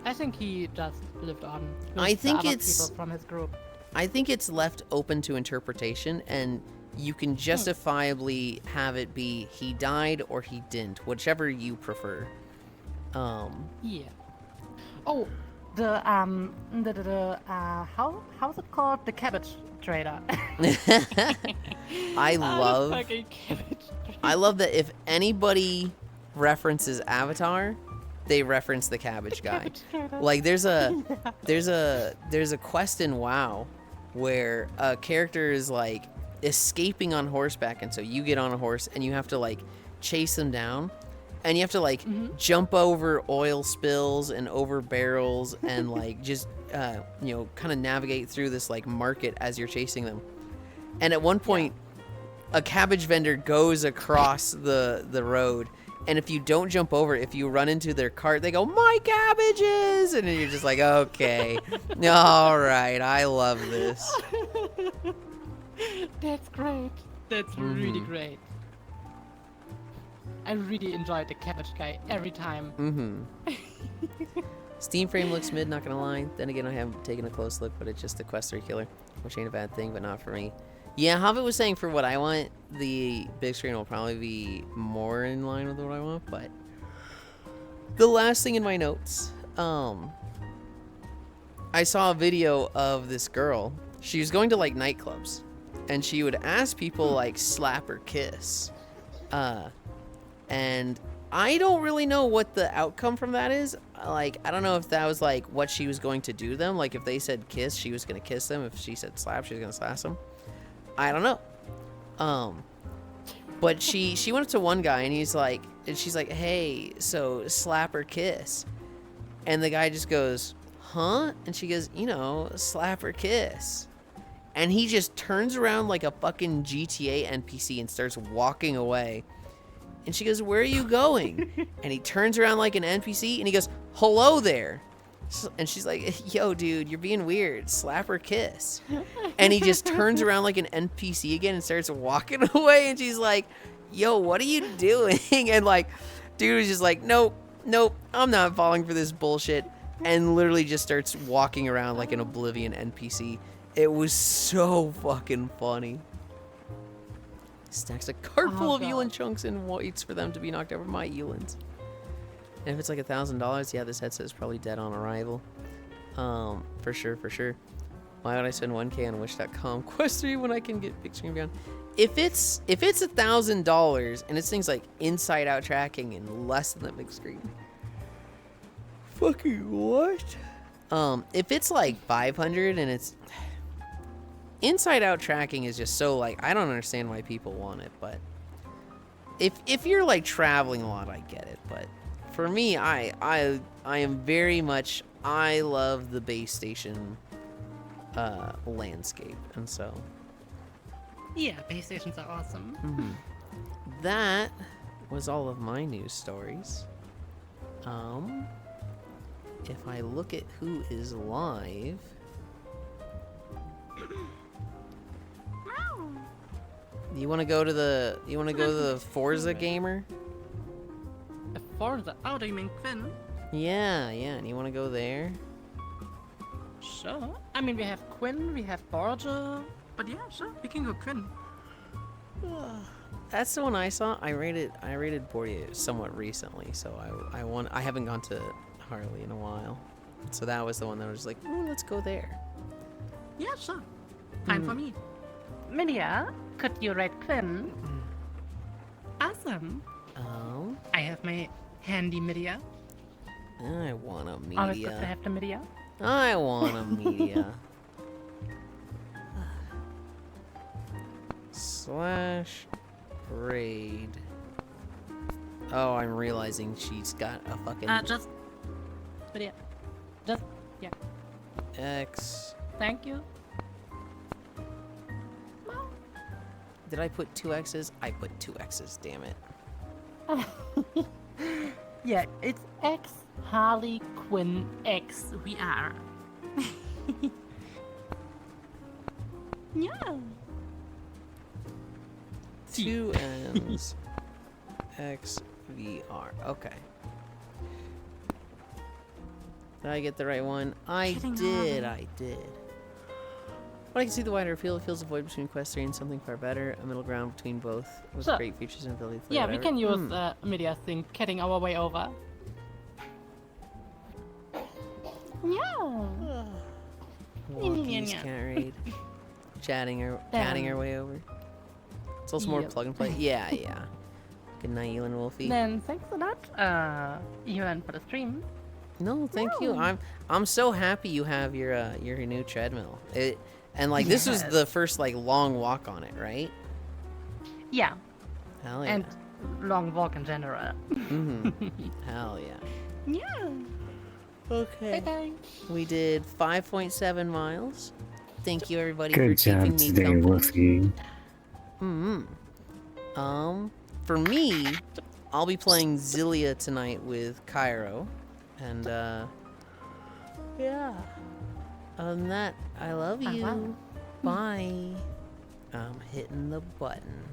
I think he just lived on with I think the other it's... people from his group. I think it's left open to interpretation, and you can justifiably have it be he died or he didn't, whichever you prefer. Yeah. Oh, how's it called? The cabbage trader. I love fucking cabbage trader. I love that if anybody references Avatar, they reference the cabbage guy. Cabbage trader. Like there's a quest in WoW where a character is like escaping on horseback, and so you get on a horse and you have to like chase them down, and you have to like jump over oil spills and over barrels and like just kind of navigate through this like market as you're chasing them. And at one point a cabbage vendor goes across the road, and if you don't jump over, if you run into their cart, they go, "My cabbages!" And then you're just like, okay, all right, I love this. That's great. That's really great. I really enjoyed the cabbage guy every time. Steam frame looks mid, not gonna lie. Then again, I haven't taken a close look, but it's just the Quest 3 killer, which ain't a bad thing, but not for me. Yeah, Hobbit was saying for what I want, the big screen will probably be more in line with what I want, but the last thing in my notes, I saw a video of this girl. She was going to like nightclubs, and she would ask people like slap or kiss. And I don't really know what the outcome from that is. Like, I don't know if that was like what she was going to do to them. Like, if they said kiss, she was gonna kiss them. If she said slap, she was gonna slap them. I don't know. But she went up to one guy and she's like, hey, so slap or kiss? And the guy just goes, huh? And she goes, slap or kiss. And he just turns around like a fucking GTA NPC and starts walking away. And she goes, where are you going? And he turns around like an NPC and he goes, hello there. And she's like, yo, dude, you're being weird. Slap or kiss? And he just turns around like an NPC again and starts walking away. And she's like, yo, what are you doing? And like, dude was just like, nope, I'm not falling for this bullshit. And literally just starts walking around like an Oblivion NPC. It was so fucking funny. Stacks a cart full of Yulind chunks and waits for them to be knocked over my Yulinds. And if it's like $1,000, yeah, this headset is probably dead on arrival. For sure. Why would I spend 1K on Wish.com Quest 3 when I can get big screen beyond? If it's $1,000 and it's things like inside out tracking and less than that big screen. Fucking what? If it's like 500 and it's inside out tracking is just so like, I don't understand why people want it, but if you're like traveling a lot, I get it. But for me, I am very much, I love the base station landscape, and so Yeah, base stations are awesome. that was all of my news stories. If I look at who is live, you want to go to the Forza gamer? Forza? Oh, do you mean Quinn? Yeah, and you want to go there? Sure. I mean, we have Quinn, we have Borgia. But yeah, sure, we can go Quinn. That's the one I saw. I rated Bordia somewhat recently, so I haven't gone to Harley in a while. So that was the one that was like, ooh, let's go there. Yeah, sure. Fine for me. Midia, could you rate Quinn? Awesome. Oh, I have my handy Midia. I want a Always good to media. have the Midia. I want a media. Slash raid. Oh, I'm realizing she's got a fucking Just Midia. Just, yeah. X. Thank you. Did I put 2 X's? I put 2 X's, damn it. Yeah, it's X Harley Quinn X. We are. Yeah. 2 N's. XVR. Okay. Did I get the right one? I did. But I can see the wider field. It fills the void between Quest 3 and something far better. A middle ground between both with Sure. great features and ability. Yeah, we can use Midia thing, getting our way over. Yeah. Walkies can't raid. Catting our way over. It's also more Yep. plug and play. Yeah. Good night, Yulind Wolfie. Then thanks a lot, Yulind, for the stream. No, thank you. I'm so happy you have your new treadmill. And like this was the first like long walk on it, right? Yeah, Hell yeah. and long walk in general. Hell yeah. Yeah. Okay. Bye-bye. We did 5.7 miles. Thank you everybody Good for keeping job me today, company. Wolfie. For me, I'll be playing Zillia tonight with Cairo. And yeah. Other than that, I love you. wow. Bye. I'm hitting the button.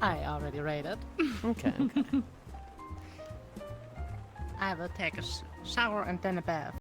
I already rated. Okay. I will take a shower and then a bath.